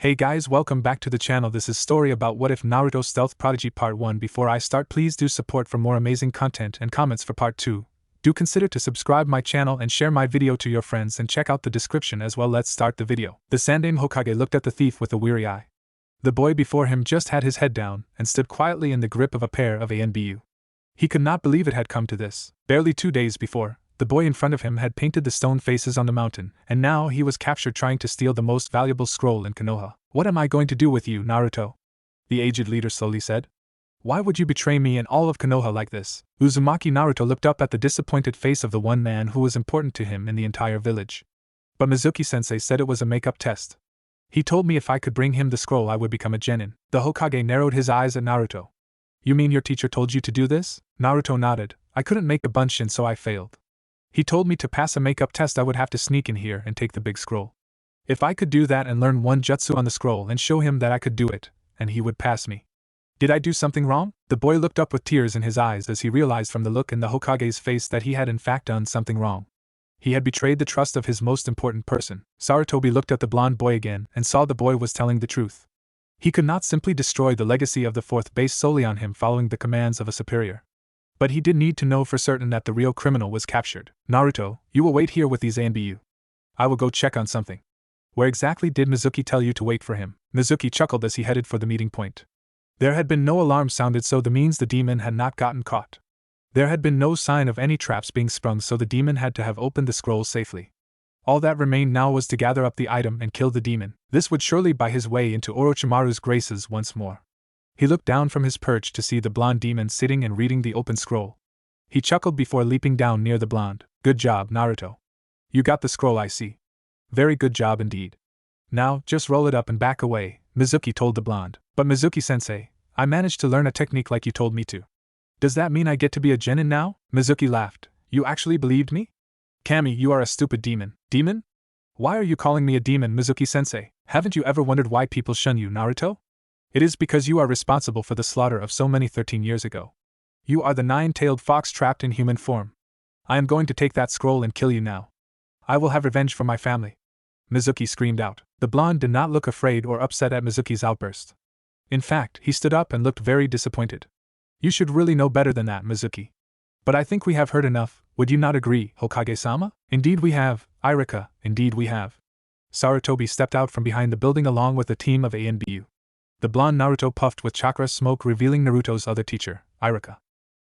Hey guys, welcome back to the channel. This is story about What If Naruto Stealth Prodigy Part 1. Before I start, please do support for more amazing content and comments for Part 2. Do consider to subscribe my channel and share my video to your friends and check out the description as well. Let's start the video. The Sandaime Hokage looked at the thief with a weary eye. The boy before him just had his head down and stood quietly in the grip of a pair of ANBU. He could not believe it had come to this. Barely 2 days before, the boy in front of him had painted the stone faces on the mountain, and now he was captured trying to steal the most valuable scroll in Konoha. What am I going to do with you, Naruto? The aged leader slowly said. Why would you betray me and all of Konoha like this? Uzumaki Naruto looked up at the disappointed face of the one man who was important to him in the entire village. But Mizuki-sensei said it was a make-up test. He told me if I could bring him the scroll I would become a genin. The Hokage narrowed his eyes at Naruto. You mean your teacher told you to do this? Naruto nodded. I couldn't make a bunshin, so I failed. He told me to pass a make-up test I would have to sneak in here and take the big scroll. If I could do that and learn one jutsu on the scroll and show him that I could do it, and he would pass me. Did I do something wrong? The boy looked up with tears in his eyes as he realized from the look in the Hokage's face that he had in fact done something wrong. He had betrayed the trust of his most important person. Sarutobi looked at the blonde boy again and saw the boy was telling the truth. He could not simply destroy the legacy of the fourth based solely on him following the commands of a superior. But he did need to know for certain that the real criminal was captured. Naruto, you will wait here with these ANBU. I will go check on something. Where exactly did Mizuki tell you to wait for him? Mizuki chuckled as he headed for the meeting point. There had been no alarm sounded, so the means the demon had not gotten caught. There had been no sign of any traps being sprung, so the demon had to have opened the scroll safely. All that remained now was to gather up the item and kill the demon. This would surely buy his way into Orochimaru's graces once more. He looked down from his perch to see the blonde demon sitting and reading the open scroll. He chuckled before leaping down near the blonde. Good job, Naruto. You got the scroll, I see. Very good job indeed. Now, just roll it up and back away, Mizuki told the blonde. But Mizuki-sensei, I managed to learn a technique like you told me to. Does that mean I get to be a genin now? Mizuki laughed. You actually believed me? Kami, you are a stupid demon. Demon? Why are you calling me a demon, Mizuki-sensei? Haven't you ever wondered why people shun you, Naruto? It is because you are responsible for the slaughter of so many 13 years ago. You are the nine-tailed fox trapped in human form. I am going to take that scroll and kill you now. I will have revenge for my family. Mizuki screamed out. The blonde did not look afraid or upset at Mizuki's outburst. In fact, he stood up and looked very disappointed. You should really know better than that, Mizuki. But I think we have heard enough, would you not agree, Hokage-sama? Indeed we have, Irika, indeed we have. Sarutobi stepped out from behind the building along with a team of ANBU. The blonde Naruto puffed with chakra smoke, revealing Naruto's other teacher, Irika.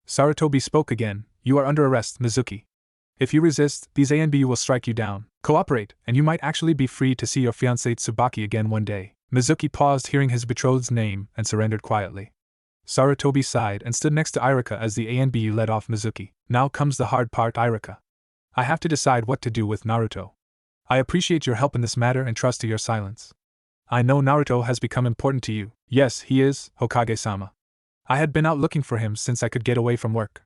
Sarutobi spoke again. You are under arrest, Mizuki. If you resist, these ANBU will strike you down. Cooperate, and you might actually be free to see your fiancée Tsubaki again one day. Mizuki paused hearing his betrothed's name and surrendered quietly. Sarutobi sighed and stood next to Irika as the ANBU led off Mizuki. Now comes the hard part, Irika. I have to decide what to do with Naruto. I appreciate your help in this matter and trust to your silence. I know Naruto has become important to you. Yes, he is, Hokage-sama. I had been out looking for him since I could get away from work.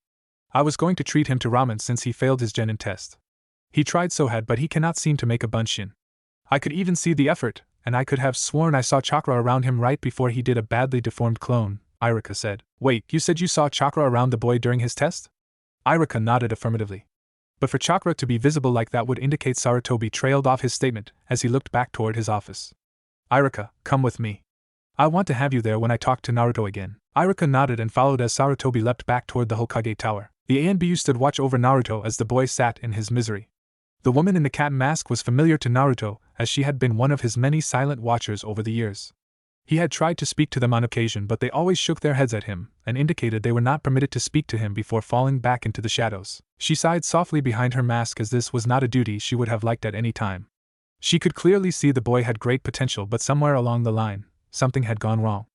I was going to treat him to ramen since he failed his genin test. He tried so hard, but he cannot seem to make a bunshin. I could even see the effort, and I could have sworn I saw chakra around him right before he did a badly deformed clone, Irika said. Wait, you said you saw chakra around the boy during his test? Irika nodded affirmatively. But for chakra to be visible like that would indicate Sarutobi trailed off his statement as he looked back toward his office. Irika, come with me. I want to have you there when I talk to Naruto again. Irika nodded and followed as Sarutobi leapt back toward the Hokage tower. The ANBU stood watch over Naruto as the boy sat in his misery. The woman in the cat mask was familiar to Naruto as she had been one of his many silent watchers over the years. He had tried to speak to them on occasion, but they always shook their heads at him and indicated they were not permitted to speak to him before falling back into the shadows. She sighed softly behind her mask as this was not a duty she would have liked at any time. She could clearly see the boy had great potential, but somewhere along the line, something had gone wrong.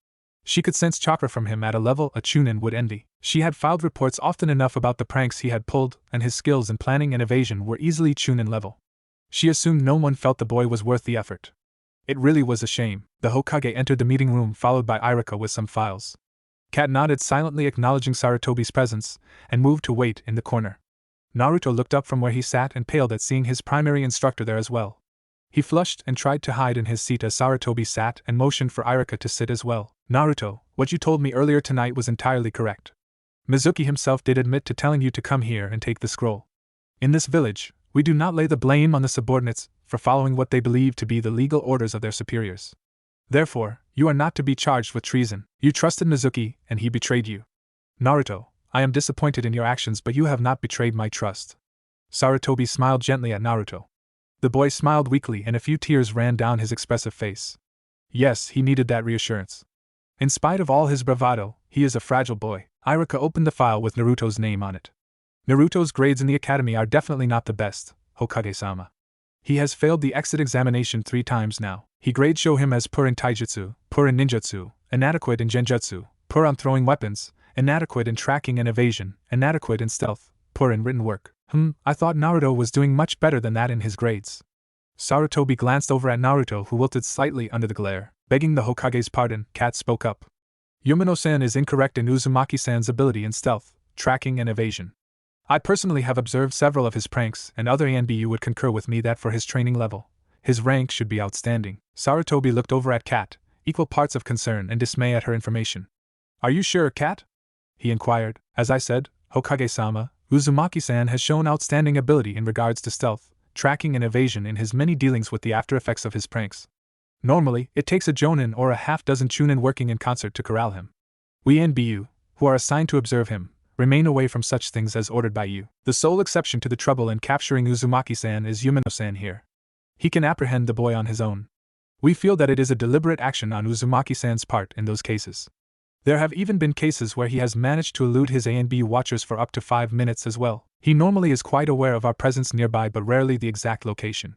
She could sense chakra from him at a level a chunin would envy. She had filed reports often enough about the pranks he had pulled, and his skills in planning and evasion were easily chunin level. She assumed no one felt the boy was worth the effort. It really was a shame. The Hokage entered the meeting room followed by Irika with some files. Kat nodded silently acknowledging Sarutobi's presence, and moved to wait in the corner. Naruto looked up from where he sat and paled at seeing his primary instructor there as well. He flushed and tried to hide in his seat as Sarutobi sat and motioned for Irika to sit as well. Naruto, what you told me earlier tonight was entirely correct. Mizuki himself did admit to telling you to come here and take the scroll. In this village, we do not lay the blame on the subordinates for following what they believe to be the legal orders of their superiors. Therefore, you are not to be charged with treason. You trusted Mizuki, and he betrayed you. Naruto, I am disappointed in your actions, but you have not betrayed my trust. Sarutobi smiled gently at Naruto. The boy smiled weakly and a few tears ran down his expressive face. Yes, he needed that reassurance. In spite of all his bravado, he is a fragile boy. Iruka opened the file with Naruto's name on it. Naruto's grades in the academy are definitely not the best, Hokage-sama. He has failed the exit examination 3 times now. His grades show him as poor in taijutsu, poor in ninjutsu, inadequate in genjutsu, poor on throwing weapons, inadequate in tracking and evasion, inadequate in stealth, poor in written work. I thought Naruto was doing much better than that in his grades. Sarutobi glanced over at Naruto, who wilted slightly under the glare. Begging the Hokage's pardon, Kat spoke up. Yumino-san is incorrect in Uzumaki-san's ability in stealth, tracking and evasion. I personally have observed several of his pranks, and other ANBU would concur with me that for his training level, his rank should be outstanding. Sarutobi looked over at Kat, equal parts of concern and dismay at her information. Are you sure, Kat? He inquired. As I said, Hokage-sama, Uzumaki-san has shown outstanding ability in regards to stealth, tracking and evasion in his many dealings with the after effects of his pranks. Normally, it takes a jonin or a half-dozen chunin working in concert to corral him. We ANBU, who are assigned to observe him, remain away from such things as ordered by you. The sole exception to the trouble in capturing Uzumaki-san is Yumino-san here. He can apprehend the boy on his own. We feel that it is a deliberate action on Uzumaki-san's part in those cases. There have even been cases where he has managed to elude his ANBU watchers for up to 5 minutes as well. He normally is quite aware of our presence nearby but rarely the exact location.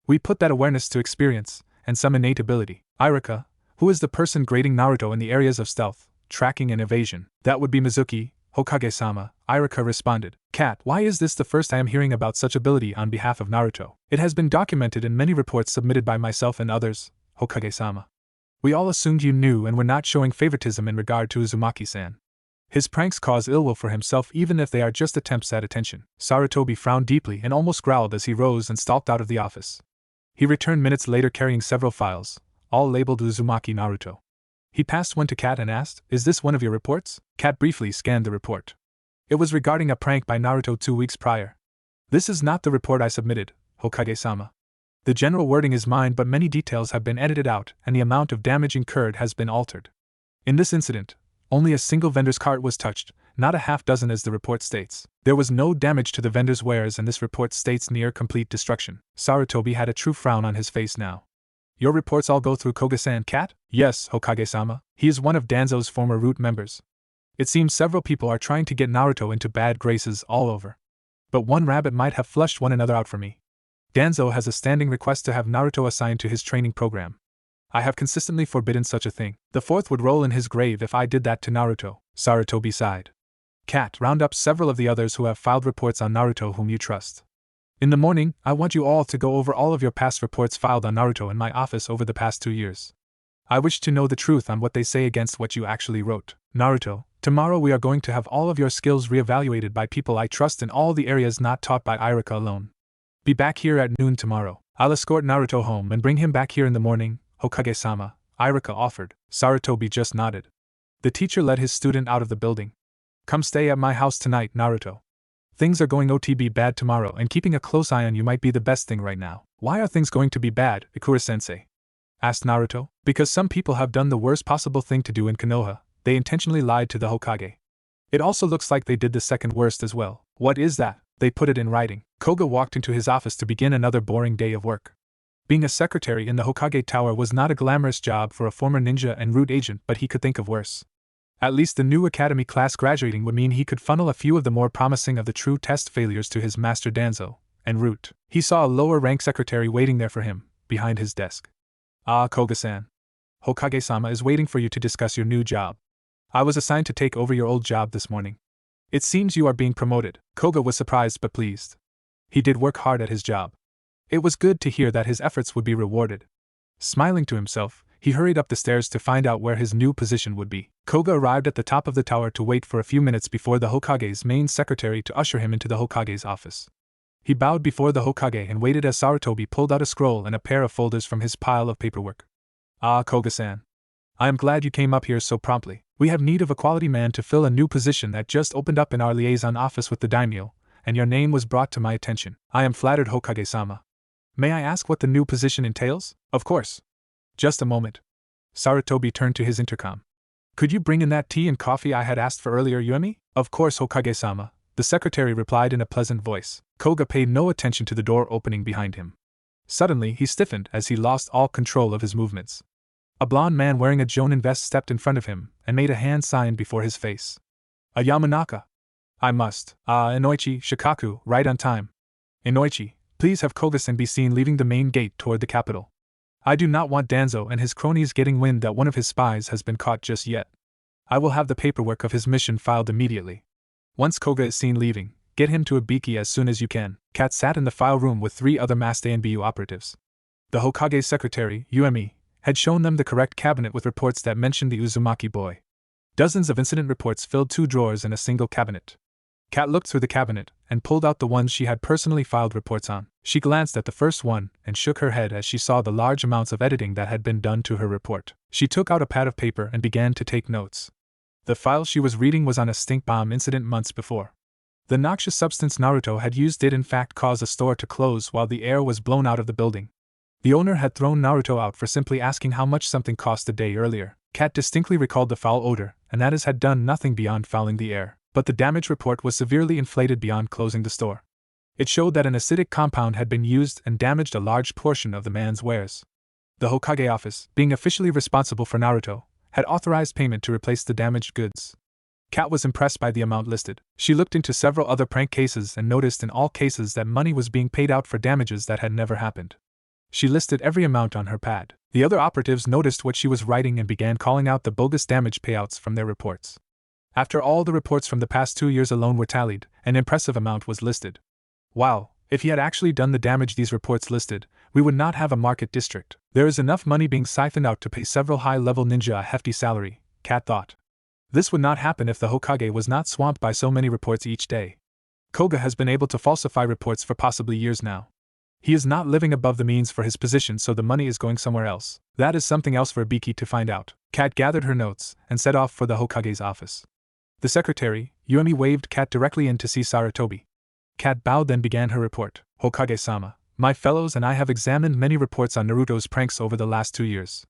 We put that awareness to experience, and some innate ability. Iruka, who is the person grading Naruto in the areas of stealth, tracking and evasion? That would be Mizuki, Hokage-sama, Iruka responded. Kat, why is this the first I am hearing about such ability on behalf of Naruto? It has been documented in many reports submitted by myself and others, Hokage-sama. We all assumed you knew and were not showing favoritism in regard to Uzumaki-san. His pranks cause ill will for himself even if they are just attempts at attention. Sarutobi frowned deeply and almost growled as he rose and stalked out of the office. He returned minutes later carrying several files, all labeled Uzumaki Naruto. He passed one to Kat and asked, "Is this one of your reports?" Kat briefly scanned the report. It was regarding a prank by Naruto 2 weeks prior. This is not the report I submitted, Hokage-sama. The general wording is mine, but many details have been edited out and the amount of damage incurred has been altered. In this incident, only a single vendor's cart was touched, not a half dozen as the report states. There was no damage to the vendor's wares and this report states near complete destruction. Sarutobi had a true frown on his face now. Your reports all go through Koga-san, Kat? Yes, Hokage-sama. He is one of Danzo's former root members. It seems several people are trying to get Naruto into bad graces all over. But one rabbit might have flushed one another out for me. Danzo has a standing request to have Naruto assigned to his training program. I have consistently forbidden such a thing. The fourth would roll in his grave if I did that to Naruto. Sarutobi sighed. Kat, round up several of the others who have filed reports on Naruto whom you trust. In the morning, I want you all to go over all of your past reports filed on Naruto in my office over the past 2 years. I wish to know the truth on what they say against what you actually wrote. Naruto, tomorrow we are going to have all of your skills re-evaluated by people I trust in all the areas not taught by Iruka alone. Be back here at noon tomorrow. I'll escort Naruto home and bring him back here in the morning, Hokage-sama, Iruka offered. Sarutobi just nodded. The teacher led his student out of the building. Come stay at my house tonight, Naruto. Things are going to be bad tomorrow and keeping a close eye on you might be the best thing right now. Why are things going to be bad, Ikura-sensei? Asked Naruto. Because some people have done the worst possible thing to do in Konoha. They intentionally lied to the Hokage. It also looks like they did the second worst as well. What is that? They put it in writing. Koga walked into his office to begin another boring day of work. Being a secretary in the Hokage Tower was not a glamorous job for a former ninja and root agent, but he could think of worse. At least the new academy class graduating would mean he could funnel a few of the more promising of the true test failures to his master Danzo, en route. He saw a lower-rank secretary waiting there for him, behind his desk. Ah, Koga-san. Hokage-sama is waiting for you to discuss your new job. I was assigned to take over your old job this morning. It seems you are being promoted. Koga was surprised but pleased. He did work hard at his job. It was good to hear that his efforts would be rewarded. Smiling to himself, he hurried up the stairs to find out where his new position would be. Koga arrived at the top of the tower to wait for a few minutes before the Hokage's main secretary to usher him into the Hokage's office. He bowed before the Hokage and waited as Sarutobi pulled out a scroll and a pair of folders from his pile of paperwork. Ah, Koga-san. I am glad you came up here so promptly. We have need of a quality man to fill a new position that just opened up in our liaison office with the daimyo, and your name was brought to my attention. I am flattered, Hokage-sama. May I ask what the new position entails? Of course. Just a moment. Sarutobi turned to his intercom. Could you bring in that tea and coffee I had asked for earlier, Yuemi? Of course, Hokage-sama, the secretary replied in a pleasant voice. Koga paid no attention to the door opening behind him. Suddenly, he stiffened as he lost all control of his movements. A blond man wearing a Jonin vest stepped in front of him and made a hand sign before his face. A Yamanaka. I must. Inoichi, Shikaku, right on time. Inoichi, please have Koga-san be seen leaving the main gate toward the capital. I do not want Danzo and his cronies getting wind that one of his spies has been caught just yet. I will have the paperwork of his mission filed immediately. Once Koga is seen leaving, get him to Ibiki as soon as you can. Kat sat in the file room with 3 other masked ANBU operatives. The Hokage's secretary, Uemi, had shown them the correct cabinet with reports that mentioned the Uzumaki boy. Dozens of incident reports filled 2 drawers in a single cabinet. Kat looked through the cabinet and pulled out the ones she had personally filed reports on. She glanced at the first one and shook her head as she saw the large amounts of editing that had been done to her report. She took out a pad of paper and began to take notes. The file she was reading was on a stink bomb incident months before. The noxious substance Naruto had used did in fact cause a store to close while the air was blown out of the building. The owner had thrown Naruto out for simply asking how much something cost a day earlier. Kat distinctly recalled the foul odor, and that had done nothing beyond fouling the air. But the damage report was severely inflated beyond closing the store. It showed that an acidic compound had been used and damaged a large portion of the man's wares. The Hokage office, being officially responsible for Naruto, had authorized payment to replace the damaged goods. Kat was impressed by the amount listed. She looked into several other prank cases and noticed in all cases that money was being paid out for damages that had never happened. She listed every amount on her pad. The other operatives noticed what she was writing and began calling out the bogus damage payouts from their reports. After all the reports from the past 2 years alone were tallied, an impressive amount was listed. Wow, if he had actually done the damage these reports listed, we would not have a market district. There is enough money being siphoned out to pay several high-level ninja a hefty salary, Kat thought. This would not happen if the Hokage was not swamped by so many reports each day. Koga has been able to falsify reports for possibly years now. He is not living above the means for his position, so the money is going somewhere else. That is something else for Ibiki to find out. Kat gathered her notes and set off for the Hokage's office. The secretary, Uemi, waved Kat directly in to see Sarutobi. Kat bowed, then began her report. Hokage-sama, my fellows and I have examined many reports on Naruto's pranks over the last 2 years.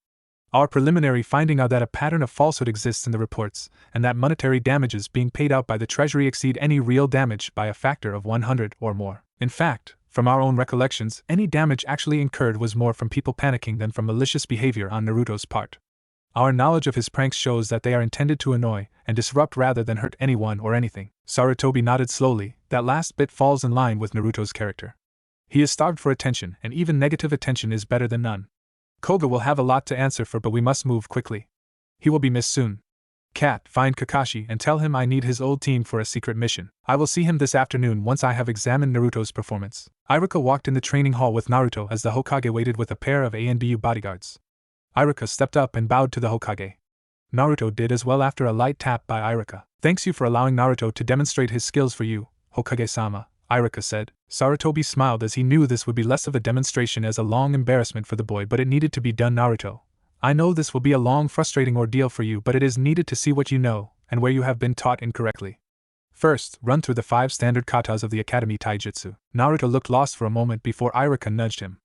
Our preliminary finding are that a pattern of falsehood exists in the reports, and that monetary damages being paid out by the treasury exceed any real damage by a factor of 100 or more. In fact, from our own recollections, any damage actually incurred was more from people panicking than from malicious behavior on Naruto's part. Our knowledge of his pranks shows that they are intended to annoy and disrupt rather than hurt anyone or anything. Sarutobi nodded slowly. That last bit falls in line with Naruto's character. He is starved for attention, and even negative attention is better than none. Koga will have a lot to answer for, but we must move quickly. He will be missed soon. Kat, find Kakashi and tell him I need his old team for a secret mission. I will see him this afternoon once I have examined Naruto's performance. Iruka walked in the training hall with Naruto as the Hokage waited with a pair of ANBU bodyguards. Iruka stepped up and bowed to the Hokage. Naruto did as well after a light tap by Iruka. Thanks you for allowing Naruto to demonstrate his skills for you, Hokage-sama, Iruka said. Sarutobi smiled as he knew this would be less of a demonstration as a long embarrassment for the boy, but it needed to be done. Naruto, I know this will be a long, frustrating ordeal for you, but it is needed to see what you know and where you have been taught incorrectly. First, run through the 5 standard katas of the Academy Taijutsu. Naruto looked lost for a moment before Iruka nudged him.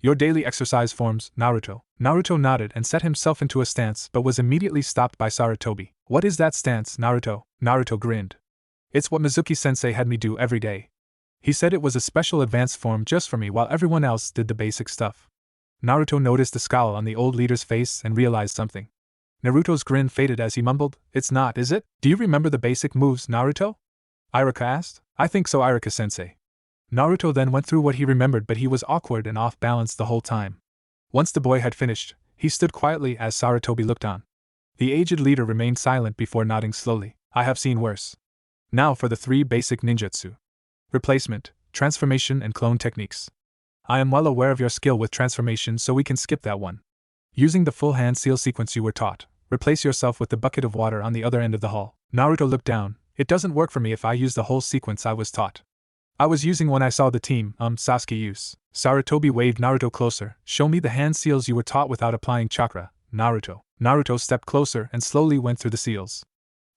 Your daily exercise forms, Naruto. Naruto nodded and set himself into a stance but was immediately stopped by Sarutobi. What is that stance, Naruto? Naruto grinned. It's what Mizuki-sensei had me do every day. He said it was a special advanced form just for me while everyone else did the basic stuff. Naruto noticed the scowl on the old leader's face and realized something. Naruto's grin faded as he mumbled, It's not, is it? Do you remember the basic moves, Naruto? Iruka asked. I think so, Iruka-sensei. Naruto then went through what he remembered, but he was awkward and off balance the whole time. Once the boy had finished, he stood quietly as Sarutobi looked on. The aged leader remained silent before nodding slowly. I have seen worse. Now for the 3 basic ninjutsu. Replacement, transformation and clone techniques. I am well aware of your skill with transformation, so we can skip that one. Using the full hand seal sequence you were taught, replace yourself with the bucket of water on the other end of the hall. Naruto looked down. It doesn't work for me if I use the whole sequence I was taught. I was using when I saw the team, Sasuke use. Sarutobi waved Naruto closer. Show me the hand seals you were taught without applying chakra, Naruto. Naruto stepped closer and slowly went through the seals.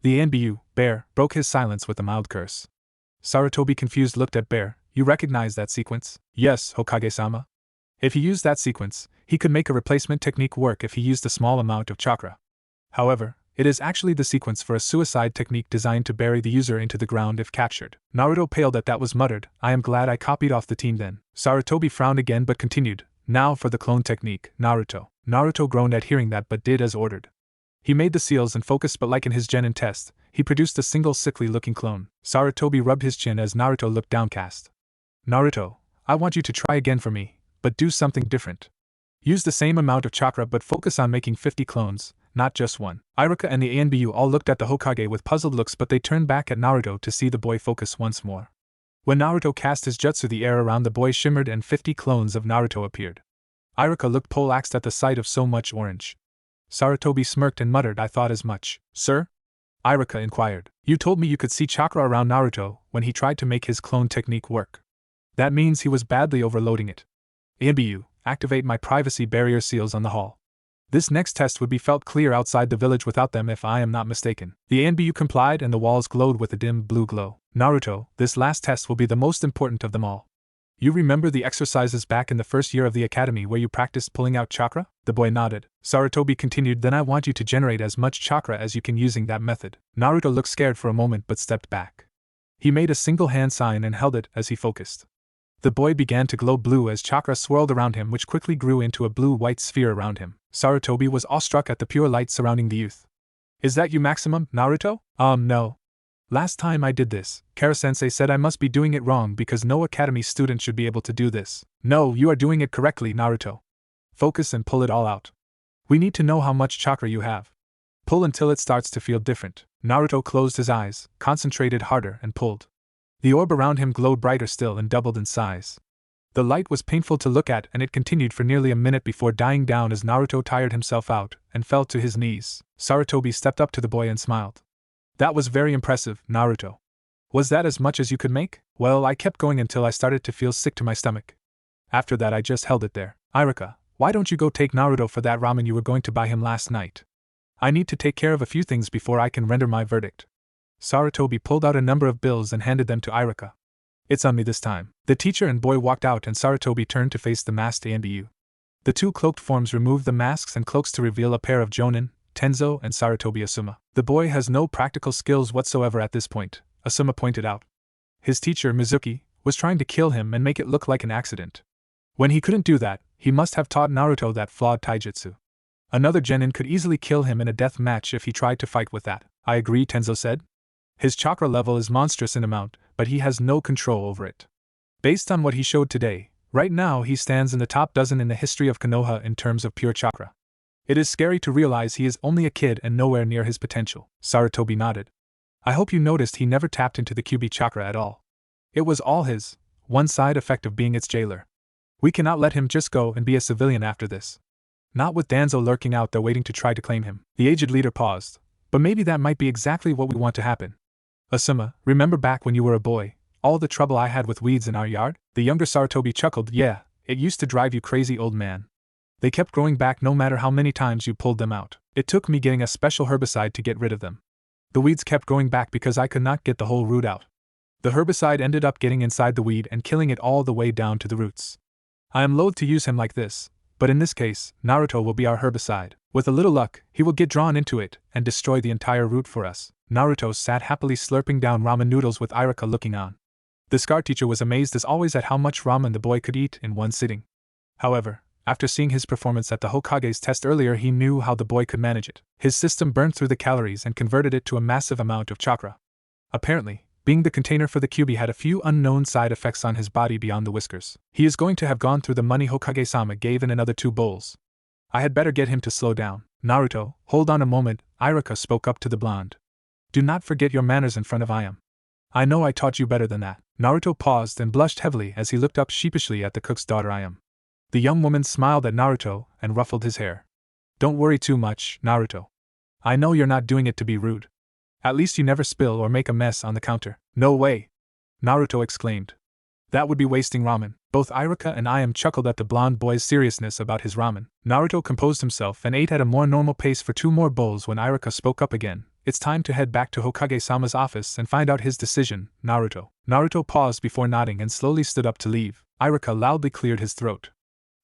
The ANBU, Bear, broke his silence with a mild curse. Sarutobi confused looked at Bear. You recognize that sequence? Yes, Hokage-sama. If he used that sequence, He could make a replacement technique work if he used a small amount of chakra. However, it is actually the sequence for a suicide technique designed to bury the user into the ground if captured. Naruto paled at that was muttered, I am glad I copied off the team then. Sarutobi frowned again but continued, now for the clone technique, Naruto. Naruto groaned at hearing that but did as ordered. He made the seals and focused, but like in his genin test, he produced a single sickly-looking clone. Sarutobi rubbed his chin as Naruto looked downcast. Naruto, I want you to try again for me, but do something different. Use the same amount of chakra but focus on making 50 clones, not just one. Iruka and the ANBU all looked at the Hokage with puzzled looks, but they turned back at Naruto to see the boy focus once more. When Naruto cast his jutsu, the air around the boy shimmered and 50 clones of Naruto appeared. Iruka looked poleaxed at the sight of so much orange. Sarutobi smirked and muttered, I thought as much. Sir? Iruka inquired. You told me you could see chakra around Naruto when he tried to make his clone technique work. That means he was badly overloading it. ANBU, activate my privacy barrier seals on the hall. This next test would be felt clear outside the village without them if I am not mistaken. The ANBU complied and the walls glowed with a dim blue glow. Naruto, this last test will be the most important of them all. You remember the exercises back in the first year of the academy where you practiced pulling out chakra? The boy nodded. Sarutobi continued, then I want you to generate as much chakra as you can using that method. Naruto looked scared for a moment but stepped back. He made a single hand sign and held it as he focused. The boy began to glow blue as chakra swirled around him, which quickly grew into a blue-white sphere around him. Sarutobi was awestruck at the pure light surrounding the youth. Is that you maximum, Naruto? No. Last time I did this, Kara-sensei said I must be doing it wrong because no academy student should be able to do this. No, you are doing it correctly, Naruto. Focus and pull it all out. We need to know how much chakra you have. Pull until it starts to feel different. Naruto closed his eyes, concentrated harder, and pulled. The orb around him glowed brighter still and doubled in size. The light was painful to look at, and it continued for nearly a minute before dying down as Naruto tired himself out and fell to his knees. Sarutobi stepped up to the boy and smiled. That was very impressive, Naruto. Was that as much as you could make? Well, I kept going until I started to feel sick to my stomach. After that I just held it there. Iruka, why don't you go take Naruto for that ramen you were going to buy him last night? I need to take care of a few things before I can render my verdict. Sarutobi pulled out a number of bills and handed them to Iruka. It's on me this time. The teacher and boy walked out and Sarutobi turned to face the masked ANBU. The two cloaked forms removed the masks and cloaks to reveal a pair of Jonin, Tenzo, and Sarutobi Asuma. The boy has no practical skills whatsoever at this point, Asuma pointed out. His teacher, Mizuki, was trying to kill him and make it look like an accident. When he couldn't do that, he must have taught Naruto that flawed taijutsu. Another genin could easily kill him in a death match if he tried to fight with that. I agree, Tenzo said. His chakra level is monstrous in amount, but he has no control over it. Based on what he showed today, right now he stands in the top dozen in the history of Konoha in terms of pure chakra. It is scary to realize he is only a kid and nowhere near his potential. Sarutobi nodded. I hope you noticed he never tapped into the Kyuubi chakra at all. It was all his, one side effect of being its jailer. We cannot let him just go and be a civilian after this. Not with Danzo lurking out there waiting to try to claim him. The aged leader paused. But maybe that might be exactly what we want to happen. Asuma, remember back when you were a boy, all the trouble I had with weeds in our yard? The younger Sarutobi chuckled. Yeah, it used to drive you crazy, old man. They kept growing back no matter how many times you pulled them out. It took me getting a special herbicide to get rid of them. The weeds kept growing back because I could not get the whole root out. The herbicide ended up getting inside the weed and killing it all the way down to the roots. I am loath to use him like this, but in this case, Naruto will be our herbicide. With a little luck, he will get drawn into it and destroy the entire root for us. Naruto sat happily slurping down ramen noodles with Iruka looking on. The Scar teacher was amazed as always at how much ramen the boy could eat in one sitting. However, after seeing his performance at the Hokage's test earlier, he knew how the boy could manage it. His system burned through the calories and converted it to a massive amount of chakra. Apparently, being the container for the Kyuubi had a few unknown side effects on his body beyond the whiskers. He is going to have gone through the money Hokage-sama gave in another 2 bowls. I had better get him to slow down. Naruto, hold on a moment, Iruka spoke up to the blonde. Do not forget your manners in front of Ayam. I know I taught you better than that. Naruto paused and blushed heavily as he looked up sheepishly at the cook's daughter Ayam. The young woman smiled at Naruto and ruffled his hair. Don't worry too much, Naruto. I know you're not doing it to be rude. At least you never spill or make a mess on the counter. No way! Naruto exclaimed. That would be wasting ramen. Both Iruka and Ayam chuckled at the blonde boy's seriousness about his ramen. Naruto composed himself and ate at a more normal pace for 2 more bowls when Iruka spoke up again. It's time to head back to Hokage-sama's office and find out his decision, Naruto. Naruto paused before nodding and slowly stood up to leave. Iruka loudly cleared his throat.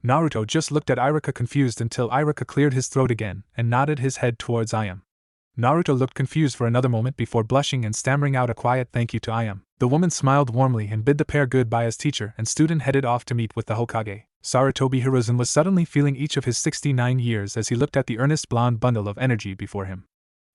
Naruto just looked at Iruka confused until Iruka cleared his throat again and nodded his head towards Ayam. Naruto looked confused for another moment before blushing and stammering out a quiet thank you to Ayam. The woman smiled warmly and bid the pair goodbye as teacher and student headed off to meet with the Hokage. Sarutobi Hiruzen was suddenly feeling each of his 69 years as he looked at the earnest blonde bundle of energy before him.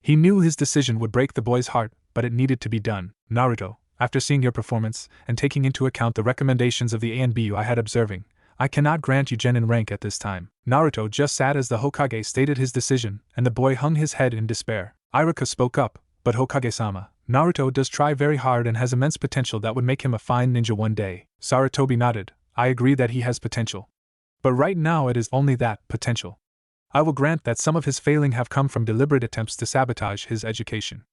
He knew his decision would break the boy's heart, but it needed to be done. Naruto, after seeing your performance, and taking into account the recommendations of the ANBU I had observing, I cannot grant you genin rank at this time. Naruto just sat as the Hokage stated his decision, and the boy hung his head in despair. Iruka spoke up, but Hokage-sama, Naruto does try very hard and has immense potential that would make him a fine ninja one day. Sarutobi nodded. I agree that he has potential. But right now it is only that, potential. I will grant that some of his failing have come from deliberate attempts to sabotage his education.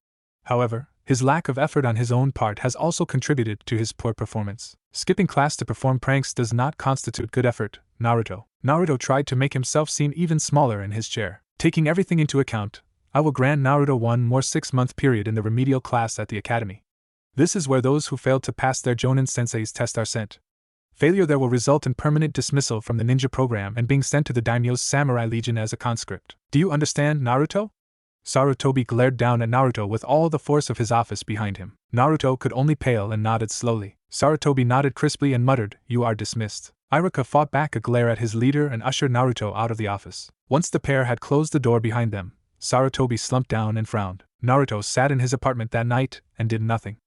However, his lack of effort on his own part has also contributed to his poor performance. Skipping class to perform pranks does not constitute good effort, Naruto. Naruto tried to make himself seem even smaller in his chair. Taking everything into account, I will grant Naruto one more 6-month period in the remedial class at the academy. This is where those who failed to pass their Jonin Sensei's test are sent. Failure there will result in permanent dismissal from the ninja program and being sent to the daimyo's samurai legion as a conscript. Do you understand, Naruto? Sarutobi glared down at Naruto with all the force of his office behind him. Naruto could only pale and nodded slowly. Sarutobi nodded crisply and muttered, "You are dismissed." Iruka fought back a glare at his leader and ushered Naruto out of the office. Once the pair had closed the door behind them, Sarutobi slumped down and frowned. Naruto sat in his apartment that night and did nothing.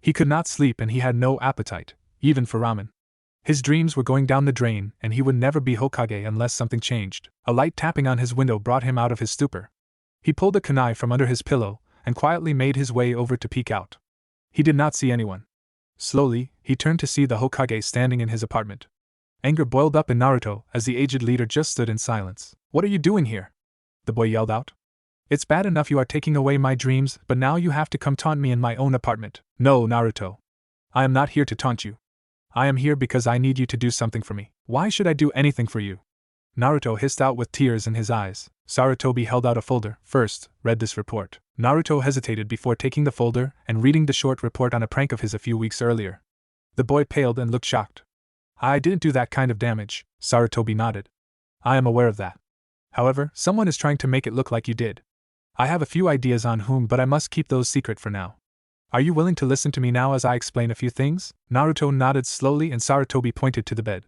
He could not sleep and he had no appetite, even for ramen. His dreams were going down the drain and he would never be Hokage unless something changed. A light tapping on his window brought him out of his stupor. He pulled a kunai from under his pillow and quietly made his way over to peek out. He did not see anyone. Slowly, he turned to see the Hokage standing in his apartment. Anger boiled up in Naruto as the aged leader just stood in silence. "What are you doing here?" the boy yelled out. "It's bad enough you are taking away my dreams, but now you have to come taunt me in my own apartment." "No, Naruto. I am not here to taunt you. I am here because I need you to do something for me." "Why should I do anything for you?" Naruto hissed out with tears in his eyes. Sarutobi held out a folder. "First, read this report." Naruto hesitated before taking the folder and reading the short report on a prank of his a few weeks earlier. The boy paled and looked shocked. "I didn't do that kind of damage," Sarutobi nodded. "I am aware of that. However, someone is trying to make it look like you did. I have a few ideas on whom, but I must keep those secret for now. Are you willing to listen to me now as I explain a few things?" Naruto nodded slowly and Sarutobi pointed to the bed.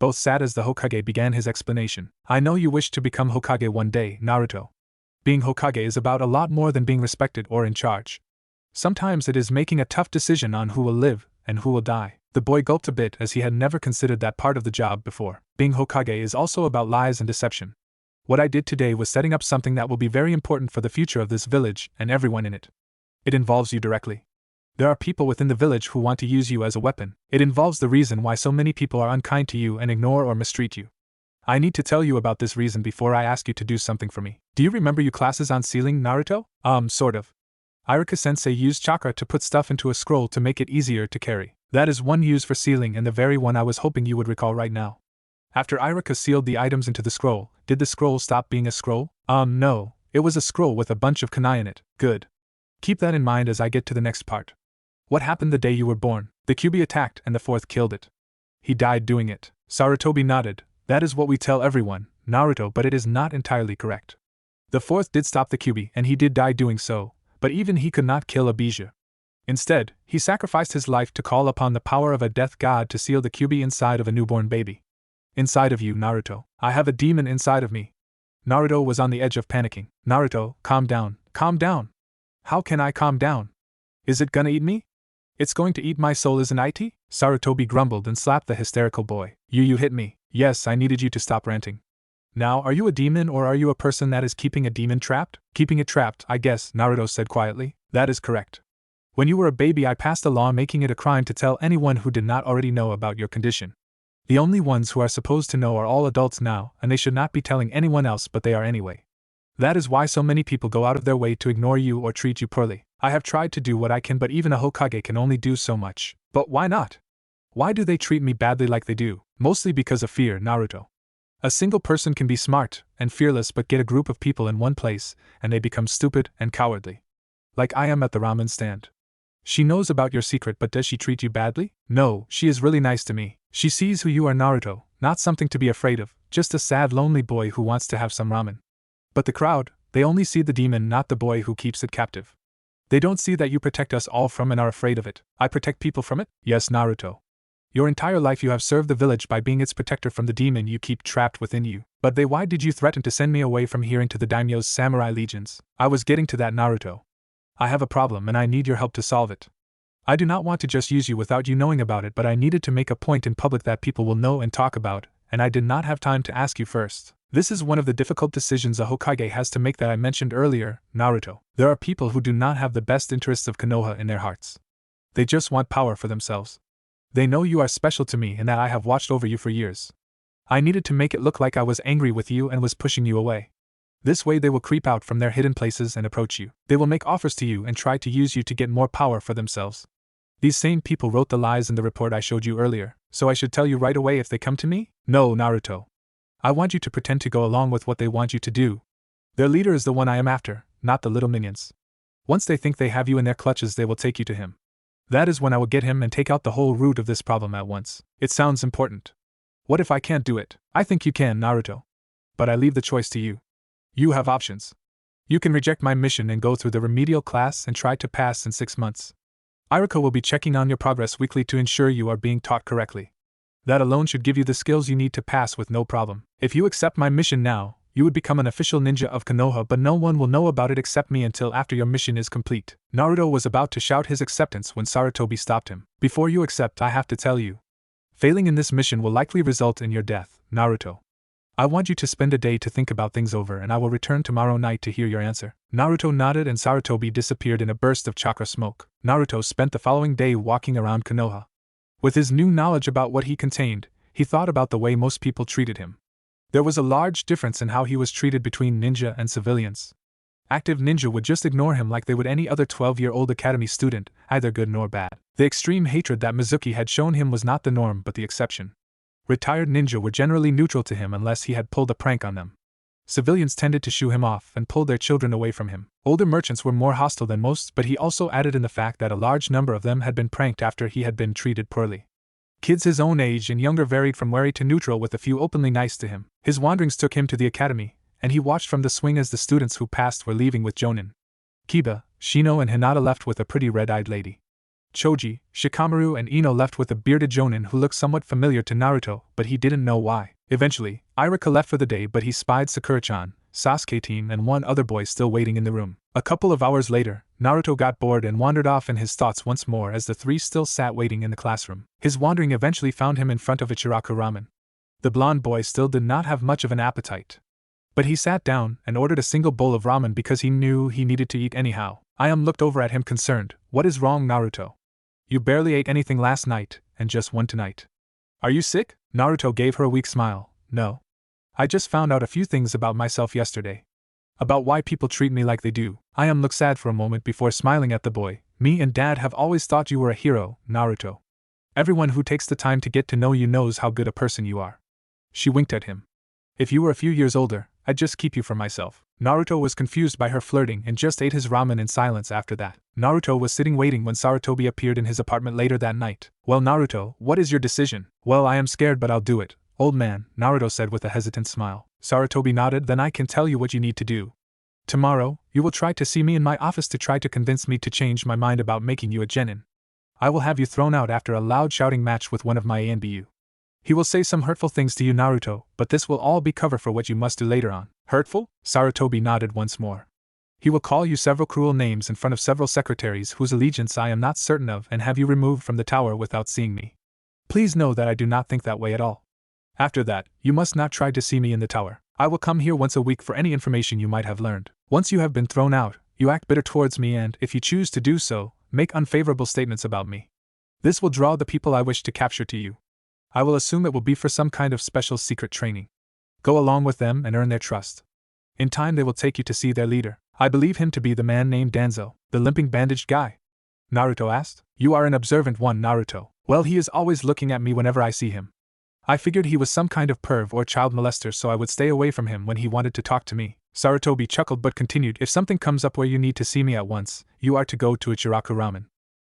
Both sat as the Hokage began his explanation. "I know you wish to become Hokage one day, Naruto. Being Hokage is about a lot more than being respected or in charge. Sometimes it is making a tough decision on who will live and who will die." The boy gulped a bit as he had never considered that part of the job before. Being Hokage is also about lies and deception. What I did today was setting up something that will be very important for the future of this village and everyone in it. It involves you directly. There are people within the village who want to use you as a weapon. It involves the reason why so many people are unkind to you and ignore or mistreat you. I need to tell you about this reason before I ask you to do something for me. Do you remember your classes on sealing, Naruto? Sort of. Iruka-sensei used chakra to put stuff into a scroll to make it easier to carry. That is one used for sealing and the very one I was hoping you would recall right now. After Iruka sealed the items into the scroll, did the scroll stop being a scroll? No. It was a scroll with a bunch of kunai in it. Good. Keep that in mind as I get to the next part. What happened the day you were born? The Kyuubi attacked and the fourth killed it. He died doing it. Sarutobi nodded. That is what we tell everyone, Naruto, but it is not entirely correct. The fourth did stop the Kyuubi and he did die doing so, but even he could not kill a Bija. Instead, he sacrificed his life to call upon the power of a death god to seal the Kyuubi inside of a newborn baby. Inside of you, Naruto. I have a demon inside of me. Naruto was on the edge of panicking. Naruto, calm down. Calm down. How can I calm down? Is it gonna eat me? It's going to eat my soul, isn't it? Sarutobi grumbled and slapped the hysterical boy. You hit me. Yes, I needed you to stop ranting. Now, are you a demon or are you a person that is keeping a demon trapped? Keeping it trapped, I guess, Naruto said quietly. That is correct. When you were a baby, I passed a law making it a crime to tell anyone who did not already know about your condition. The only ones who are supposed to know are all adults now, and they should not be telling anyone else, but they are anyway. That is why so many people go out of their way to ignore you or treat you poorly. I have tried to do what I can, but even a Hokage can only do so much. But why not? Why do they treat me badly like they do? Mostly because of fear, Naruto. A single person can be smart and fearless but get a group of people in one place, and they become stupid and cowardly. Like I am at the ramen stand. She knows about your secret, but does she treat you badly? No, she is really nice to me. She sees who you are, Naruto, Not something to be afraid of, just a sad lonely boy who wants to have some ramen. But the crowd, they only see the demon, not the boy who keeps it captive. They don't see that you protect us all from and are afraid of it. I protect people from it? Yes, Naruto. Your entire life you have served the village by being its protector from the demon you keep trapped within you. But why did you threaten to send me away from here into the daimyo's samurai legions? I was getting to that, Naruto. I have a problem and I need your help to solve it. I do not want to just use you without you knowing about it, but I needed to make a point in public that people will know and talk about, and I did not have time to ask you first. This is one of the difficult decisions a Hokage has to make that I mentioned earlier, Naruto. There are people who do not have the best interests of Konoha in their hearts. They just want power for themselves. They know you are special to me and that I have watched over you for years. I needed to make it look like I was angry with you and was pushing you away. This way they will creep out from their hidden places and approach you. They will make offers to you and try to use you to get more power for themselves. These same people wrote the lies in the report I showed you earlier, so I should tell you right away if they come to me? No, Naruto. I want you to pretend to go along with what they want you to do. Their leader is the one I am after, not the little minions. Once they think they have you in their clutches, they will take you to him. That is when I will get him and take out the whole root of this problem at once. It sounds important. What if I can't do it? I think you can, Naruto. But I leave the choice to you. You have options. You can reject my mission and go through the remedial class and try to pass in 6 months. Iruka will be checking on your progress weekly to ensure you are being taught correctly. That alone should give you the skills you need to pass with no problem. If you accept my mission now, you would become an official ninja of Konoha, but no one will know about it except me until after your mission is complete. Naruto was about to shout his acceptance when Sarutobi stopped him. Before you accept, I have to tell you. Failing in this mission will likely result in your death, Naruto. I want you to spend a day to think about things over and I will return tomorrow night to hear your answer. Naruto nodded and Sarutobi disappeared in a burst of chakra smoke. Naruto spent the following day walking around Konoha. With his new knowledge about what he contained, he thought about the way most people treated him. There was a large difference in how he was treated between ninja and civilians. Active ninja would just ignore him like they would any other 12-year-old academy student, either good nor bad. The extreme hatred that Mizuki had shown him was not the norm but the exception. Retired ninja were generally neutral to him unless he had pulled a prank on them. Civilians tended to shoo him off and pull their children away from him. Older merchants were more hostile than most, but he also added in the fact that a large number of them had been pranked after he had been treated poorly. Kids his own age and younger varied from wary to neutral, with a few openly nice to him. His wanderings took him to the academy, and he watched from the swing as the students who passed were leaving with Jonin. Kiba, Shino and Hinata left with a pretty red-eyed lady. Choji, Shikamaru and Ino left with a bearded Jonin who looked somewhat familiar to Naruto, but he didn't know why. Eventually, Iruka left for the day, but he spied Sakura-chan, Sasuke-team and one other boy still waiting in the room. A couple of hours later, Naruto got bored and wandered off in his thoughts once more as the three still sat waiting in the classroom. His wandering eventually found him in front of Ichiraku ramen. The blonde boy still did not have much of an appetite. But he sat down and ordered a single bowl of ramen because he knew he needed to eat anyhow. Ayam looked over at him concerned. What is wrong, Naruto? You barely ate anything last night, and just one tonight. Are you sick? Naruto gave her a weak smile. No. I just found out a few things about myself yesterday. About why people treat me like they do. Ayam looked sad for a moment before smiling at the boy. Me and Dad have always thought you were a hero, Naruto. Everyone who takes the time to get to know you knows how good a person you are. She winked at him. If you were a few years older, I'd just keep you for myself. Naruto was confused by her flirting and just ate his ramen in silence after that. Naruto was sitting waiting when Sarutobi appeared in his apartment later that night. Well, Naruto, what is your decision? Well, I am scared, but I'll do it, old man, Naruto said with a hesitant smile. Sarutobi nodded. Then I can tell you what you need to do. Tomorrow, you will try to see me in my office to try to convince me to change my mind about making you a genin. I will have you thrown out after a loud shouting match with one of my ANBU. He will say some hurtful things to you, Naruto, but this will all be cover for what you must do later on. Hurtful? Sarutobi nodded once more. He will call you several cruel names in front of several secretaries whose allegiance I am not certain of and have you removed from the tower without seeing me. Please know that I do not think that way at all. After that, you must not try to see me in the tower. I will come here once a week for any information you might have learned. Once you have been thrown out, you act bitter towards me and, if you choose to do so, make unfavorable statements about me. This will draw the people I wish to capture to you. I will assume it will be for some kind of special secret training. Go along with them and earn their trust. In time they will take you to see their leader. I believe him to be the man named Danzo, the limping bandaged guy. Naruto asked. You are an observant one, Naruto. Well, he is always looking at me whenever I see him. I figured he was some kind of perv or child molester, so I would stay away from him when he wanted to talk to me. Sarutobi chuckled but continued. If something comes up where you need to see me at once, you are to go to Ichiraku ramen.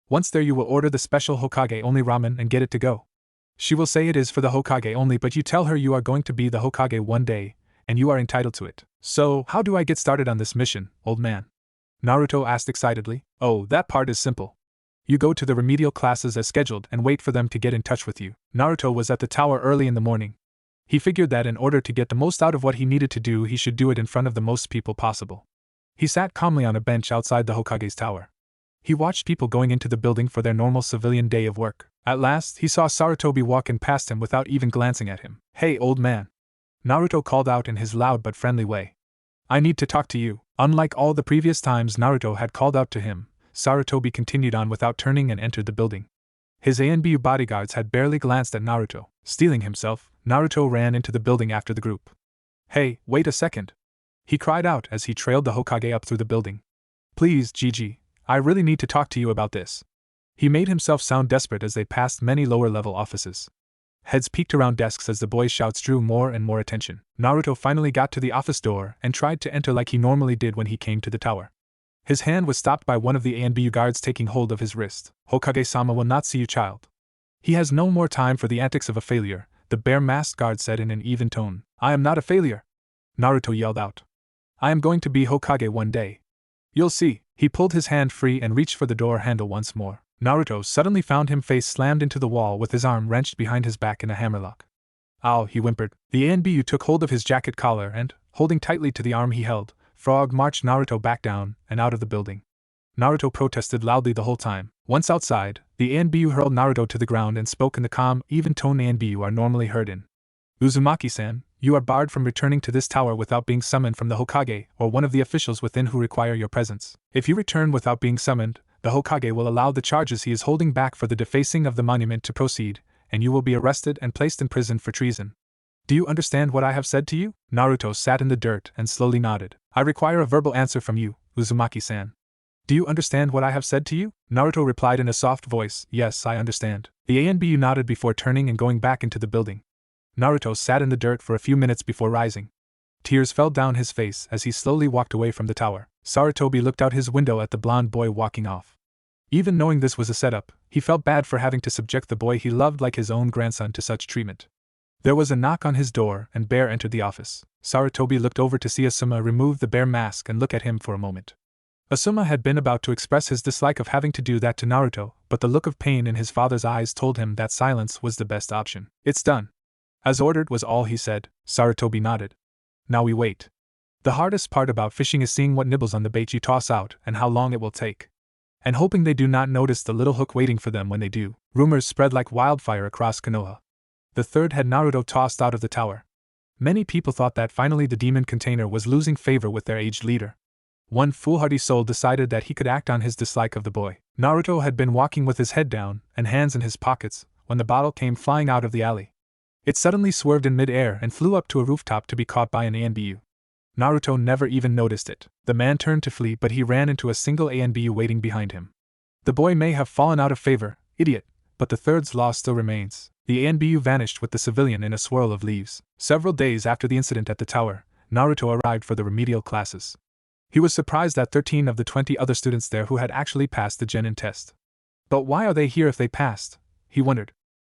Once there you will order the special Hokage only ramen and get it to go. She will say it is for the Hokage only, but you tell her you are going to be the Hokage one day, and you are entitled to it. So, how do I get started on this mission, old man? Naruto asked excitedly. Oh, that part is simple. You go to the remedial classes as scheduled and wait for them to get in touch with you. Naruto was at the tower early in the morning. He figured that in order to get the most out of what he needed to do, he should do it in front of the most people possible. He sat calmly on a bench outside the Hokage's tower. He watched people going into the building for their normal civilian day of work. At last, he saw Sarutobi walking past him without even glancing at him. Hey, old man! Naruto called out in his loud but friendly way. I need to talk to you. Unlike all the previous times Naruto had called out to him, Sarutobi continued on without turning and entered the building. His ANBU bodyguards had barely glanced at Naruto. Steeling himself, Naruto ran into the building after the group. Hey, wait a second! He cried out as he trailed the Hokage up through the building. Please, Gigi, I really need to talk to you about this. He made himself sound desperate as they passed many lower-level offices. Heads peeked around desks as the boy's shouts drew more and more attention. Naruto finally got to the office door and tried to enter like he normally did when he came to the tower. His hand was stopped by one of the ANBU guards taking hold of his wrist. Hokage-sama will not see you, child. He has no more time for the antics of a failure, the bare-masked guard said in an even tone. I am not a failure! Naruto yelled out. I am going to be Hokage one day. You'll see. He pulled his hand free and reached for the door handle once more. Naruto suddenly found him face slammed into the wall with his arm wrenched behind his back in a hammerlock. Ow, he whimpered. The ANBU took hold of his jacket collar and, holding tightly to the arm he held, Frog marched Naruto back down and out of the building. Naruto protested loudly the whole time. Once outside, the ANBU hurled Naruto to the ground and spoke in the calm, even tone ANBU are normally heard in. Uzumaki-san, you are barred from returning to this tower without being summoned from the Hokage or one of the officials within who require your presence. If you return without being summoned, the Hokage will allow the charges he is holding back for the defacing of the monument to proceed, and you will be arrested and placed in prison for treason. Do you understand what I have said to you? Naruto sat in the dirt and slowly nodded. I require a verbal answer from you, Uzumaki-san. Do you understand what I have said to you? Naruto replied in a soft voice. Yes, I understand. The ANBU nodded before turning and going back into the building. Naruto sat in the dirt for a few minutes before rising. Tears fell down his face as he slowly walked away from the tower. Sarutobi looked out his window at the blonde boy walking off. Even knowing this was a setup, he felt bad for having to subject the boy he loved like his own grandson to such treatment. There was a knock on his door and Bear entered the office. Sarutobi looked over to see Asuma remove the bear mask and look at him for a moment. Asuma had been about to express his dislike of having to do that to Naruto, but the look of pain in his father's eyes told him that silence was the best option. It's done. As ordered was all he said. Sarutobi nodded. Now we wait. The hardest part about fishing is seeing what nibbles on the bait you toss out and how long it will take. And hoping they do not notice the little hook waiting for them when they do. Rumors spread like wildfire across Konoha. The third had Naruto tossed out of the tower. Many people thought that finally the demon container was losing favor with their aged leader. One foolhardy soul decided that he could act on his dislike of the boy. Naruto had been walking with his head down and hands in his pockets when the bottle came flying out of the alley. It suddenly swerved in mid-air and flew up to a rooftop to be caught by an ANBU. Naruto never even noticed it. The man turned to flee, but he ran into a single ANBU waiting behind him. The boy may have fallen out of favor, idiot, but the third's law still remains. The ANBU vanished with the civilian in a swirl of leaves. Several days after the incident at the tower, Naruto arrived for the remedial classes. He was surprised at 13 of the 20 other students there who had actually passed the Genin test. But why are they here if they passed? He wondered.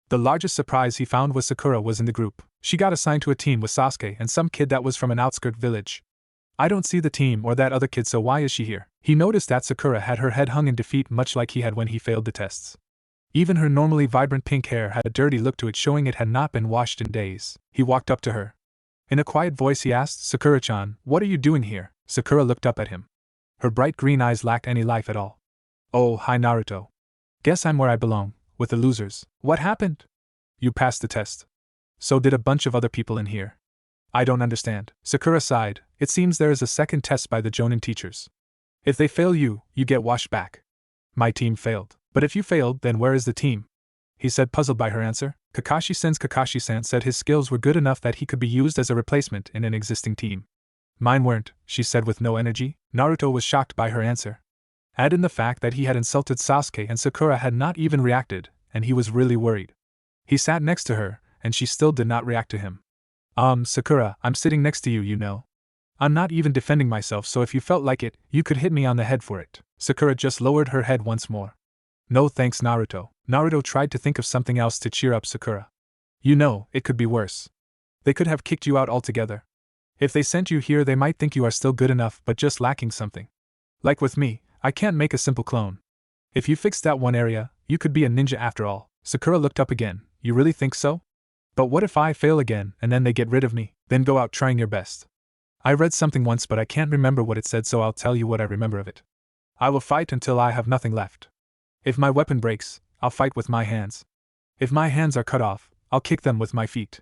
The largest surprise he found was Sakura was in the group. She got assigned to a team with Sasuke and some kid that was from an outskirt village. I don't see the team or that other kid, so why is she here? He noticed that Sakura had her head hung in defeat much like he had when he failed the tests. Even her normally vibrant pink hair had a dirty look to it, showing it had not been washed in days. He walked up to her. In a quiet voice he asked, Sakura-chan, what are you doing here? Sakura looked up at him. Her bright green eyes lacked any life at all. Oh, hi Naruto. Guess I'm where I belong, with the losers. What happened? You passed the test. So did a bunch of other people in here. I don't understand. Sakura sighed. It seems there is a second test by the Jonin teachers. If they fail you, you get washed back. My team failed. But if you failed, then where is the team? He said, puzzled by her answer. Kakashi-san said his skills were good enough that he could be used as a replacement in an existing team. Mine weren't, she said with no energy. Naruto was shocked by her answer. Add in the fact that he had insulted Sasuke and Sakura had not even reacted, and he was really worried. He sat next to her, and she still did not react to him. Sakura, I'm sitting next to you, you know. I'm not even defending myself, so if you felt like it, you could hit me on the head for it. Sakura just lowered her head once more. No thanks, Naruto. Naruto tried to think of something else to cheer up Sakura. You know, it could be worse. They could have kicked you out altogether. If they sent you here, they might think you are still good enough but just lacking something. Like with me, I can't make a simple clone. If you fixed that one area, you could be a ninja after all. Sakura looked up again. You really think so? But what if I fail again and then they get rid of me? Then go out trying your best. I read something once but I can't remember what it said, so I'll tell you what I remember of it. I will fight until I have nothing left. If my weapon breaks, I'll fight with my hands. If my hands are cut off, I'll kick them with my feet.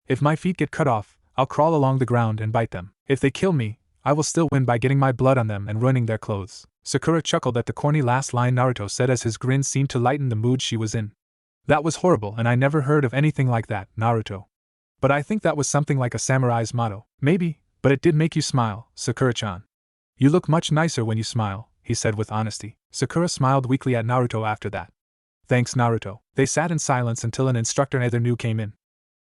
If my feet get cut off, I'll crawl along the ground and bite them. If they kill me, I will still win by getting my blood on them and ruining their clothes. Sakura chuckled at the corny last line Naruto said as his grin seemed to lighten the mood she was in. That was horrible and I never heard of anything like that, Naruto. But I think that was something like a samurai's motto. Maybe, but it did make you smile, Sakura-chan. You look much nicer when you smile, he said with honesty. Sakura smiled weakly at Naruto after that. Thanks, Naruto. They sat in silence until an instructor neither knew came in.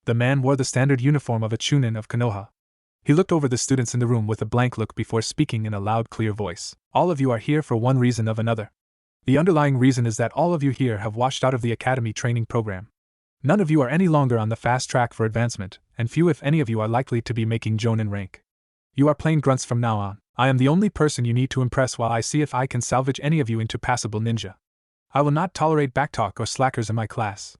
The man wore the standard uniform of a chunin of Konoha. He looked over the students in the room with a blank look before speaking in a loud, clear voice. All of you are here for one reason or another. The underlying reason is that all of you here have washed out of the academy training program. None of you are any longer on the fast track for advancement, and few if any of you are likely to be making Jonin rank. You are plain grunts from now on. I am the only person you need to impress while I see if I can salvage any of you into passable ninja. I will not tolerate backtalk or slackers in my class.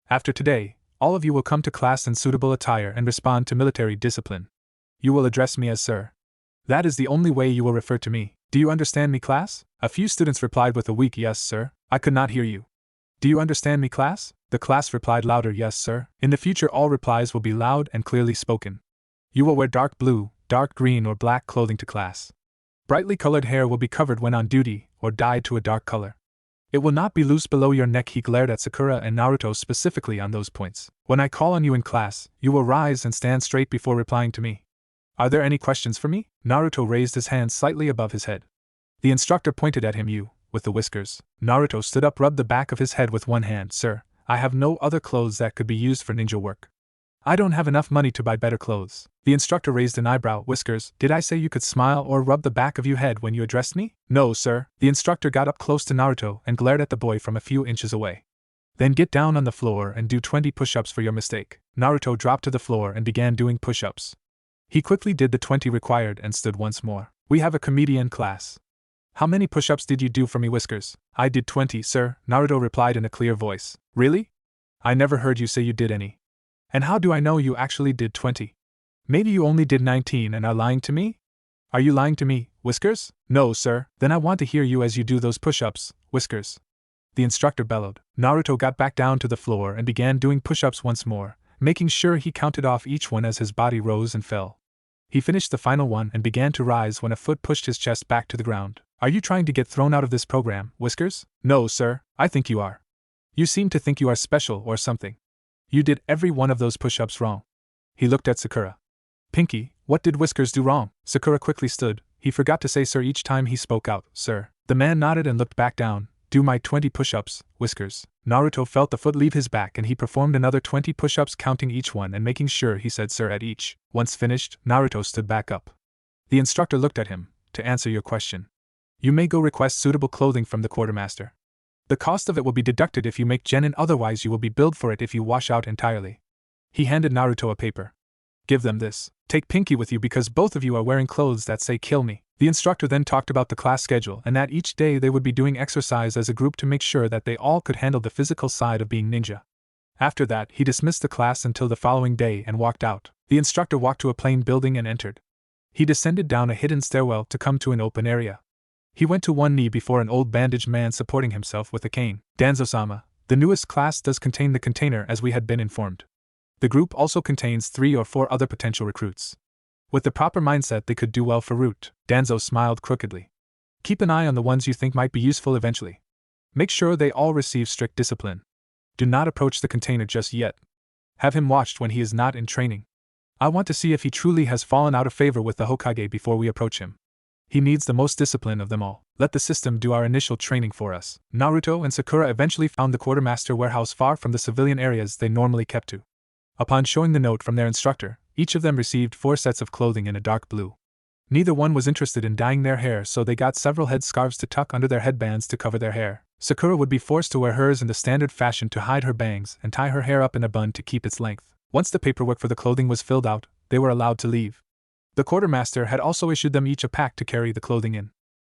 After today, all of you will come to class in suitable attire and respond to military discipline. You will address me as sir. That is the only way you will refer to me. Do you understand me, class? A few students replied with a weak yes, sir. I could not hear you. Do you understand me, class? The class replied louder, yes, sir. In the future, all replies will be loud and clearly spoken. You will wear dark blue, dark green, or black clothing to class. Brightly colored hair will be covered when on duty, or dyed to a dark color. It will not be loose below your neck. He glared at Sakura and Naruto specifically on those points. When I call on you in class, you will rise and stand straight before replying to me. Are there any questions for me? Naruto raised his hand slightly above his head. The instructor pointed at him. You, with the whiskers. Naruto stood up, rubbed the back of his head with one hand. Sir, I have no other clothes that could be used for ninja work. I don't have enough money to buy better clothes. The instructor raised an eyebrow. Whiskers, did I say you could smile or rub the back of your head when you addressed me? No, sir. The instructor got up close to Naruto and glared at the boy from a few inches away. Then get down on the floor and do 20 push-ups for your mistake. Naruto dropped to the floor and began doing push-ups. He quickly did the 20 required and stood once more. We have a comedian class. How many push-ups did you do for me, Whiskers? I did 20, sir, Naruto replied in a clear voice. Really? I never heard you say you did any. And how do I know you actually did 20? Maybe you only did 19 and are lying to me? Are you lying to me, Whiskers? No, sir. Then I want to hear you as you do those push-ups, Whiskers. The instructor bellowed. Naruto got back down to the floor and began doing push-ups once more, making sure he counted off each one as his body rose and fell. He finished the final one and began to rise when a foot pushed his chest back to the ground. Are you trying to get thrown out of this program, Whiskers? No, sir, I think you are. You seem to think you are special or something. You did every one of those push-ups wrong. He looked at Sakura. Pinky, what did Whiskers do wrong? Sakura quickly stood. He forgot to say sir each time he spoke out. Sir. The man nodded and looked back down. Do my 20 push-ups, Whiskers. Naruto felt the foot leave his back and he performed another 20 push-ups, counting each one and making sure he said sir at each. Once finished, Naruto stood back up. The instructor looked at him. To answer your question, you may go request suitable clothing from the quartermaster. The cost of it will be deducted if you make genin, otherwise you will be billed for it if you wash out entirely. He handed Naruto a paper. Give them this. Take Pinky with you because both of you are wearing clothes that say kill me. The instructor then talked about the class schedule and that each day they would be doing exercise as a group to make sure that they all could handle the physical side of being ninja. After that, he dismissed the class until the following day and walked out. The instructor walked to a plain building and entered. He descended down a hidden stairwell to come to an open area. He went to one knee before an old bandaged man supporting himself with a cane. Danzo-sama, the newest class does contain the container as we had been informed. The group also contains 3 or 4 other potential recruits. With the proper mindset they could do well for Root. Danzo smiled crookedly. Keep an eye on the ones you think might be useful eventually. Make sure they all receive strict discipline. Do not approach the container just yet. Have him watched when he is not in training. I want to see if he truly has fallen out of favor with the Hokage before we approach him. He needs the most discipline of them all. Let the system do our initial training for us. Naruto and Sakura eventually found the quartermaster warehouse far from the civilian areas they normally kept to. Upon showing the note from their instructor, each of them received 4 sets of clothing in a dark blue. Neither one was interested in dyeing their hair, so they got several head scarves to tuck under their headbands to cover their hair. Sakura would be forced to wear hers in the standard fashion to hide her bangs and tie her hair up in a bun to keep its length. Once the paperwork for the clothing was filled out, they were allowed to leave. The quartermaster had also issued them each a pack to carry the clothing in.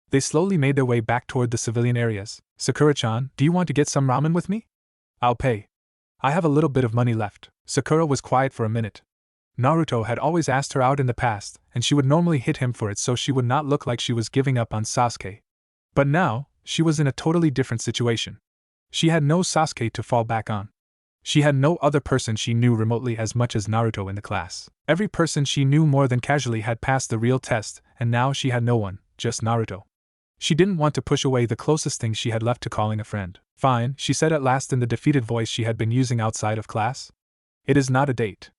They slowly made their way back toward the civilian areas. Sakura-chan, do you want to get some ramen with me? I'll pay. I have a little bit of money left. Sakura was quiet for a minute. Naruto had always asked her out in the past, and she would normally hit him for it so she would not look like she was giving up on Sasuke. But now, she was in a totally different situation. She had no Sasuke to fall back on. She had no other person she knew remotely as much as Naruto in the class. Every person she knew more than casually had passed the real test, and now she had no one, just Naruto. She didn't want to push away the closest thing she had left to calling a friend. Fine, she said at last in the defeated voice she had been using outside of class. It is not a date.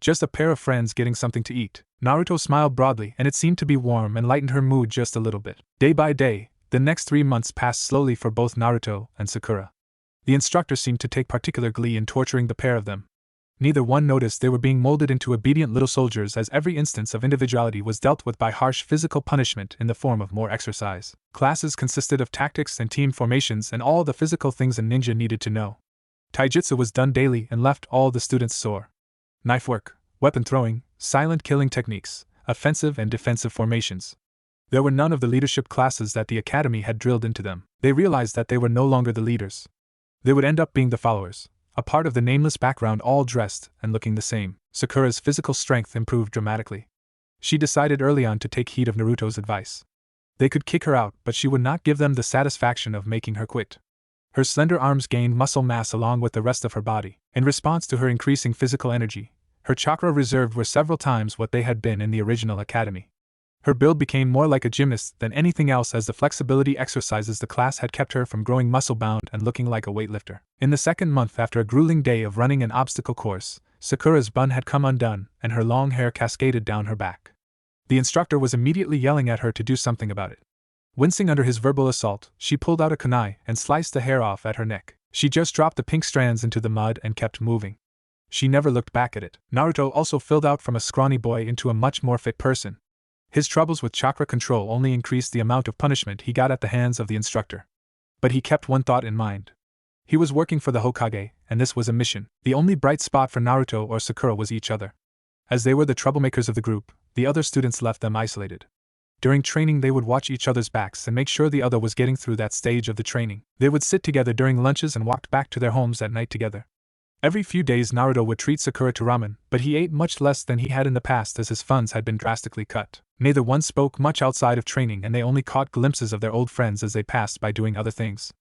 Just a pair of friends getting something to eat. Naruto smiled broadly, and it seemed to be warm and lightened her mood just a little bit. Day by day, the next 3 months passed slowly for both Naruto and Sakura. The instructor seemed to take particular glee in torturing the pair of them. Neither one noticed they were being molded into obedient little soldiers, as every instance of individuality was dealt with by harsh physical punishment in the form of more exercise. Classes consisted of tactics and team formations and all the physical things a ninja needed to know. Taijutsu was done daily and left all the students sore. Knife work, weapon throwing, silent killing techniques, offensive and defensive formations. There were none of the leadership classes that the academy had drilled into them. They realized that they were no longer the leaders. They would end up being the followers, a part of the nameless background, all dressed and looking the same. Sakura's physical strength improved dramatically. She decided early on to take heed of Naruto's advice. They could kick her out, but she would not give them the satisfaction of making her quit. Her slender arms gained muscle mass along with the rest of her body. In response to her increasing physical energy, her chakra reserves were several times what they had been in the original academy. Her build became more like a gymnast than anything else, as the flexibility exercises the class had kept her from growing muscle-bound and looking like a weightlifter. In the second month after a grueling day of running an obstacle course, Sakura's bun had come undone and her long hair cascaded down her back. The instructor was immediately yelling at her to do something about it. Wincing under his verbal assault, she pulled out a kunai and sliced the hair off at her neck. She just dropped the pink strands into the mud and kept moving. She never looked back at it. Naruto also filled out from a scrawny boy into a much more fit person. His troubles with chakra control only increased the amount of punishment he got at the hands of the instructor. But he kept one thought in mind. He was working for the Hokage, and this was a mission. The only bright spot for Naruto or Sakura was each other. As they were the troublemakers of the group, the other students left them isolated. During training they would watch each other's backs and make sure the other was getting through that stage of the training. They would sit together during lunches and walked back to their homes at night together. Every few days Naruto would treat Sakura to ramen, but he ate much less than he had in the past as his funds had been drastically cut. Neither one spoke much outside of training, and they only caught glimpses of their old friends as they passed by doing other things.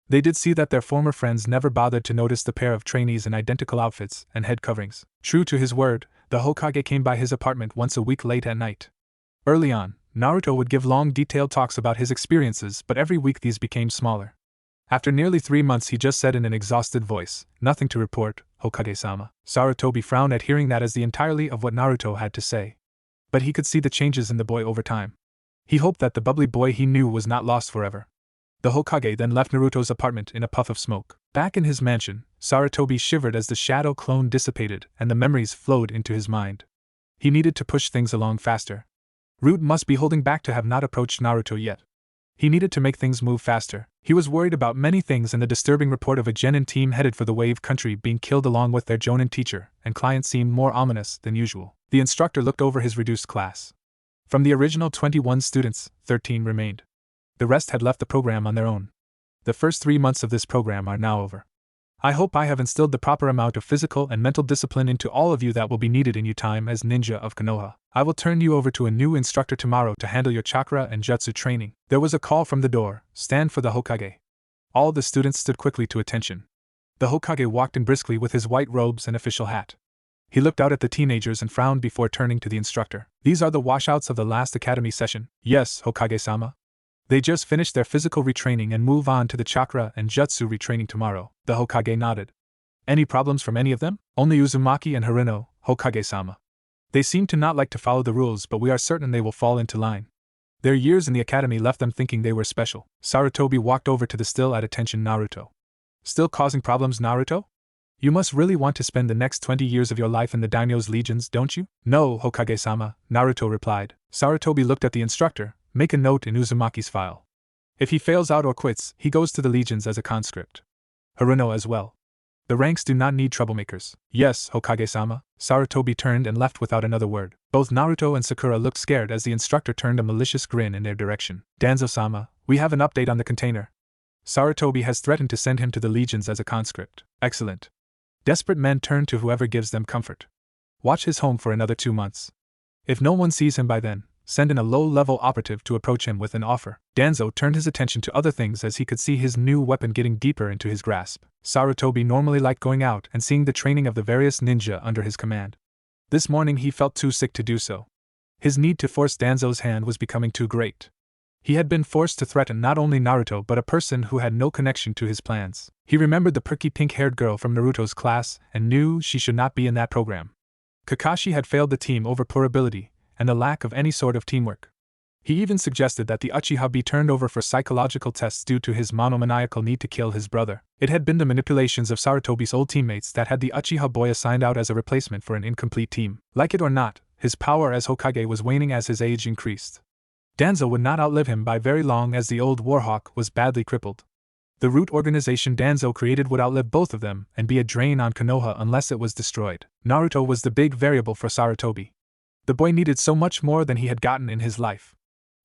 They did see that their former friends never bothered to notice the pair of trainees in identical outfits and head coverings. True to his word, the Hokage came by his apartment once a week late at night. Early on, Naruto would give long detailed talks about his experiences, but every week these became smaller. After nearly 3 months he just said in an exhausted voice, "Nothing to report, Hokage-sama." Sarutobi frowned at hearing that as the entirety of what Naruto had to say. But he could see the changes in the boy over time. He hoped that the bubbly boy he knew was not lost forever. The Hokage then left Naruto's apartment in a puff of smoke. Back in his mansion, Sarutobi shivered as the shadow clone dissipated and the memories flowed into his mind. He needed to push things along faster. Root must be holding back to have not approached Naruto yet. He needed to make things move faster. He was worried about many things, and the disturbing report of a Genin team headed for the Wave Country being killed along with their Jonin teacher and client seemed more ominous than usual. The instructor looked over his reduced class. From the original 21 students, 13 remained. The rest had left the program on their own. The first 3 months of this program are now over. I hope I have instilled the proper amount of physical and mental discipline into all of you that will be needed in your time as ninja of Konoha. I will turn you over to a new instructor tomorrow to handle your chakra and jutsu training. There was a call from the door, "Stand for the Hokage." All the students stood quickly to attention. The Hokage walked in briskly with his white robes and official hat. He looked out at the teenagers and frowned before turning to the instructor. "These are the washouts of the last academy session." "Yes, Hokage-sama." "They just finished their physical retraining and move on to the chakra and jutsu retraining tomorrow." The Hokage nodded. "Any problems from any of them?" "Only Uzumaki and Harino, Hokage-sama. They seem to not like to follow the rules, but we are certain they will fall into line. Their years in the academy left them thinking they were special." Sarutobi walked over to the still at attention Naruto. "Still causing problems, Naruto? You must really want to spend the next 20 years of your life in the daimyo's legions, don't you?" "No, Hokage-sama," Naruto replied. Sarutobi looked at the instructor. "Make a note in Uzumaki's file. If he fails out or quits, he goes to the legions as a conscript. Haruno as well. The ranks do not need troublemakers. Yes, Hokage-sama. Sarutobi turned and left without another word. Both Naruto and Sakura looked scared as the instructor turned a malicious grin in their direction. Danzo-sama, we have an update on the container. Sarutobi has threatened to send him to the legions as a conscript. Excellent. Desperate men turn to whoever gives them comfort. Watch his home for another 2 months. If no one sees him by then, send in a low-level operative to approach him with an offer. Danzo turned his attention to other things as he could see his new weapon getting deeper into his grasp. Sarutobi normally liked going out and seeing the training of the various ninja under his command. This morning he felt too sick to do so. His need to force Danzo's hand was becoming too great. He had been forced to threaten not only Naruto but a person who had no connection to his plans. He remembered the perky pink-haired girl from Naruto's class and knew she should not be in that program. Kakashi had failed the team over poor ability and the lack of any sort of teamwork. He even suggested that the Uchiha be turned over for psychological tests due to his monomaniacal need to kill his brother. It had been the manipulations of Sarutobi's old teammates that had the Uchiha boy assigned out as a replacement for an incomplete team. Like it or not, his power as Hokage was waning as his age increased. Danzo would not outlive him by very long as the old Warhawk was badly crippled. The root organization Danzo created would outlive both of them and be a drain on Konoha unless it was destroyed. Naruto was the big variable for Sarutobi. The boy needed so much more than he had gotten in his life.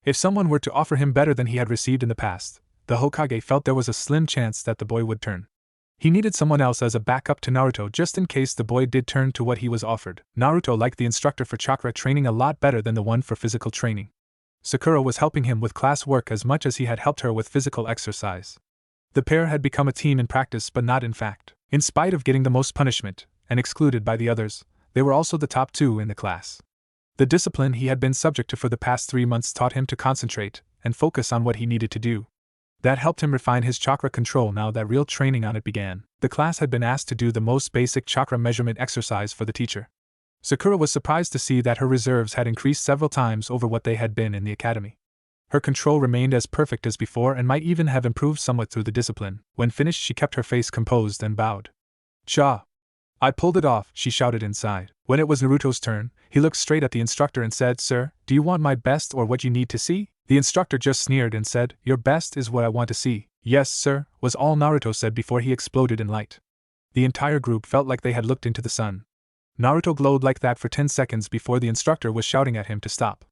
If someone were to offer him better than he had received in the past, the Hokage felt there was a slim chance that the boy would turn. He needed someone else as a backup to Naruto just in case the boy did turn to what he was offered. Naruto liked the instructor for chakra training a lot better than the one for physical training. Sakura was helping him with class work as much as he had helped her with physical exercise. The pair had become a team in practice but not in fact. In spite of getting the most punishment, and excluded by the others, they were also the top 2 in the class. The discipline he had been subject to for the past 3 months taught him to concentrate and focus on what he needed to do. That helped him refine his chakra control now that real training on it began. The class had been asked to do the most basic chakra measurement exercise for the teacher. Sakura was surprised to see that her reserves had increased several times over what they had been in the academy. Her control remained as perfect as before and might even have improved somewhat through the discipline. When finished, she kept her face composed and bowed. "Cha! I pulled it off," she shouted inside. When it was Naruto's turn, he looked straight at the instructor and said, "Sir, do you want my best or what you need to see?" The instructor just sneered and said, "Your best is what I want to see." "Yes, sir," was all Naruto said before he exploded in light. The entire group felt like they had looked into the sun. Naruto glowed like that for 10 seconds before the instructor was shouting at him to stop.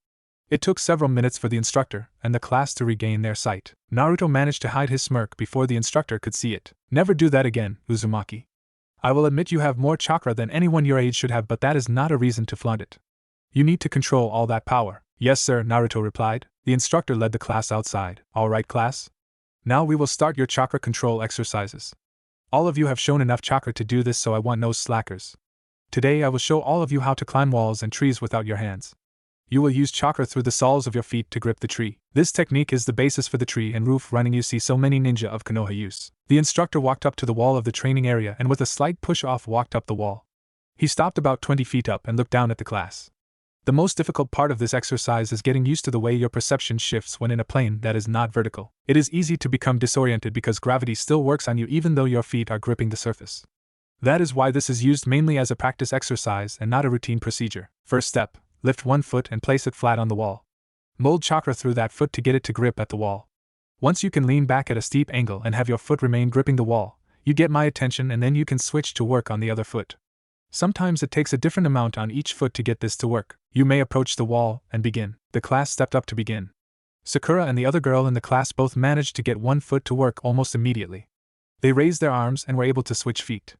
It took several minutes for the instructor and the class to regain their sight. Naruto managed to hide his smirk before the instructor could see it. "Never do that again, Uzumaki. I will admit you have more chakra than anyone your age should have, but that is not a reason to flaunt it. You need to control all that power." "Yes, sir," Naruto replied. The instructor led the class outside. "All right, class. Now we will start your chakra control exercises. All of you have shown enough chakra to do this, so I want no slackers. Today I will show all of you how to climb walls and trees without your hands. You will use chakra through the soles of your feet to grip the tree. This technique is the basis for the tree and roof running you see so many ninja of Konoha use." The instructor walked up to the wall of the training area and with a slight push-off walked up the wall. He stopped about 20 feet up and looked down at the class. The most difficult part of this exercise is getting used to the way your perception shifts when in a plane that is not vertical. It is easy to become disoriented because gravity still works on you even though your feet are gripping the surface. That is why this is used mainly as a practice exercise and not a routine procedure. First step. Lift one foot and place it flat on the wall. Mold chakra through that foot to get it to grip at the wall. Once you can lean back at a steep angle and have your foot remain gripping the wall, you get my attention and then you can switch to work on the other foot. Sometimes it takes a different amount on each foot to get this to work. You may approach the wall and begin. The class stepped up to begin. Sakura and the other girl in the class both managed to get one foot to work almost immediately. They raised their arms and were able to switch feet.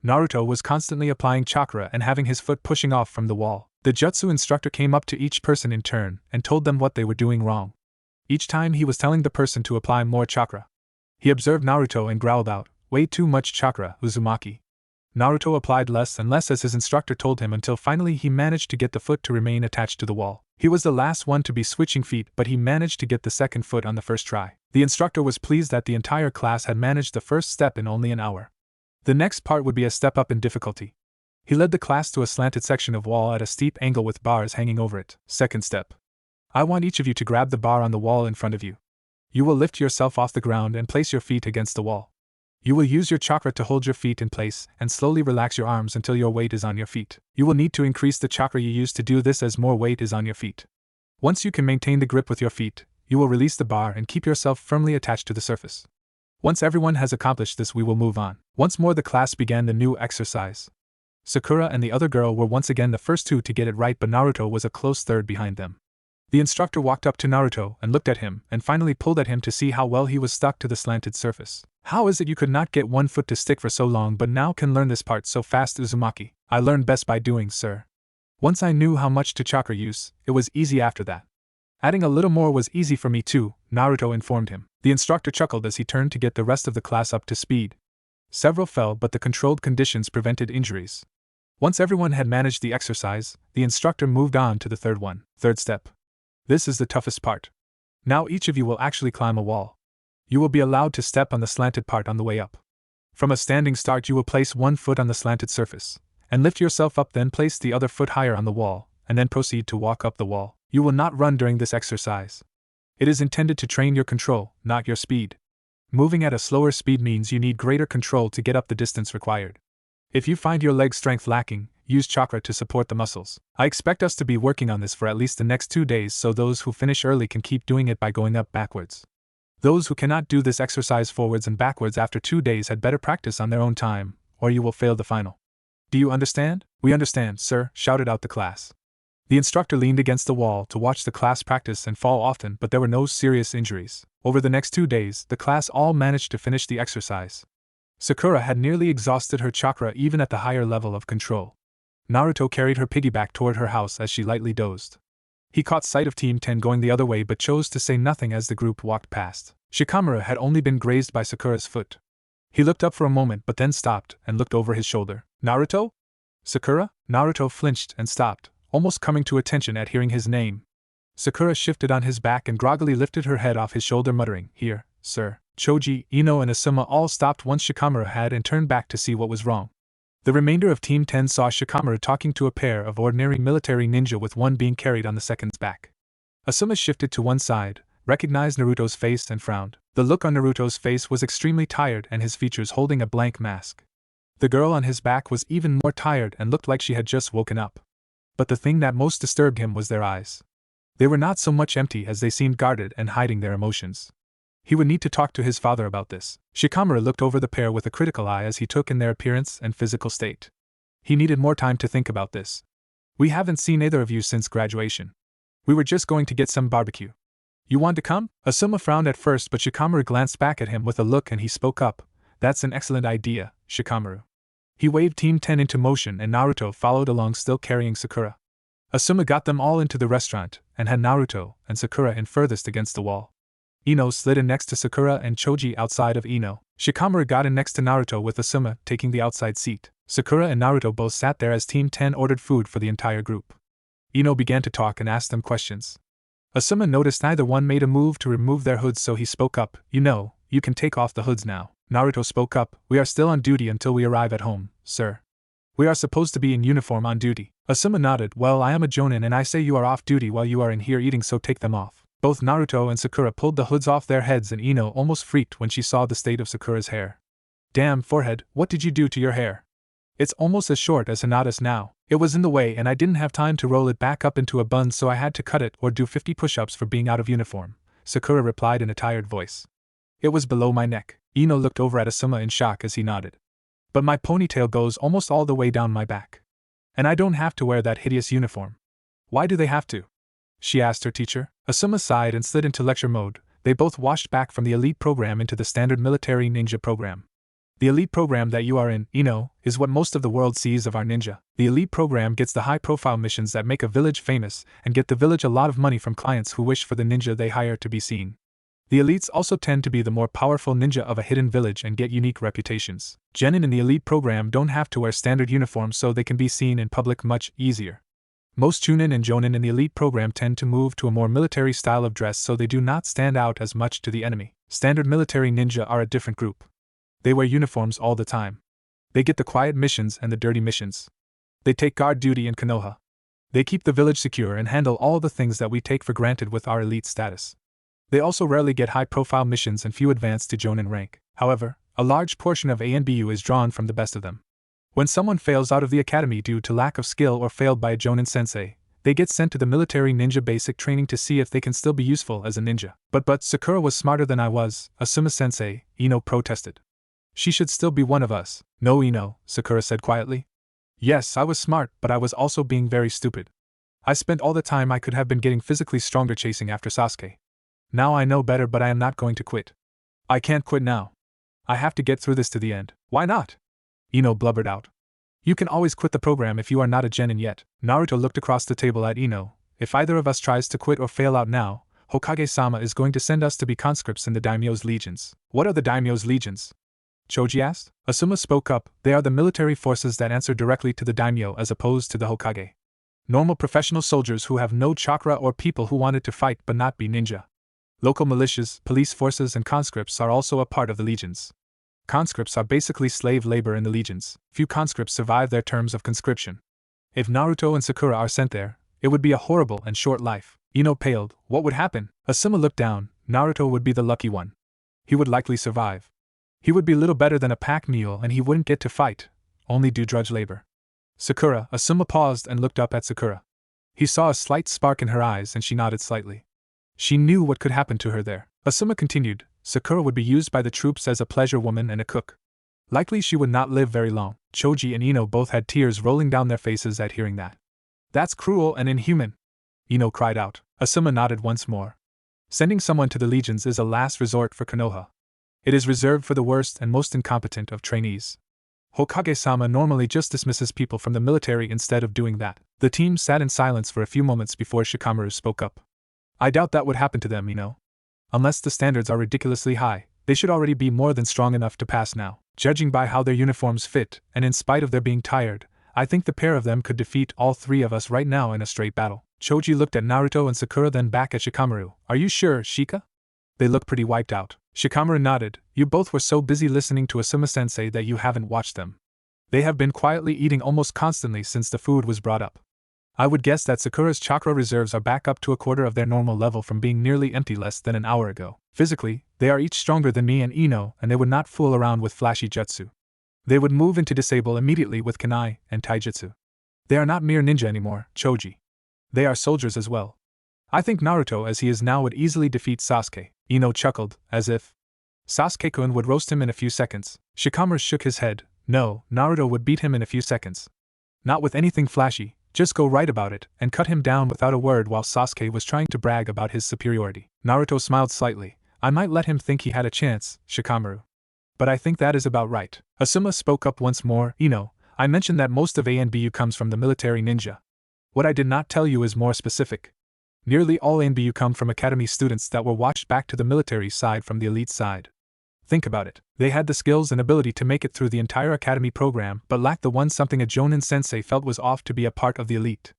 Naruto was constantly applying chakra and having his foot pushing off from the wall. The jutsu instructor came up to each person in turn and told them what they were doing wrong. Each time he was telling the person to apply more chakra. He observed Naruto and growled out, "Way too much chakra, Uzumaki." Naruto applied less and less as his instructor told him until finally he managed to get the foot to remain attached to the wall. He was the last one to be switching feet, but he managed to get the second foot on the first try. The instructor was pleased that the entire class had managed the first step in only an hour. The next part would be a step up in difficulty. He led the class to a slanted section of wall at a steep angle with bars hanging over it. Second step. I want each of you to grab the bar on the wall in front of you. You will lift yourself off the ground and place your feet against the wall. You will use your chakra to hold your feet in place and slowly relax your arms until your weight is on your feet. You will need to increase the chakra you use to do this as more weight is on your feet. Once you can maintain the grip with your feet, you will release the bar and keep yourself firmly attached to the surface. Once everyone has accomplished this, we will move on. Once more the class began the new exercise. Sakura and the other girl were once again the first two to get it right, but Naruto was a close third behind them. The instructor walked up to Naruto and looked at him and finally pulled at him to see how well he was stuck to the slanted surface. How is it you could not get one foot to stick for so long but now can learn this part so fast, Uzumaki? I learned best by doing, sir. Once I knew how much to chakra use, it was easy after that. Adding a little more was easy for me too, Naruto informed him. The instructor chuckled as he turned to get the rest of the class up to speed. Several fell, but the controlled conditions prevented injuries. Once everyone had managed the exercise, the instructor moved on to the third step. This is the toughest part. Now each of you will actually climb a wall. You will be allowed to step on the slanted part on the way up. From a standing start, you will place one foot on the slanted surface, and lift yourself up, then place the other foot higher on the wall, and then proceed to walk up the wall. You will not run during this exercise. It is intended to train your control, not your speed. Moving at a slower speed means you need greater control to get up the distance required. If you find your leg strength lacking, use chakra to support the muscles. I expect us to be working on this for at least the next 2 days, so those who finish early can keep doing it by going up backwards. Those who cannot do this exercise forwards and backwards after 2 days had better practice on their own time, or you will fail the final. Do you understand? We understand, sir, shouted out the class. The instructor leaned against the wall to watch the class practice and fall often, but there were no serious injuries. Over the next 2 days, the class all managed to finish the exercise. Sakura had nearly exhausted her chakra even at the higher level of control. Naruto carried her piggyback toward her house as she lightly dozed. He caught sight of Team 10 going the other way but chose to say nothing as the group walked past. Shikamaru had only been grazed by Sakura's foot. He looked up for a moment but then stopped and looked over his shoulder. Naruto? Sakura? Naruto flinched and stopped, almost coming to attention at hearing his name. Sakura shifted on his back and groggily lifted her head off his shoulder, muttering, "Here, sir." Choji, Ino and Asuma all stopped once Shikamaru had and turned back to see what was wrong. The remainder of Team 10 saw Shikamaru talking to a pair of ordinary military ninja, with one being carried on the second's back. Asuma shifted to one side, recognized Naruto's face and frowned. The look on Naruto's face was extremely tired and his features holding a blank mask. The girl on his back was even more tired and looked like she had just woken up. But the thing that most disturbed him was their eyes. They were not so much empty as they seemed guarded and hiding their emotions. He would need to talk to his father about this. Shikamaru looked over the pair with a critical eye as he took in their appearance and physical state. He needed more time to think about this. We haven't seen either of you since graduation. We were just going to get some barbecue. You want to come? Asuma frowned at first, but Shikamaru glanced back at him with a look and he spoke up. That's an excellent idea, Shikamaru. He waved Team 10 into motion and Naruto followed along, still carrying Sakura. Asuma got them all into the restaurant and had Naruto and Sakura in furthest against the wall. Ino slid in next to Sakura and Choji outside of Ino. Shikamaru got in next to Naruto with Asuma taking the outside seat. Sakura and Naruto both sat there as Team 10 ordered food for the entire group. Ino began to talk and asked them questions. Asuma noticed neither one made a move to remove their hoods, so he spoke up. You can take off the hoods now. Naruto spoke up. We are still on duty until we arrive at home, sir. We are supposed to be in uniform on duty. Asuma nodded. Well, I am a jonin and I say you are off duty while you are in here eating, so take them off. Both Naruto and Sakura pulled the hoods off their heads and Ino almost freaked when she saw the state of Sakura's hair. Damn, forehead, what did you do to your hair? It's almost as short as Hinata's now. It was in the way and I didn't have time to roll it back up into a bun, so I had to cut it or do 50 push-ups for being out of uniform, Sakura replied in a tired voice. It was below my neck. Ino looked over at Asuma in shock as he nodded. But my ponytail goes almost all the way down my back. And I don't have to wear that hideous uniform. Why do they have to? She asked her teacher. Asuma sighed and slid into lecture mode. They both washed back from the elite program into the standard military ninja program. The elite program that you are in, Ino, is what most of the world sees of our ninja. The elite program gets the high-profile missions that make a village famous and get the village a lot of money from clients who wish for the ninja they hire to be seen. The elites also tend to be the more powerful ninja of a hidden village and get unique reputations. Genin in the elite program don't have to wear standard uniforms, so they can be seen in public much easier. Most Chunin and Jonin in the elite program tend to move to a more military style of dress, so they do not stand out as much to the enemy. Standard military ninja are a different group. They wear uniforms all the time. They get the quiet missions and the dirty missions. They take guard duty in Konoha. They keep the village secure and handle all the things that we take for granted with our elite status. They also rarely get high-profile missions and few advance to Jonin rank. However, a large portion of ANBU is drawn from the best of them. When someone fails out of the academy due to lack of skill or failed by a Jonin sensei, They get sent to the military ninja basic training to see if they can still be useful as a ninja. But Sakura was smarter than I was, Asuma-sensei, Ino protested. She should still be one of us. No, Ino, Sakura said quietly. Yes, I was smart, but I was also being very stupid. I spent all the time I could have been getting physically stronger chasing after Sasuke. Now I know better, but I am not going to quit. I can't quit now. I have to get through this to the end. Why not? Ino blubbered out. You can always quit the program if you are not a genin yet. Naruto looked across the table at Ino. If either of us tries to quit or fail out now, Hokage-sama is going to send us to be conscripts in the daimyo's legions. What are the daimyo's legions? Choji asked. Asuma spoke up. They are the military forces that answer directly to the daimyo as opposed to the Hokage. Normal professional soldiers who have no chakra or people who wanted to fight but not be ninja. Local militias, police forces and conscripts are also a part of the legions. Conscripts are basically slave labor in the legions. Few conscripts survive their terms of conscription. If Naruto and Sakura are sent there, it would be a horrible and short life. Ino paled. What would happen? Asuma looked down. Naruto would be the lucky one. He would likely survive. He would be little better than a pack mule and he wouldn't get to fight, only do drudge labor. Sakura, Asuma paused and looked up at Sakura. He saw a slight spark in her eyes and she nodded slightly. She knew what could happen to her there. Asuma continued. Sakura would be used by the troops as a pleasure woman and a cook. Likely she would not live very long. Choji and Ino both had tears rolling down their faces at hearing that. That's cruel and inhuman, Ino cried out. Asuma nodded once more. Sending someone to the legions is a last resort for Konoha. It is reserved for the worst and most incompetent of trainees. Hokage-sama normally just dismisses people from the military instead of doing that. The team sat in silence for a few moments before Shikamaru spoke up. I doubt that would happen to them, Ino. Unless the standards are ridiculously high, they should already be more than strong enough to pass now. Judging by how their uniforms fit, and in spite of their being tired, I think the pair of them could defeat all three of us right now in a straight battle. Choji looked at Naruto and Sakura, then back at Shikamaru. Are you sure, Shika? They look pretty wiped out. Shikamaru nodded. You both were so busy listening to Asuma-sensei that you haven't watched them. They have been quietly eating almost constantly since the food was brought up. I would guess that Sakura's chakra reserves are back up to a quarter of their normal level from being nearly empty less than an hour ago. Physically, they are each stronger than me and Ino, and they would not fool around with flashy jutsu. They would move into disable immediately with kunai and taijutsu. They are not mere ninja anymore, Choji. They are soldiers as well. I think Naruto as he is now would easily defeat Sasuke. Ino chuckled, as if Sasuke-kun would roast him in a few seconds. Shikamaru shook his head. No, Naruto would beat him in a few seconds. Not with anything flashy. Just go right about it, and cut him down without a word while Sasuke was trying to brag about his superiority. Naruto smiled slightly. I might let him think he had a chance, Shikamaru. But I think that is about right. Asuma spoke up once more. Ino, I mentioned that most of ANBU comes from the military ninja. What I did not tell you is more specific. Nearly all ANBU come from academy students that were watched back to the military side from the elite side. Think about it. They had the skills and ability to make it through the entire academy program, but lacked the one something a Jonin sensei felt was off to be a part of the elite.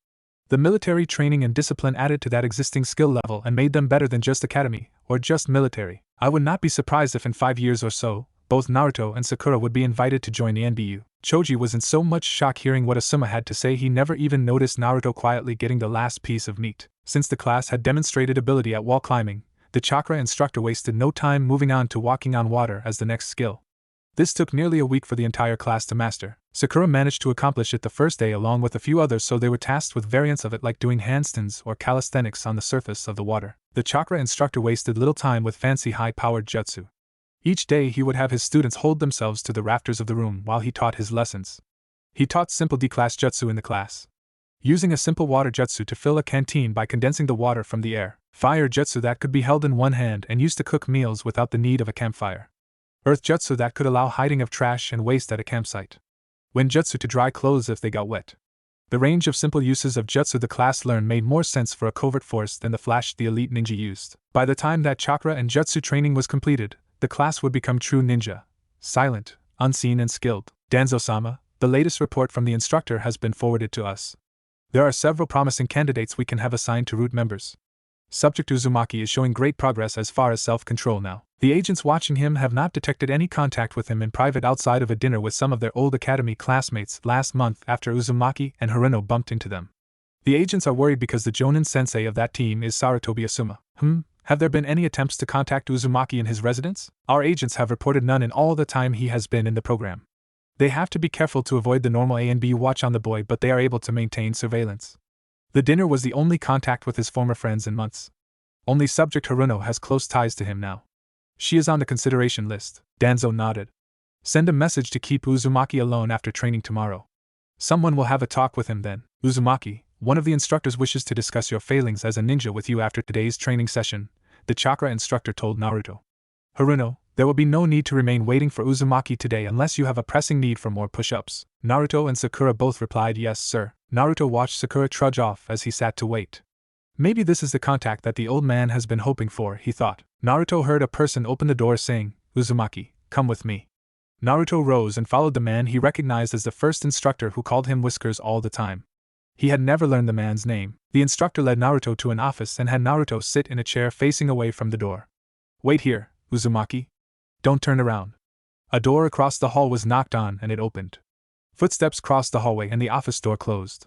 The military training and discipline added to that existing skill level and made them better than just academy, or just military. I would not be surprised if in 5 years or so, both Naruto and Sakura would be invited to join the NBU. Choji was in so much shock hearing what Asuma had to say he never even noticed Naruto quietly getting the last piece of meat. Since the class had demonstrated ability at wall climbing, the chakra instructor wasted no time moving on to walking on water as the next skill. This took nearly a week for the entire class to master. Sakura managed to accomplish it the first day along with a few others, so they were tasked with variants of it like doing handstands or calisthenics on the surface of the water. The chakra instructor wasted little time with fancy high-powered jutsu. Each day he would have his students hold themselves to the rafters of the room while he taught his lessons. He taught simple D-class jutsu in the class. Using a simple water jutsu to fill a canteen by condensing the water from the air. Fire jutsu that could be held in one hand and used to cook meals without the need of a campfire. Earth jutsu that could allow hiding of trash and waste at a campsite. Wind jutsu to dry clothes if they got wet. The range of simple uses of jutsu the class learned made more sense for a covert force than the flash the elite ninja used. By the time that chakra and jutsu training was completed, the class would become true ninja. Silent, unseen and skilled. Danzo-sama, the latest report from the instructor has been forwarded to us. There are several promising candidates we can have assigned to root members. Subject Uzumaki is showing great progress as far as self-control now. The agents watching him have not detected any contact with him in private outside of a dinner with some of their old academy classmates last month after Uzumaki and Harino bumped into them. The agents are worried because the Jonin sensei of that team is Sarutobi Asuma. Have there been any attempts to contact Uzumaki in his residence? Our agents have reported none in all the time he has been in the program. They have to be careful to avoid the normal A and B watch on the boy, but they are able to maintain surveillance. The dinner was the only contact with his former friends in months. Only subject Haruno has close ties to him now. She is on the consideration list. Danzo nodded. Send a message to keep Uzumaki alone after training tomorrow. Someone will have a talk with him then. Uzumaki, one of the instructors wishes to discuss your failings as a ninja with you after today's training session, the chakra instructor told Naruto. Haruno, there will be no need to remain waiting for Uzumaki today unless you have a pressing need for more push-ups. Naruto and Sakura both replied yes, sir. Naruto watched Sakura trudge off as he sat to wait. Maybe this is the contact that the old man has been hoping for, he thought. Naruto heard a person open the door saying, Uzumaki, come with me. Naruto rose and followed the man he recognized as the first instructor who called him Whiskers all the time. He had never learned the man's name. The instructor led Naruto to an office and had Naruto sit in a chair facing away from the door. Wait here, Uzumaki. Don't turn around. A door across the hall was knocked on and it opened. Footsteps crossed the hallway and the office door closed.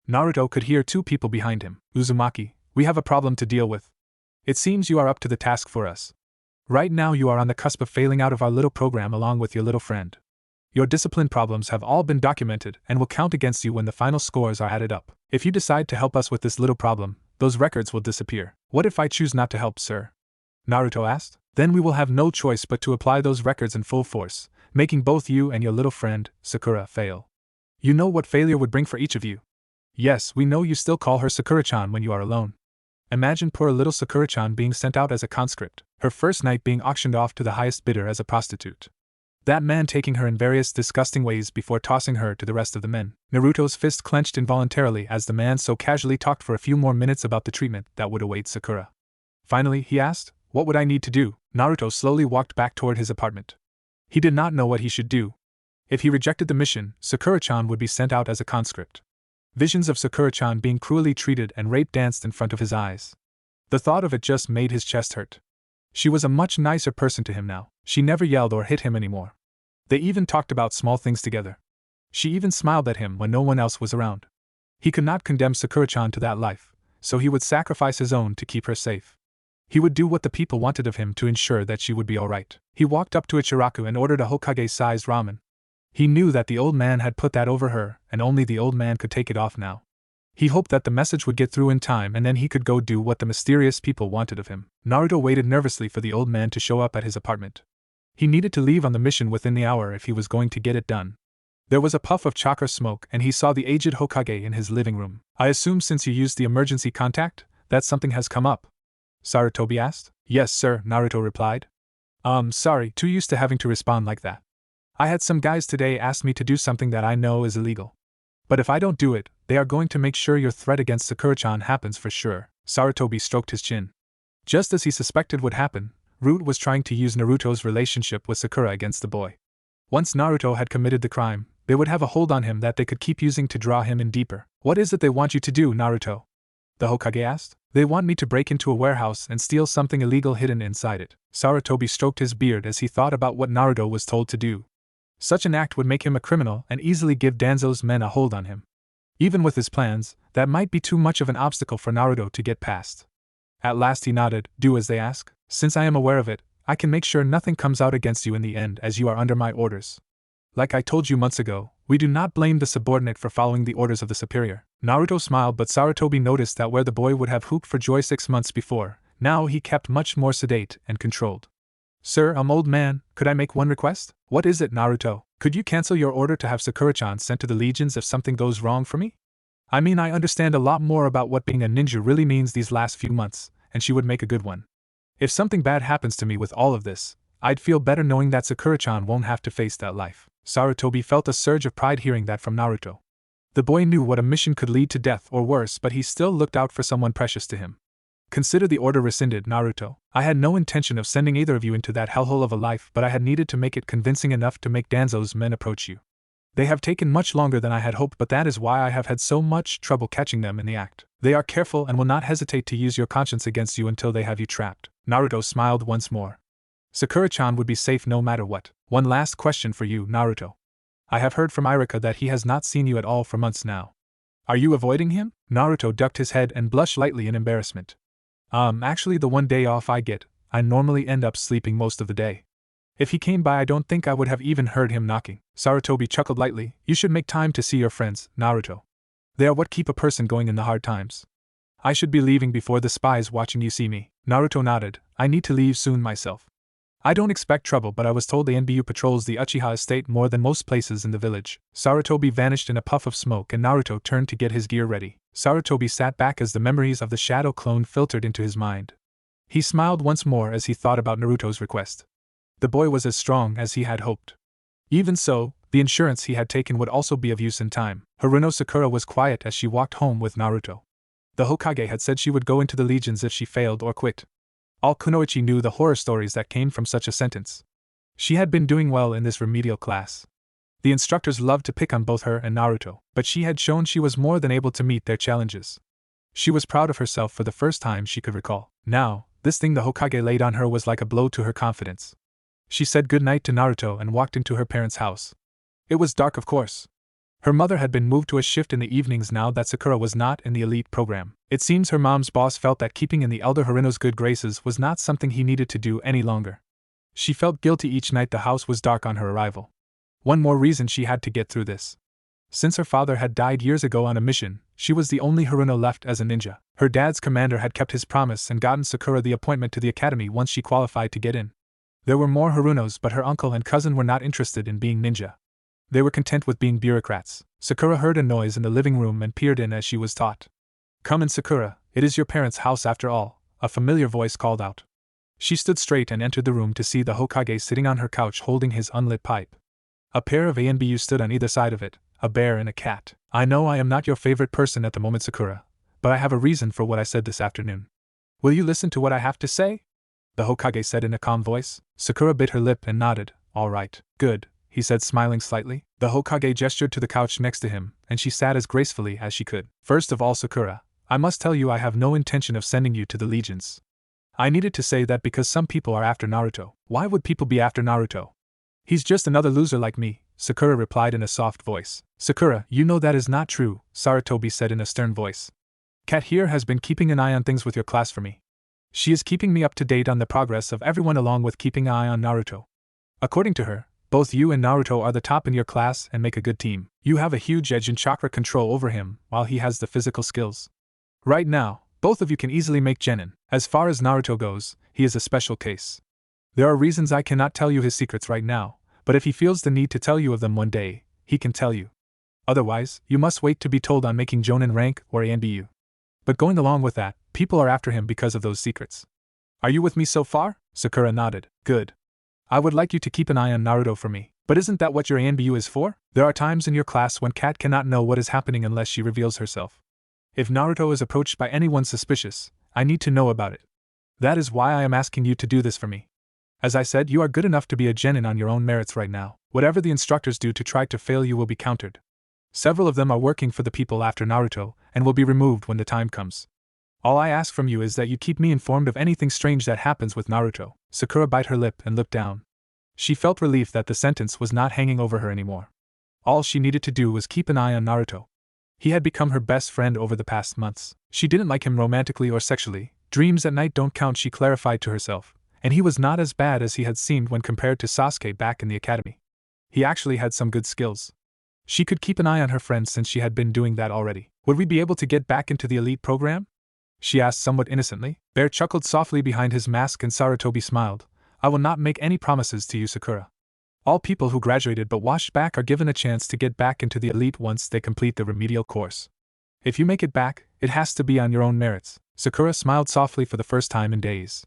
Naruto could hear two people behind him. Uzumaki, we have a problem to deal with. It seems you are up to the task for us. Right now you are on the cusp of failing out of our little program along with your little friend. Your discipline problems have all been documented and will count against you when the final scores are added up. If you decide to help us with this little problem, those records will disappear. What if I choose not to help, sir? Naruto asked. Then we will have no choice but to apply those records in full force, making both you and your little friend, Sakura, fail. You know what failure would bring for each of you. Yes, we know you still call her Sakura-chan when you are alone. Imagine poor little Sakura-chan being sent out as a conscript, her first night being auctioned off to the highest bidder as a prostitute. That man taking her in various disgusting ways before tossing her to the rest of the men. Naruto's fist clenched involuntarily as the man so casually talked for a few more minutes about the treatment that would await Sakura. Finally, he asked, what would I need to do? Naruto slowly walked back toward his apartment. He did not know what he should do. If he rejected the mission, Sakura-chan would be sent out as a conscript. Visions of Sakura-chan being cruelly treated and raped danced in front of his eyes. The thought of it just made his chest hurt. She was a much nicer person to him now. She never yelled or hit him anymore. They even talked about small things together. She even smiled at him when no one else was around. He could not condemn Sakura-chan to that life, so he would sacrifice his own to keep her safe. He would do what the people wanted of him to ensure that she would be alright. He walked up to Ichiraku and ordered a Hokage-sized ramen. He knew that the old man had put that over her, and only the old man could take it off now. He hoped that the message would get through in time and then he could go do what the mysterious people wanted of him. Naruto waited nervously for the old man to show up at his apartment. He needed to leave on the mission within the hour if he was going to get it done. There was a puff of chakra smoke and he saw the aged Hokage in his living room. I assume since you used the emergency contact, that something has come up? Sarutobi asked. Yes, sir, Naruto replied. Sorry, too used to having to respond like that. I had some guys today ask me to do something that I know is illegal. But if I don't do it, they are going to make sure your threat against Sakura-chan happens for sure. Sarutobi stroked his chin. Just as he suspected would happen, Root was trying to use Naruto's relationship with Sakura against the boy. Once Naruto had committed the crime, they would have a hold on him that they could keep using to draw him in deeper. What is it they want you to do, Naruto? The Hokage asked. They want me to break into a warehouse and steal something illegal hidden inside it. Sarutobi stroked his beard as he thought about what Naruto was told to do. Such an act would make him a criminal and easily give Danzo's men a hold on him. Even with his plans, that might be too much of an obstacle for Naruto to get past. At last he nodded. Do as they ask. Since I am aware of it, I can make sure nothing comes out against you in the end as you are under my orders. Like I told you months ago, we do not blame the subordinate for following the orders of the superior. Naruto smiled, but Sarutobi noticed that where the boy would have whooped for joy 6 months before, now he kept much more sedate and controlled. Sir, old man, could I make one request? What is it, Naruto? Could you cancel your order to have Sakura-chan sent to the legions if something goes wrong for me? I mean, I understand a lot more about what being a ninja really means these last few months, and she would make a good one. If something bad happens to me with all of this, I'd feel better knowing that Sakura-chan won't have to face that life. Sarutobi felt a surge of pride hearing that from Naruto. The boy knew what a mission could lead to death or worse, but he still looked out for someone precious to him. Consider the order rescinded, Naruto. I had no intention of sending either of you into that hellhole of a life, but I had needed to make it convincing enough to make Danzo's men approach you. They have taken much longer than I had hoped, but that is why I have had so much trouble catching them in the act. They are careful and will not hesitate to use your conscience against you until they have you trapped. Naruto smiled once more. Sakura-chan would be safe no matter what. One last question for you, Naruto. I have heard from Irika that he has not seen you at all for months now. Are you avoiding him? Naruto ducked his head and blushed lightly in embarrassment. Actually the one day off I get, I normally end up sleeping most of the day. If he came by I don't think I would have even heard him knocking. Sarutobi chuckled lightly. You should make time to see your friends, Naruto. They are what keep a person going in the hard times. I should be leaving before the spies watching you see me. Naruto nodded. I need to leave soon myself. I don't expect trouble, but I was told the NBU patrols the Uchiha estate more than most places in the village. Sarutobi vanished in a puff of smoke and Naruto turned to get his gear ready. Sarutobi sat back as the memories of the shadow clone filtered into his mind. He smiled once more as he thought about Naruto's request. The boy was as strong as he had hoped. Even so, the insurance he had taken would also be of use in time. Haruno Sakura was quiet as she walked home with Naruto. The Hokage had said she would go into the legions if she failed or quit. All Kunoichi knew the horror stories that came from such a sentence. She had been doing well in this remedial class. The instructors loved to pick on both her and Naruto, but she had shown she was more than able to meet their challenges. She was proud of herself for the first time she could recall. Now, this thing the Hokage laid on her was like a blow to her confidence. She said goodnight to Naruto and walked into her parents' house. It was dark, of course. Her mother had been moved to a shift in the evenings now that Sakura was not in the elite program. It seems her mom's boss felt that keeping in the elder Haruno's good graces was not something he needed to do any longer. She felt guilty each night the house was dark on her arrival. One more reason she had to get through this. Since her father had died years ago on a mission, she was the only Haruno left as a ninja. Her dad's commander had kept his promise and gotten Sakura the appointment to the academy once she qualified to get in. There were more Harunos, but her uncle and cousin were not interested in being ninja. They were content with being bureaucrats. Sakura heard a noise in the living room and peered in as she was taught. Come in, Sakura, it is your parents' house after all, a familiar voice called out. She stood straight and entered the room to see the Hokage sitting on her couch holding his unlit pipe. A pair of ANBU stood on either side of it, a bear and a cat. I know I am not your favorite person at the moment, Sakura, but I have a reason for what I said this afternoon. Will you listen to what I have to say? The Hokage said in a calm voice. Sakura bit her lip and nodded. All right, good, he said, smiling slightly. The Hokage gestured to the couch next to him, and she sat as gracefully as she could. First of all, Sakura, I must tell you I have no intention of sending you to the legions. I needed to say that because some people are after Naruto. Why would people be after Naruto? He's just another loser like me, Sakura replied in a soft voice. Sakura, you know that is not true, Sarutobi said in a stern voice. Kat here has been keeping an eye on things with your class for me. She is keeping me up to date on the progress of everyone along with keeping an eye on Naruto. According to her, both you and Naruto are the top in your class and make a good team. You have a huge edge in chakra control over him, while he has the physical skills. Right now, both of you can easily make genin. As far as Naruto goes, he is a special case. There are reasons I cannot tell you his secrets right now, but if he feels the need to tell you of them one day, he can tell you. Otherwise, you must wait to be told on making Jonin rank or ANBU. But going along with that, people are after him because of those secrets. Are you with me so far? Sakura nodded. Good. I would like you to keep an eye on Naruto for me. But isn't that what your ANBU is for? There are times in your class when Kat cannot know what is happening unless she reveals herself. If Naruto is approached by anyone suspicious, I need to know about it. That is why I am asking you to do this for me. As I said, you are good enough to be a genin on your own merits right now. Whatever the instructors do to try to fail you will be countered. Several of them are working for the people after Naruto, and will be removed when the time comes. All I ask from you is that you keep me informed of anything strange that happens with Naruto. Sakura bit her lip and looked down. She felt relief that the sentence was not hanging over her anymore. All she needed to do was keep an eye on Naruto. He had become her best friend over the past months. She didn't like him romantically or sexually. Dreams at night don't count, she clarified to herself. And he was not as bad as he had seemed when compared to Sasuke back in the academy. He actually had some good skills. She could keep an eye on her friends since she had been doing that already. Would we be able to get back into the elite program? She asked somewhat innocently. Bear chuckled softly behind his mask and Sarutobi smiled. I will not make any promises to you, Sakura. All people who graduated but washed back are given a chance to get back into the elite once they complete the remedial course. If you make it back, it has to be on your own merits. Sakura smiled softly for the first time in days.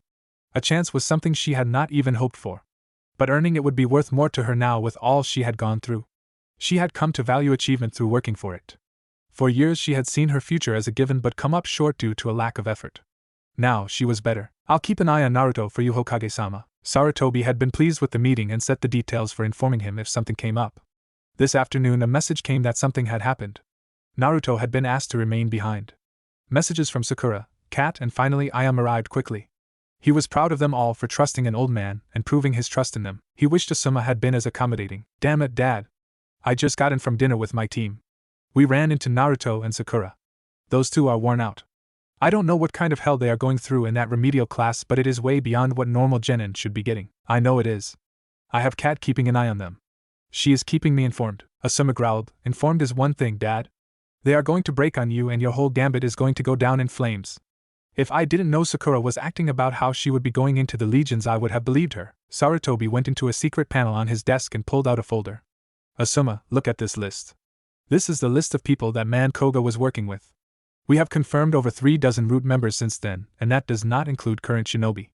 A chance was something she had not even hoped for. But earning it would be worth more to her now with all she had gone through. She had come to value achievement through working for it. For years she had seen her future as a given but come up short due to a lack of effort. Now she was better. I'll keep an eye on Naruto for you, Hokage-sama. Sarutobi had been pleased with the meeting and set the details for informing him if something came up. This afternoon a message came that something had happened. Naruto had been asked to remain behind. Messages from Sakura, Kat, and finally Ayam arrived quickly. He was proud of them all for trusting an old man and proving his trust in them. He wished Asuma had been as accommodating. Damn it, Dad. I just got in from dinner with my team. We ran into Naruto and Sakura. Those two are worn out. I don't know what kind of hell they are going through in that remedial class, but it is way beyond what normal genin should be getting. I know it is. I have Kat keeping an eye on them. She is keeping me informed. Asuma growled. Informed is one thing, Dad. They are going to break on you and your whole gambit is going to go down in flames. If I didn't know Sakura was acting about how she would be going into the legions, I would have believed her. Sarutobi went into a secret panel on his desk and pulled out a folder. Asuma, look at this list. This is the list of people that man Koga was working with. We have confirmed over 3 dozen root members since then, and that does not include current shinobi.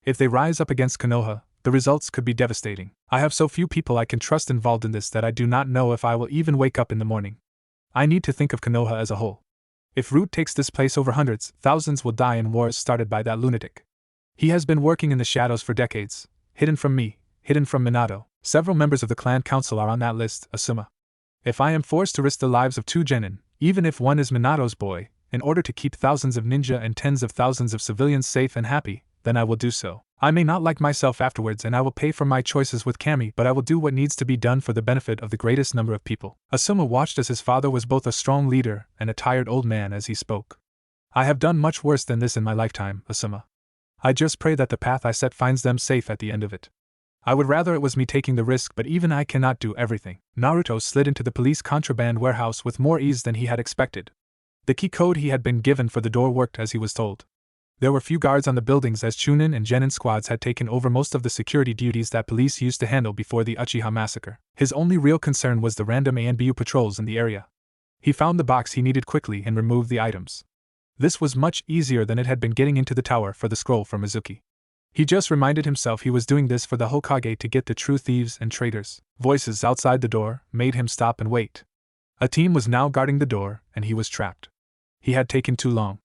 If they rise up against Konoha, the results could be devastating. I have so few people I can trust involved in this that I do not know if I will even wake up in the morning. I need to think of Konoha as a whole. If Root takes this place, over hundreds, thousands will die in wars started by that lunatic. He has been working in the shadows for decades, hidden from me, hidden from Minato. Several members of the clan council are on that list, Asuma. If I am forced to risk the lives of 2 genin, even if one is Minato's boy, in order to keep thousands of ninja and tens of thousands of civilians safe and happy, then I will do so. I may not like myself afterwards and I will pay for my choices with Kami, but I will do what needs to be done for the benefit of the greatest number of people. Asuma watched as his father was both a strong leader and a tired old man as he spoke. I have done much worse than this in my lifetime, Asuma. I just pray that the path I set finds them safe at the end of it. I would rather it was me taking the risk, but even I cannot do everything. Naruto slid into the police contraband warehouse with more ease than he had expected. The key code he had been given for the door worked as he was told. There were few guards on the buildings as Chunin and Genin squads had taken over most of the security duties that police used to handle before the Uchiha massacre. His only real concern was the random ANBU patrols in the area. He found the box he needed quickly and removed the items. This was much easier than it had been getting into the tower for the scroll from Mizuki. He just reminded himself he was doing this for the Hokage to get the true thieves and traitors. Voices outside the door made him stop and wait. A team was now guarding the door, and he was trapped. He had taken too long.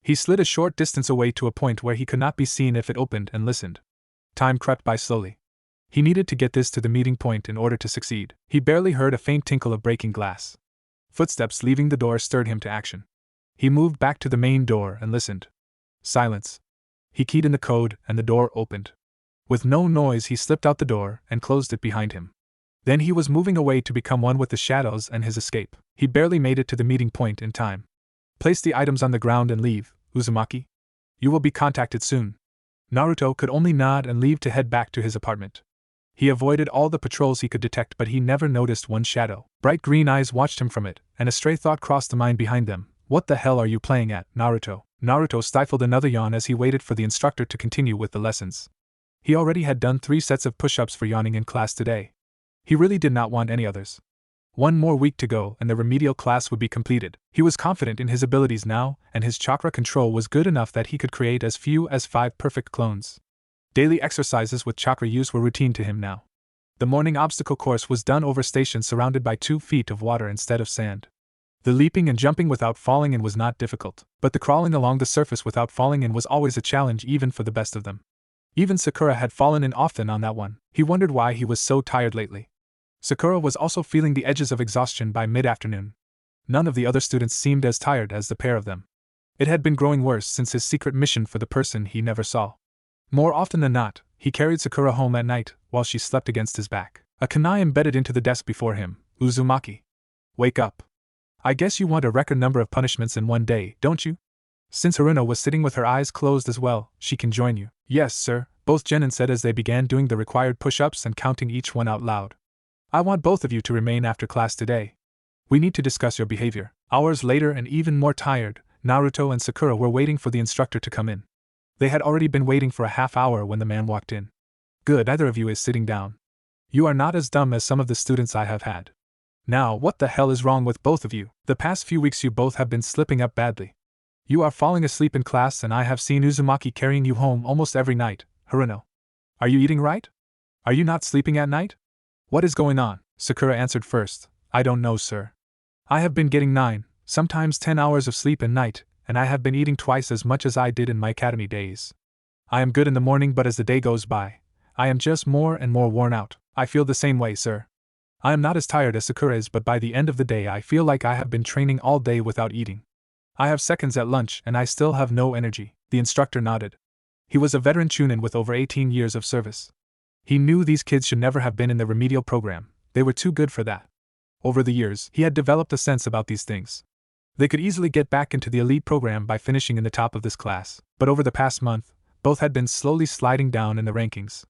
He slid a short distance away to a point where he could not be seen if it opened and listened. Time crept by slowly. He needed to get this to the meeting point in order to succeed. He barely heard a faint tinkle of breaking glass. Footsteps leaving the door stirred him to action. He moved back to the main door and listened. Silence. He keyed in the code and the door opened. With no noise he slipped out the door and closed it behind him. Then he was moving away to become one with the shadows and his escape. He barely made it to the meeting point in time. Place the items on the ground and leave, Uzumaki. You will be contacted soon. Naruto could only nod and leave to head back to his apartment. He avoided all the patrols he could detect, but he never noticed one shadow. Bright green eyes watched him from it, and a stray thought crossed the mind behind them. What the hell are you playing at, Naruto? Naruto stifled another yawn as he waited for the instructor to continue with the lessons. He already had done 3 sets of push-ups for yawning in class today. He really did not want any others. 1 more week to go and the remedial class would be completed. He was confident in his abilities now, and his chakra control was good enough that he could create as few as 5 perfect clones. Daily exercises with chakra use were routine to him now. The morning obstacle course was done over stations surrounded by 2 feet of water instead of sand. The leaping and jumping without falling in was not difficult, but the crawling along the surface without falling in was always a challenge even for the best of them. Even Sakura had fallen in often on that one. He wondered why he was so tired lately. Sakura was also feeling the edges of exhaustion by mid-afternoon. None of the other students seemed as tired as the pair of them. It had been growing worse since his secret mission for the person he never saw. More often than not, he carried Sakura home at night while she slept against his back. A kunai embedded into the desk before him. Uzumaki. Wake up. I guess you want a record number of punishments in one day, don't you? Since Haruno was sitting with her eyes closed as well, she can join you. Yes, sir, both Genin said as they began doing the required push-ups and counting each one out loud. I want both of you to remain after class today. We need to discuss your behavior. Hours later and even more tired, Naruto and Sakura were waiting for the instructor to come in. They had already been waiting for a half hour when the man walked in. Good, neither of you is sitting down. You are not as dumb as some of the students I have had. Now, what the hell is wrong with both of you? The past few weeks you both have been slipping up badly. You are falling asleep in class and I have seen Uzumaki carrying you home almost every night, Haruno. Are you eating right? Are you not sleeping at night? What is going on? Sakura answered first. I don't know, sir. I have been getting 9, sometimes 10 hours of sleep a night, and I have been eating twice as much as I did in my academy days. I am good in the morning, but as the day goes by, I am just more and more worn out. I feel the same way, sir. I am not as tired as Sakura is, but by the end of the day I feel like I have been training all day without eating. I have seconds at lunch and I still have no energy. The instructor nodded. He was a veteran Chunin with over 18 years of service. He knew these kids should never have been in the remedial program. They were too good for that. Over the years, he had developed a sense about these things. They could easily get back into the elite program by finishing in the top of this class, but over the past month, both had been slowly sliding down in the rankings.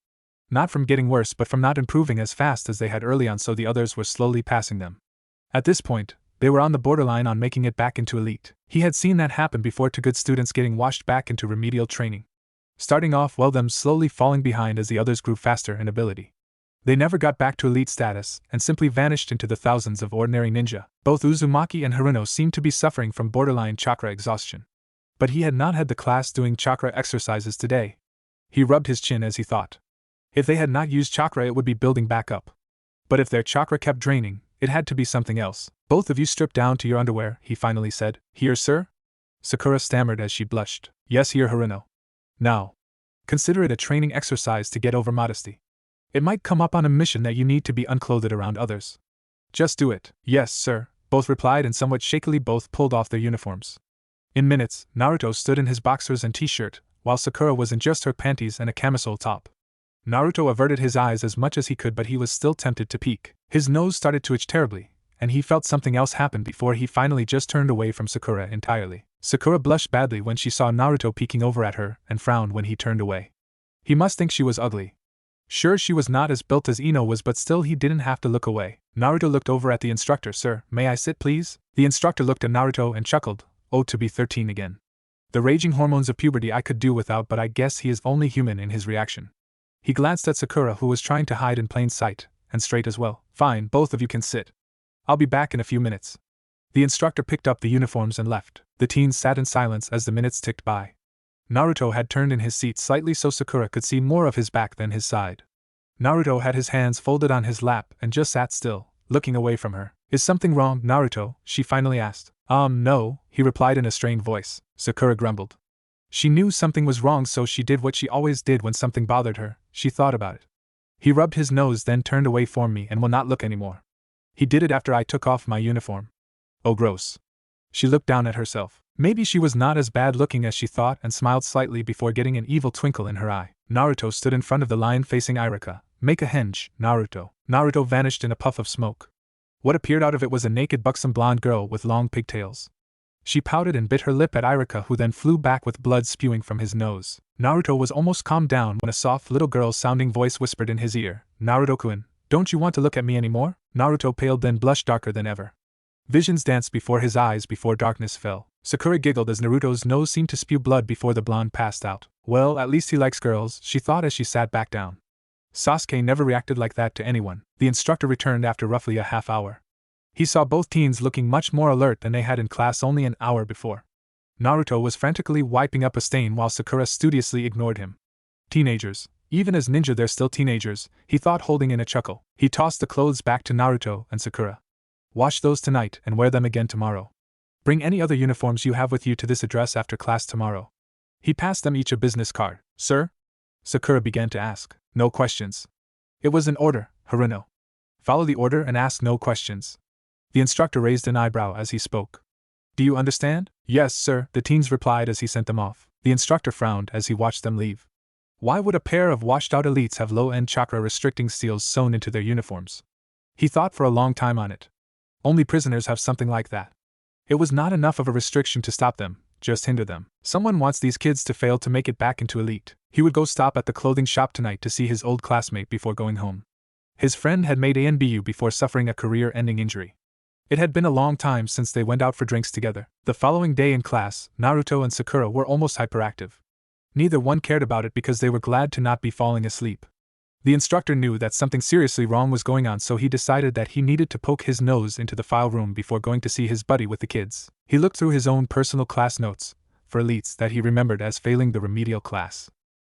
Not from getting worse, but from not improving as fast as they had early on, so the others were slowly passing them. At this point, They were on the borderline on making it back into elite. He had seen that happen before to good students getting washed back into remedial training. Starting off well, them slowly falling behind as the others grew faster in ability. They never got back to elite status and simply vanished into the thousands of ordinary ninja. Both Uzumaki and Haruno seemed to be suffering from borderline chakra exhaustion. But he had not had the class doing chakra exercises today. He rubbed his chin as he thought. If they had not used chakra, it would be building back up. But if their chakra kept draining, it had to be something else. Both of you stripped down to your underwear, he finally said. Here, sir? Sakura stammered as she blushed. Yes, here, Haruno. Now, consider it a training exercise to get over modesty. It might come up on a mission that you need to be unclothed around others. Just do it. Yes, sir, both replied, and somewhat shakily both pulled off their uniforms. In minutes, Naruto stood in his boxers and t-shirt, while Sakura was in just her panties and a camisole top. Naruto averted his eyes as much as he could, but he was still tempted to peek. His nose started to itch terribly, and he felt something else happen before he finally just turned away from Sakura entirely. Sakura blushed badly when she saw Naruto peeking over at her and frowned when he turned away. He must think she was ugly. Sure, she was not as built as Ino was, but still he didn't have to look away. Naruto looked over at the instructor. Sir, may I sit, please? The instructor looked at Naruto and chuckled. Oh, to be 13 again. The raging hormones of puberty I could do without, but I guess he is only human in his reaction. He glanced at Sakura, who was trying to hide in plain sight, and straight as well. Fine, both of you can sit. I'll be back in a few minutes. The instructor picked up the uniforms and left. The teens sat in silence as the minutes ticked by. Naruto had turned in his seat slightly so Sakura could see more of his back than his side. Naruto had his hands folded on his lap and just sat still, looking away from her. Is something wrong, Naruto? She finally asked. No, he replied in a strained voice. Sakura grumbled. She knew something was wrong, so she did what she always did when something bothered her. She thought about it. He rubbed his nose, then turned away from me and will not look anymore. He did it after I took off my uniform. Oh, gross. She looked down at herself. Maybe she was not as bad looking as she thought and smiled slightly before getting an evil twinkle in her eye. Naruto stood in front of the lion facing Irika. Make a henge, Naruto. Naruto vanished in a puff of smoke. What appeared out of it was a naked buxom blonde girl with long pigtails. She pouted and bit her lip at Irika, who then flew back with blood spewing from his nose. Naruto was almost calmed down when a soft little girl-sounding voice whispered in his ear, Naruto-kun, don't you want to look at me anymore? Naruto paled, then blushed darker than ever. Visions danced before his eyes before darkness fell. Sakura giggled as Naruto's nose seemed to spew blood before the blonde passed out. Well, at least he likes girls, she thought as she sat back down. Sasuke never reacted like that to anyone. The instructor returned after roughly a half hour. He saw both teens looking much more alert than they had in class only an hour before. Naruto was frantically wiping up a stain while Sakura studiously ignored him. Teenagers. Even as ninja they're still teenagers, he thought, holding in a chuckle. He tossed the clothes back to Naruto and Sakura. Wash those tonight and wear them again tomorrow. Bring any other uniforms you have with you to this address after class tomorrow. He passed them each a business card. Sir? Sakura began to ask. No questions. It was an order, Haruno. Follow the order and ask no questions. The instructor raised an eyebrow as he spoke. Do you understand? Yes, sir, the teens replied as he sent them off. The instructor frowned as he watched them leave. Why would a pair of washed-out elites have low-end chakra-restricting seals sewn into their uniforms? He thought for a long time on it. Only prisoners have something like that. It was not enough of a restriction to stop them, just hinder them. Someone wants these kids to fail to make it back into elite. He would go stop at the clothing shop tonight to see his old classmate before going home. His friend had made ANBU before suffering a career-ending injury. It had been a long time since they went out for drinks together. The following day in class, Naruto and Sakura were almost hyperactive. Neither one cared about it because they were glad to not be falling asleep. The instructor knew that something seriously wrong was going on, so he decided that he needed to poke his nose into the file room before going to see his buddy with the kids. He looked through his own personal class notes, for elites that he remembered as failing the remedial class.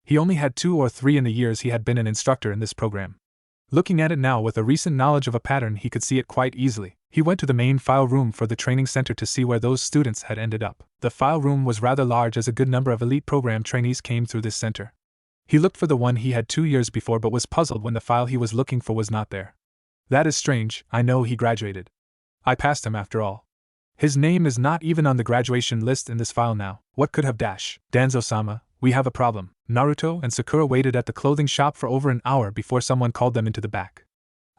He only had 2 or 3 in the years he had been an instructor in this program. Looking at it now with a recent knowledge of a pattern, he could see it quite easily. He went to the main file room for the training center to see where those students had ended up. The file room was rather large as a good number of elite program trainees came through this center. He looked for the one he had 2 years before but was puzzled when the file he was looking for was not there. That is strange, I know he graduated. I passed him after all. His name is not even on the graduation list in this file now. What could have dash? Danzo-sama, we have a problem. Naruto and Sakura waited at the clothing shop for over an hour before someone called them into the back.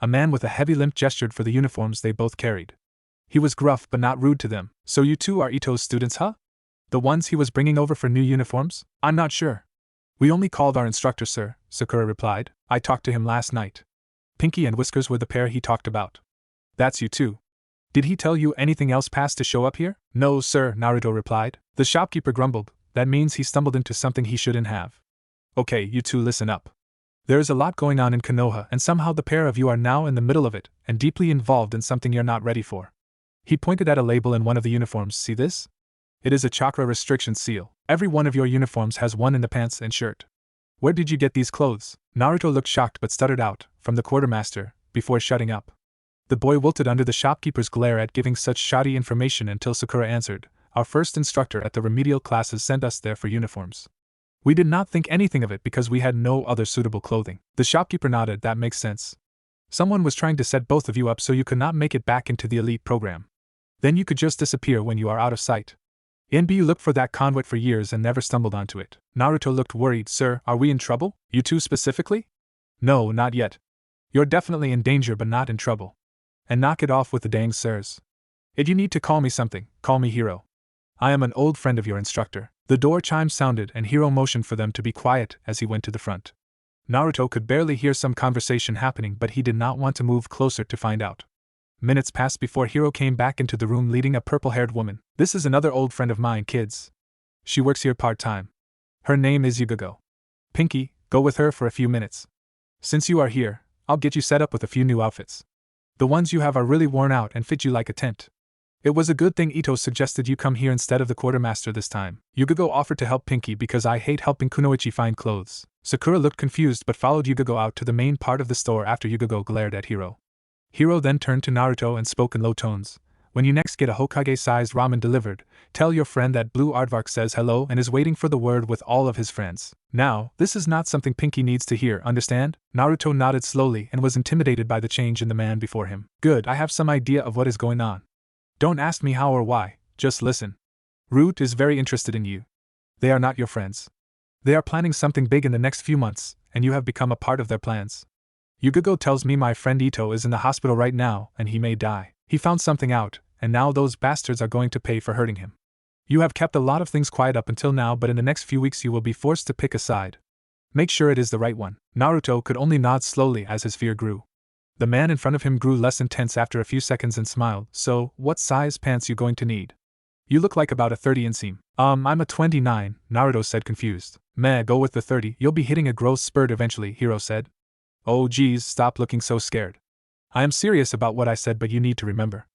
A man with a heavy limp gestured for the uniforms they both carried. He was gruff but not rude to them. So you two are Ito's students, huh? The ones he was bringing over for new uniforms? I'm not sure. We only called our instructor, sir, Sakura replied. I talked to him last night. Pinky and Whiskers were the pair he talked about. That's you too. Did he tell you anything else past to show up here? No, sir, Naruto replied. The shopkeeper grumbled. That means he stumbled into something he shouldn't have. Okay, you two listen up. There is a lot going on in Konoha, and somehow the pair of you are now in the middle of it, and deeply involved in something you're not ready for. He pointed at a label in one of the uniforms. See this? It is a chakra restriction seal. Every one of your uniforms has one in the pants and shirt. Where did you get these clothes? Naruto looked shocked but stuttered out, from the quartermaster, before shutting up. The boy wilted under the shopkeeper's glare at giving such shoddy information until Sakura answered, Our first instructor at the remedial classes sent us there for uniforms. We did not think anything of it because we had no other suitable clothing. The shopkeeper nodded. That makes sense. Someone was trying to set both of you up so you could not make it back into the elite program. Then you could just disappear when you are out of sight. NBU looked for that conduit for years and never stumbled onto it. Naruto looked worried. Sir, are we in trouble? You two specifically? No, not yet. You're definitely in danger but not in trouble. And knock it off with the dang sirs. If you need to call me something, call me Hiro. I am an old friend of your instructor. The door chime sounded and Hiro motioned for them to be quiet as he went to the front. Naruto could barely hear some conversation happening, but he did not want to move closer to find out. Minutes passed before Hiro came back into the room leading a purple-haired woman. This is another old friend of mine, kids. She works here part-time. Her name is Yugago. Pinky, go with her for a few minutes. Since you are here, I'll get you set up with a few new outfits. The ones you have are really worn out and fit you like a tent. It was a good thing Ito suggested you come here instead of the quartermaster this time. Yugago offered to help Pinky because I hate helping Kunoichi find clothes. Sakura looked confused but followed Yugago out to the main part of the store after Yugago glared at Hiro. Hiro then turned to Naruto and spoke in low tones. When you next get a Hokage-sized ramen delivered, tell your friend that Blue Aardvark says hello and is waiting for the word with all of his friends. Now, this is not something Pinky needs to hear, understand? Naruto nodded slowly and was intimidated by the change in the man before him. Good, I have some idea of what is going on. Don't ask me how or why, just listen. Root is very interested in you. They are not your friends. They are planning something big in the next few months, and you have become a part of their plans. Yugago tells me my friend Ito is in the hospital right now, and he may die. He found something out, and now those bastards are going to pay for hurting him. You have kept a lot of things quiet up until now, but in the next few weeks you will be forced to pick a side. Make sure it is the right one. Naruto could only nod slowly as his fear grew. The man in front of him grew less intense after a few seconds and smiled. So, what size pants you going to need? You look like about a 30 inseam. I'm a 29, Naruto said confused. Meh, go with the 30, you'll be hitting a growth spurt eventually, Hiro said. Oh geez, stop looking so scared. I am serious about what I said, but you need to remember.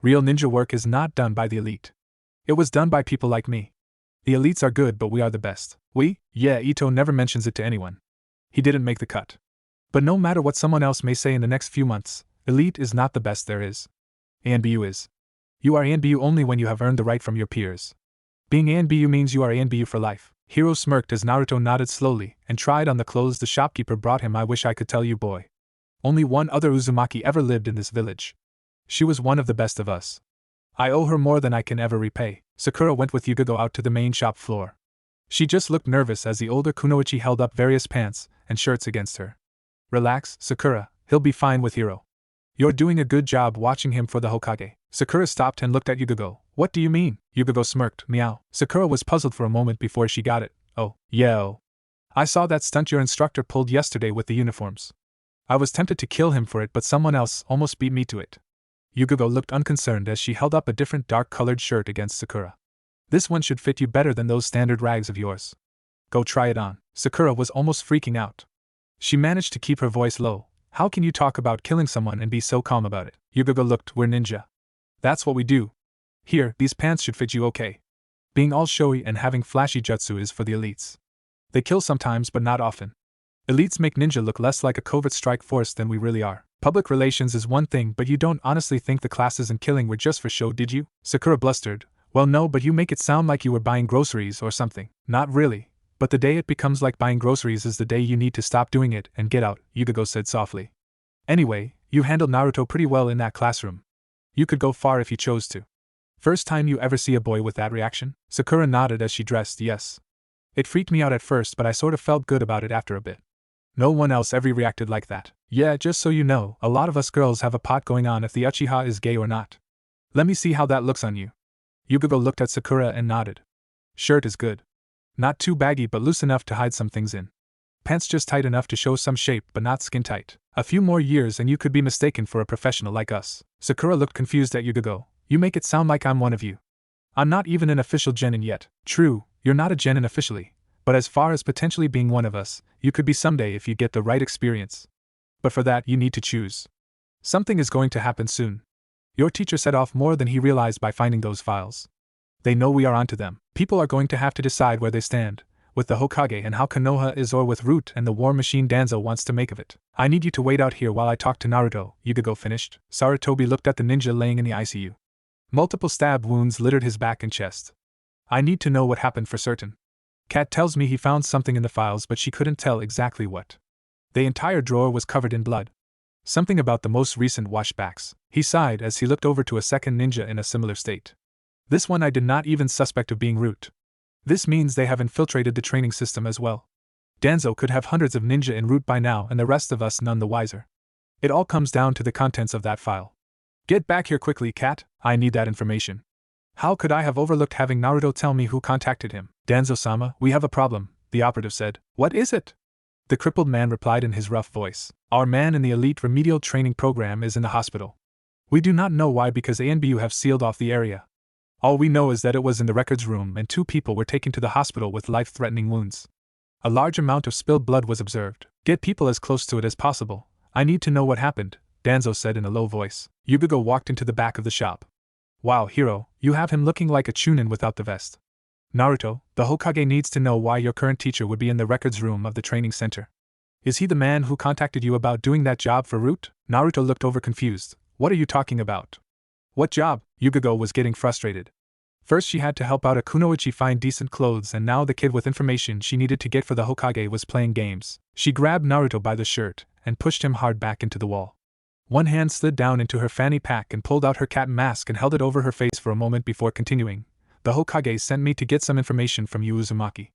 Real ninja work is not done by the elite. It was done by people like me. The elites are good, but we are the best. We? Yeah, Ito never mentions it to anyone. He didn't make the cut. But no matter what someone else may say in the next few months, elite is not the best there is. ANBU is. You are ANBU only when you have earned the right from your peers. Being ANBU means you are ANBU for life. Hiro smirked as Naruto nodded slowly and tried on the clothes the shopkeeper brought him. I wish I could tell you, boy. Only one other Uzumaki ever lived in this village. She was one of the best of us. I owe her more than I can ever repay. Sakura went with Yugago out to the main shop floor. She just looked nervous as the older Kunoichi held up various pants and shirts against her. Relax, Sakura, he'll be fine with Hiro. You're doing a good job watching him for the Hokage. Sakura stopped and looked at Yugago. What do you mean? Yugago smirked. Meow. Sakura was puzzled for a moment before she got it. Oh, yeah, oh. I saw that stunt your instructor pulled yesterday with the uniforms. I was tempted to kill him for it, but someone else almost beat me to it. Yugago looked unconcerned as she held up a different dark-colored shirt against Sakura. This one should fit you better than those standard rags of yours. Go try it on. Sakura was almost freaking out. She managed to keep her voice low. How can you talk about killing someone and be so calm about it? Yugago looked. We're ninja. That's what we do. Here, these pants should fit you okay. Being all showy and having flashy jutsu is for the elites. They kill sometimes but not often. Elites make ninja look less like a covert strike force than we really are. Public relations is one thing, but you don't honestly think the classes and killing were just for show, did you? Sakura blustered. Well, no, but you make it sound like you were buying groceries or something. Not really. But the day it becomes like buying groceries is the day you need to stop doing it and get out, Yugago said softly. Anyway, you handled Naruto pretty well in that classroom. You could go far if you chose to. First time you ever see a boy with that reaction? Sakura nodded as she dressed. Yes. It freaked me out at first, but I sort of felt good about it after a bit. No one else ever reacted like that. Yeah, just so you know, a lot of us girls have a pot going on if the Uchiha is gay or not. Let me see how that looks on you. Yugago looked at Sakura and nodded. Shirt is good. Not too baggy but loose enough to hide some things in. Pants just tight enough to show some shape but not skin tight. A few more years and you could be mistaken for a professional like us. Sakura looked confused at Yugago. You make it sound like I'm one of you. I'm not even an official genin yet. True, you're not a genin officially, but as far as potentially being one of us, you could be someday if you get the right experience. But for that, you need to choose. Something is going to happen soon. Your teacher set off more than he realized by finding those files. They know we are onto them. People are going to have to decide where they stand, with the Hokage and how Konoha is, or with Root and the war machine Danzo wants to make of it. I need you to wait out here while I talk to Naruto, Yugago finished. Sarutobi looked at the ninja laying in the ICU. Multiple stab wounds littered his back and chest. I need to know what happened for certain. Kat tells me he found something in the files, but she couldn't tell exactly what. The entire drawer was covered in blood. Something about the most recent washbacks. He sighed as he looked over to a second ninja in a similar state. This one I did not even suspect of being Root. This means they have infiltrated the training system as well. Danzo could have hundreds of ninja en route by now and the rest of us none the wiser. It all comes down to the contents of that file. Get back here quickly, Kat, I need that information. How could I have overlooked having Naruto tell me who contacted him? Danzo-sama, we have a problem, the operative said. What is it? The crippled man replied in his rough voice. Our man in the elite remedial training program is in the hospital. We do not know why because ANBU have sealed off the area. All we know is that it was in the records room and 2 people were taken to the hospital with life-threatening wounds. A large amount of spilled blood was observed. Get people as close to it as possible. I need to know what happened, Danzo said in a low voice. Yugago walked into the back of the shop. Wow, Hiro, you have him looking like a chunin without the vest. Naruto, the Hokage needs to know why your current teacher would be in the records room of the training center. Is he the man who contacted you about doing that job for Root? Naruto looked over confused. What are you talking about? What job? Yugago was getting frustrated. First she had to help out a kunoichi find decent clothes, and now the kid with information she needed to get for the Hokage was playing games. She grabbed Naruto by the shirt and pushed him hard back into the wall. One hand slid down into her fanny pack and pulled out her cat mask and held it over her face for a moment before continuing. The Hokage sent me to get some information from you, Uzumaki.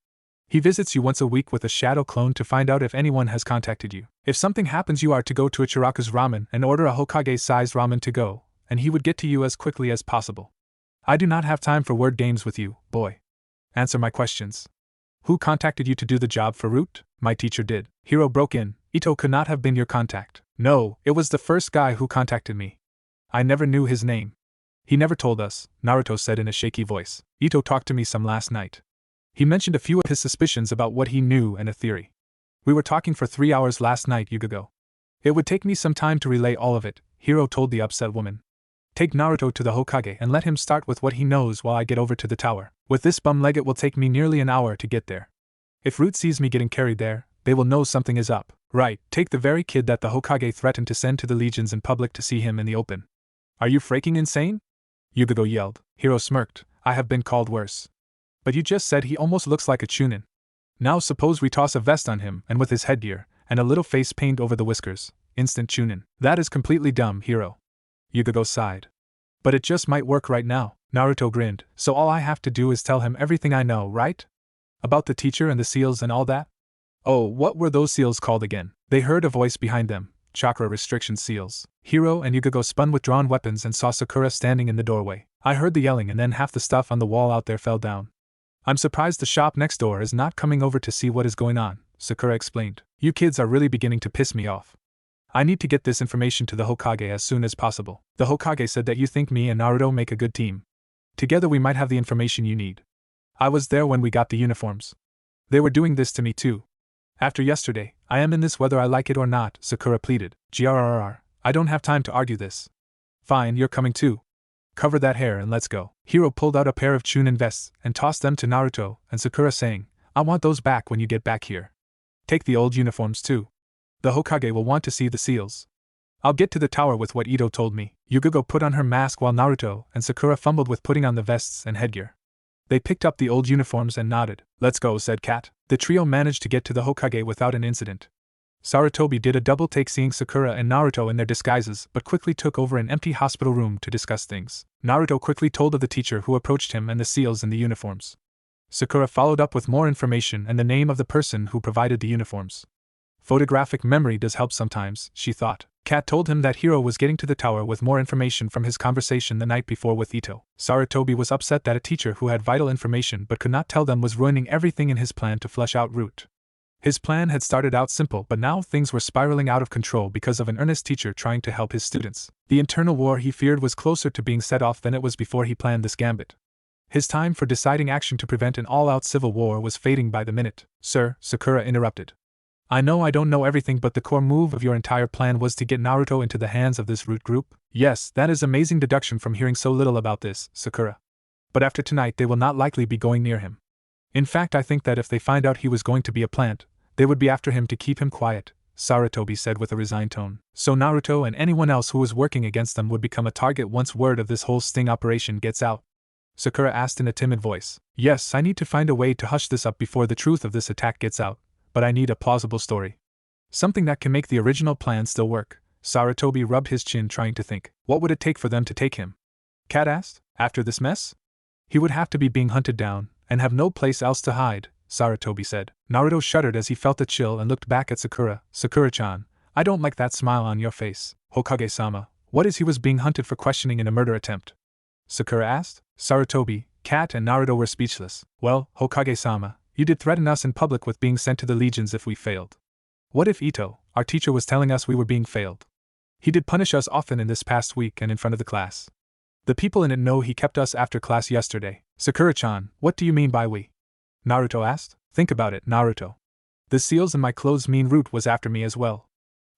He visits you once a week with a shadow clone to find out if anyone has contacted you. If something happens, you are to go to Ichiraku's ramen and order a Hokage-sized ramen to go, and he would get to you as quickly as possible. I do not have time for word games with you, boy. Answer my questions. Who contacted you to do the job for Root? My teacher did. Hiro broke in. Ito could not have been your contact. No, it was the first guy who contacted me. I never knew his name. He never told us, Naruto said in a shaky voice. Ito talked to me some last night. He mentioned a few of his suspicions about what he knew and a theory. We were talking for 3 hours last night, Yugago. It would take me some time to relay all of it, Hiro told the upset woman. Take Naruto to the Hokage and let him start with what he knows while I get over to the tower. With this bum leg it will take me nearly an hour to get there. If Root sees me getting carried there, they will know something is up. Right, take the very kid that the Hokage threatened to send to the legions in public to see him in the open. Are you freaking insane? Yugago yelled. Hiro smirked. I have been called worse. But you just said he almost looks like a chunin. Now suppose we toss a vest on him and with his headgear, and a little face paint over the whiskers. Instant chunin. That is completely dumb, Hiro. Yugago sighed. But it just might work right now. Naruto grinned. So all I have to do is tell him everything I know, right? About the teacher and the seals and all that? Oh, what were those seals called again? They heard a voice behind them. Chakra restriction seals. Hiro and Yugago spun with drawn weapons and saw Sakura standing in the doorway. I heard the yelling and then half the stuff on the wall out there fell down. I'm surprised the shop next door is not coming over to see what is going on, Sakura explained. You kids are really beginning to piss me off. I need to get this information to the Hokage as soon as possible. The Hokage said that you think me and Naruto make a good team. Together we might have the information you need. I was there when we got the uniforms. They were doing this to me too. After yesterday, I am in this whether I like it or not, Sakura pleaded. Grrr, I don't have time to argue this. Fine, you're coming too. Cover that hair and let's go. Hiro pulled out a pair of chunin vests and tossed them to Naruto and Sakura, saying, I want those back when you get back here. Take the old uniforms too. The Hokage will want to see the seals. I'll get to the tower with what Ito told me. Yugago put on her mask while Naruto and Sakura fumbled with putting on the vests and headgear. They picked up the old uniforms and nodded. Let's go, said Kat. The trio managed to get to the Hokage without an incident. Sarutobi did a double take seeing Sakura and Naruto in their disguises but quickly took over an empty hospital room to discuss things. Naruto quickly told of the teacher who approached him and the seals in the uniforms. Sakura followed up with more information and the name of the person who provided the uniforms. Photographic memory does help sometimes, she thought. Kat told him that Hiro was getting to the tower with more information from his conversation the night before with Ito. Sarutobi was upset that a teacher who had vital information but could not tell them was ruining everything in his plan to flush out Root. His plan had started out simple, but now things were spiraling out of control because of an earnest teacher trying to help his students. The internal war he feared was closer to being set off than it was before he planned this gambit. His time for deciding action to prevent an all-out civil war was fading by the minute. Sir, Sakura interrupted. I know I don't know everything, but the core move of your entire plan was to get Naruto into the hands of this root group? Yes, that is amazing deduction from hearing so little about this, Sakura. But after tonight they will not likely be going near him. In fact, I think that if they find out he was going to be a plant, they would be after him to keep him quiet, Sarutobi said with a resigned tone. So Naruto and anyone else who was working against them would become a target once word of this whole sting operation gets out? Sakura asked in a timid voice. Yes, I need to find a way to hush this up before the truth of this attack gets out, but I need a plausible story. Something that can make the original plan still work. Sarutobi rubbed his chin trying to think. What would it take for them to take him? Cat asked. After this mess? He would have to be being hunted down, and have no place else to hide, Sarutobi said. Naruto shuddered as he felt a chill and looked back at Sakura. Sakura-chan, I don't like that smile on your face. Hokage-sama, what is he was being hunted for questioning in a murder attempt? Sakura asked. Sarutobi, Cat and Naruto were speechless. Well, Hokage-sama, you did threaten us in public with being sent to the legions if we failed. What if Ito, our teacher, was telling us we were being failed? He did punish us often in this past week and in front of the class. The people in it know he kept us after class yesterday. Sakura-chan, what do you mean by we? Naruto asked. Think about it, Naruto. The seals in my clothes mean Root was after me as well.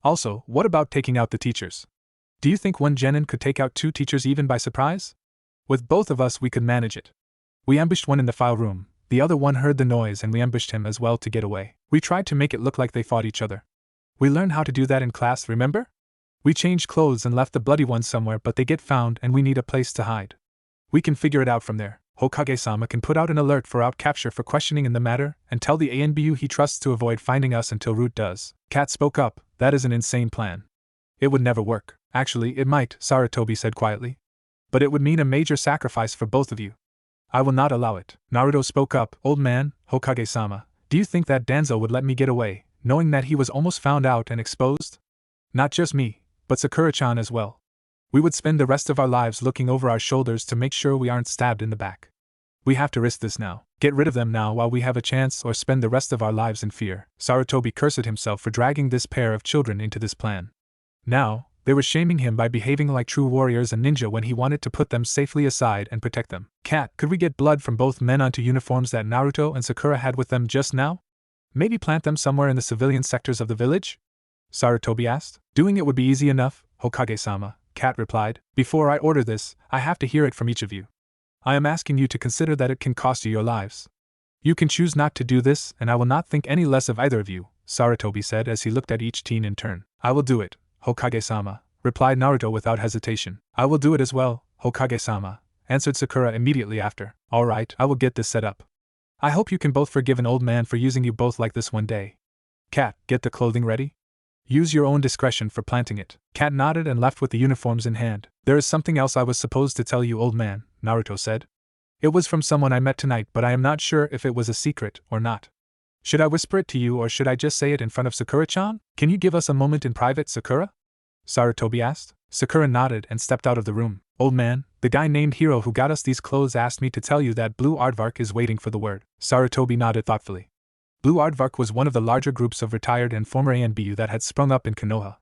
Also, what about taking out the teachers? Do you think one genin could take out 2 teachers even by surprise? With both of us we could manage it. We ambushed one in the file room, the other one heard the noise and we ambushed him as well to get away. We tried to make it look like they fought each other. We learned how to do that in class, remember? We changed clothes and left the bloody ones somewhere, but they get found and we need a place to hide. We can figure it out from there. Hokage-sama can put out an alert for out-capture for questioning in the matter, and tell the ANBU he trusts to avoid finding us until Root does. Cat spoke up. That is an insane plan. It would never work. Actually, it might, Sarutobi said quietly. But it would mean a major sacrifice for both of you. I will not allow it. Naruto spoke up. Old man, Hokage-sama, do you think that Danzo would let me get away, knowing that he was almost found out and exposed? Not just me, but Sakura-chan as well. We would spend the rest of our lives looking over our shoulders to make sure we aren't stabbed in the back. We have to risk this now. Get rid of them now while we have a chance, or spend the rest of our lives in fear. Sarutobi cursed himself for dragging this pair of children into this plan. Now, they were shaming him by behaving like true warriors and ninja when he wanted to put them safely aside and protect them. Cat, could we get blood from both men onto uniforms that Naruto and Sakura had with them just now? Maybe plant them somewhere in the civilian sectors of the village? Sarutobi asked. Doing it would be easy enough, Hokage-sama, Cat replied. Before I order this, I have to hear it from each of you. I am asking you to consider that it can cost you your lives. You can choose not to do this, and I will not think any less of either of you, Sarutobi said as he looked at each teen in turn. I will do it, Hokage-sama, replied Naruto without hesitation. I will do it as well, Hokage-sama, answered Sakura immediately after. All right, I will get this set up. I hope you can both forgive an old man for using you both like this one day. Cat, get the clothing ready. Use your own discretion for planting it. Cat nodded and left with the uniforms in hand. There is something else I was supposed to tell you, old man, Naruto said. It was from someone I met tonight, but I am not sure if it was a secret or not. Should I whisper it to you or should I just say it in front of Sakura-chan? Can you give us a moment in private, Sakura? Sarutobi asked. Sakura nodded and stepped out of the room. Old man, the guy named Hiro who got us these clothes asked me to tell you that Blue Aardvark is waiting for the word. Sarutobi nodded thoughtfully. Blue Aardvark was one of the larger groups of retired and former ANBU that had sprung up in Konoha.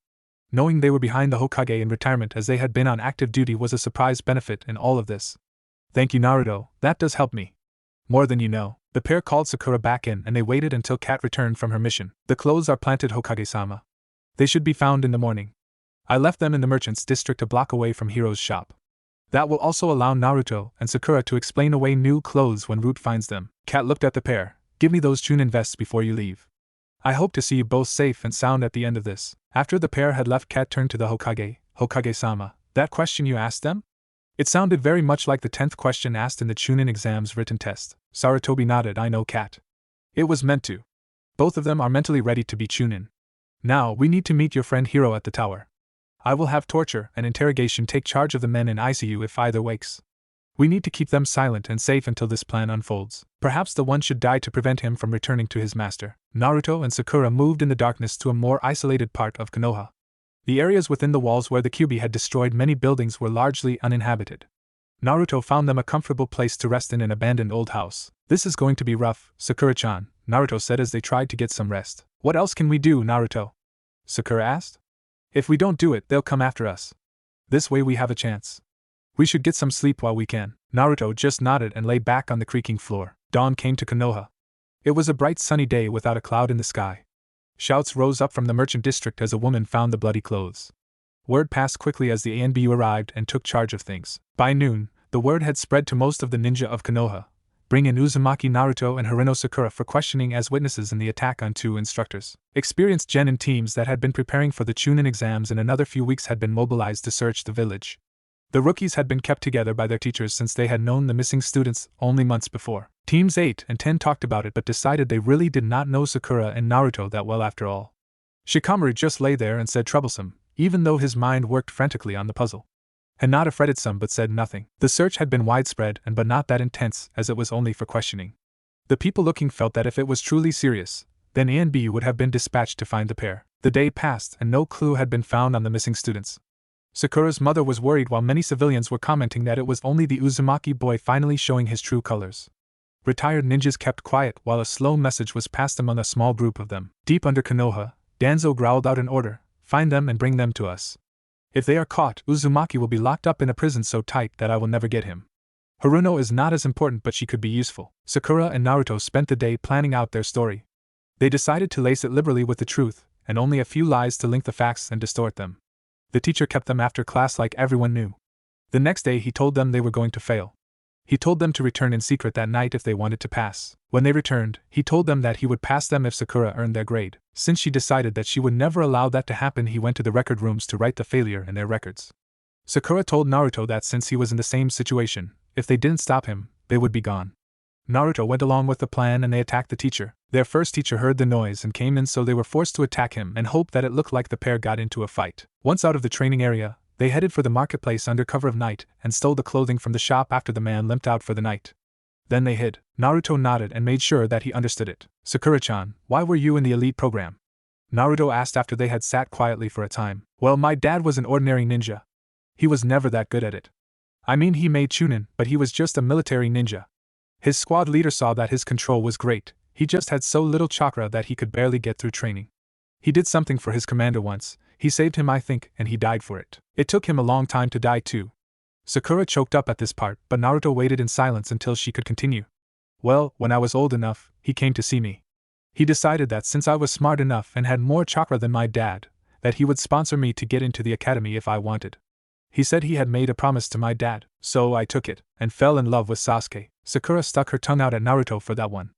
Knowing they were behind the Hokage in retirement as they had been on active duty was a surprise benefit in all of this. Thank you, Naruto, that does help me. More than you know. The pair called Sakura back in and they waited until Cat returned from her mission. The clothes are planted, Hokage-sama. They should be found in the morning. I left them in the merchant's district a block away from Hiro's shop. That will also allow Naruto and Sakura to explain away new clothes when Root finds them. Cat looked at the pair. Give me those Chunin vests before you leave. I hope to see you both safe and sound at the end of this. After the pair had left, Cat turned to the Hokage. Hokage-sama, that question you asked them? It sounded very much like the 10th question asked in the Chunin exam's written test. Sarutobi nodded. I know, Cat. It was meant to. Both of them are mentally ready to be Chunin. Now, we need to meet your friend Hiro at the tower. I will have torture and interrogation take charge of the men in ICU if either wakes. We need to keep them silent and safe until this plan unfolds. Perhaps the one should die to prevent him from returning to his master. Naruto and Sakura moved in the darkness to a more isolated part of Konoha. The areas within the walls where the Kyuubi had destroyed many buildings were largely uninhabited. Naruto found them a comfortable place to rest in an abandoned old house. This is going to be rough, Sakura-chan, Naruto said as they tried to get some rest. What else can we do, Naruto? Sakura asked. If we don't do it, they'll come after us. This way we have a chance. We should get some sleep while we can. Naruto just nodded and lay back on the creaking floor. Dawn came to Konoha. It was a bright sunny day without a cloud in the sky. Shouts rose up from the merchant district as a woman found the bloody clothes. Word passed quickly as the ANBU arrived and took charge of things. By noon, the word had spread to most of the ninja of Konoha. Bring in Uzumaki Naruto and Harino Sakura for questioning as witnesses in the attack on 2 instructors. Experienced genin teams that had been preparing for the Chunin exams in another few weeks had been mobilized to search the village. The rookies had been kept together by their teachers since they had known the missing students only months before. Teams 8 and 10 talked about it but decided they really did not know Sakura and Naruto that well after all. Shikamaru just lay there and said troublesome, even though his mind worked frantically on the puzzle. Hinata fretted some but said nothing. The search had been widespread but not that intense as it was only for questioning. The people looking felt that if it was truly serious, then ANB would have been dispatched to find the pair. The day passed and no clue had been found on the missing students. Sakura's mother was worried while many civilians were commenting that it was only the Uzumaki boy finally showing his true colors. Retired ninjas kept quiet while a slow message was passed among a small group of them. Deep under Konoha, Danzo growled out an order, find them and bring them to us. If they are caught, Uzumaki will be locked up in a prison so tight that I will never get him. Haruno is not as important but she could be useful. Sakura and Naruto spent the day planning out their story. They decided to lace it liberally with the truth, and only a few lies to link the facts and distort them. The teacher kept them after class like everyone knew. The next day he told them they were going to fail. He told them to return in secret that night if they wanted to pass. When they returned, he told them that he would pass them if Sakura earned their grade. Since she decided that she would never allow that to happen, he went to the record rooms to write the failure in their records. Sakura told Naruto that since he was in the same situation, if they didn't stop him, they would be gone. Naruto went along with the plan and they attacked the teacher. Their first teacher heard the noise and came in, so they were forced to attack him and hoped that it looked like the pair got into a fight. Once out of the training area, they headed for the marketplace under cover of night and stole the clothing from the shop after the man limped out for the night. Then they hid. Naruto nodded and made sure that he understood it. Sakura-chan, why were you in the elite program? Naruto asked after they had sat quietly for a time. Well, my dad was an ordinary ninja. He was never that good at it. I mean, he made Chunin, but he was just a military ninja. His squad leader saw that his control was great. He just had so little chakra that he could barely get through training. He did something for his commander once. He saved him, I think, and he died for it. It took him a long time to die too. Sakura choked up at this part, but Naruto waited in silence until she could continue. Well, when I was old enough, he came to see me. He decided that since I was smart enough and had more chakra than my dad, that he would sponsor me to get into the academy if I wanted. He said he had made a promise to my dad, so I took it, and fell in love with Sasuke. Sakura stuck her tongue out at Naruto for that one.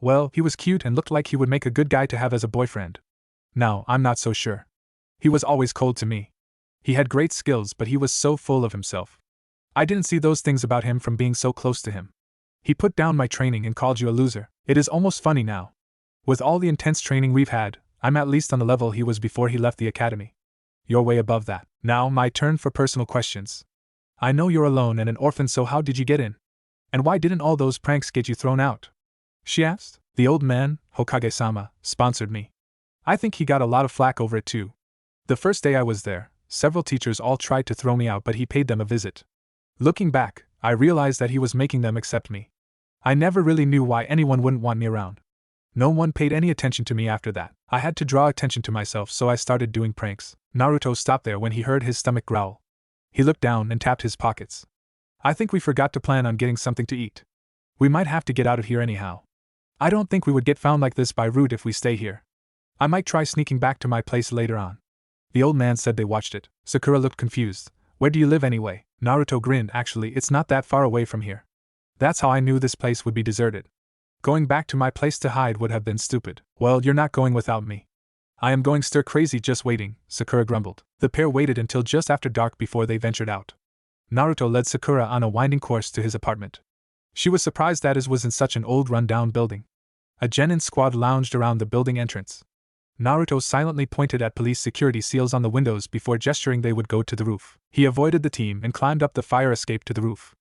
Well, he was cute and looked like he would make a good guy to have as a boyfriend. Now, I'm not so sure. He was always cold to me. He had great skills, but he was so full of himself. I didn't see those things about him from being so close to him. He put down my training and called you a loser. It is almost funny now. With all the intense training we've had, I'm at least on the level he was before he left the academy. You're way above that. Now, my turn for personal questions. I know you're alone and an orphan, so how did you get in? And why didn't all those pranks get you thrown out? She asked. The old man, Hokage-sama, sponsored me. I think he got a lot of flack over it too. The first day I was there, several teachers all tried to throw me out, but he paid them a visit. Looking back, I realized that he was making them accept me. I never really knew why anyone wouldn't want me around. No one paid any attention to me after that. I had to draw attention to myself, so I started doing pranks. Naruto stopped there when he heard his stomach growl. He looked down and tapped his pockets. I think we forgot to plan on getting something to eat. We might have to get out of here anyhow. I don't think we would get found like this by Root if we stay here. I might try sneaking back to my place later on. The old man said they watched it. Sakura looked confused. Where do you live anyway? Naruto grinned. Actually, it's not that far away from here. That's how I knew this place would be deserted. Going back to my place to hide would have been stupid. Well, you're not going without me. I am going stir crazy just waiting, Sakura grumbled. The pair waited until just after dark before they ventured out. Naruto led Sakura on a winding course to his apartment. She was surprised that his was in such an old run-down building. A genin squad lounged around the building entrance. Naruto silently pointed at police security seals on the windows before gesturing they would go to the roof. He avoided the team and climbed up the fire escape to the roof.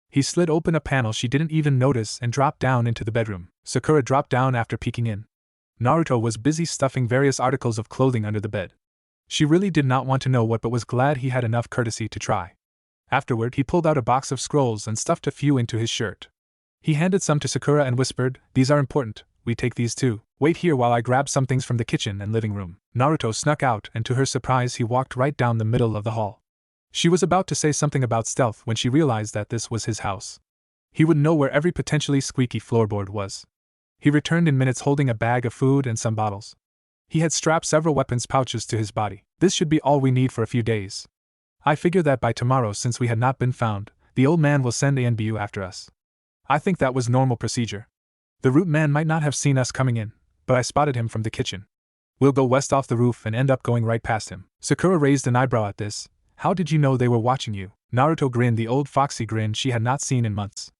He slid open a panel she didn't even notice and dropped down into the bedroom. Sakura dropped down after peeking in. Naruto was busy stuffing various articles of clothing under the bed. She really did not want to know what, but was glad he had enough courtesy to try. Afterward, he pulled out a box of scrolls and stuffed a few into his shirt. He handed some to Sakura and whispered, "These are important. we take these too. Wait here while I grab some things from the kitchen and living room. Naruto snuck out, and to her surprise he walked right down the middle of the hall. She was about to say something about stealth when she realized that this was his house. He would know where every potentially squeaky floorboard was. He returned in minutes holding a bag of food and some bottles. He had strapped several weapons pouches to his body. This should be all we need for a few days. I figure that by tomorrow, since we had not been found, the old man will send ANBU after us. I think that was normal procedure. The root man might not have seen us coming in, but I spotted him from the kitchen. We'll go west off the roof and end up going right past him. Sakura raised an eyebrow at this. How did you know they were watching you? Naruto grinned, the old foxy grin she had not seen in months.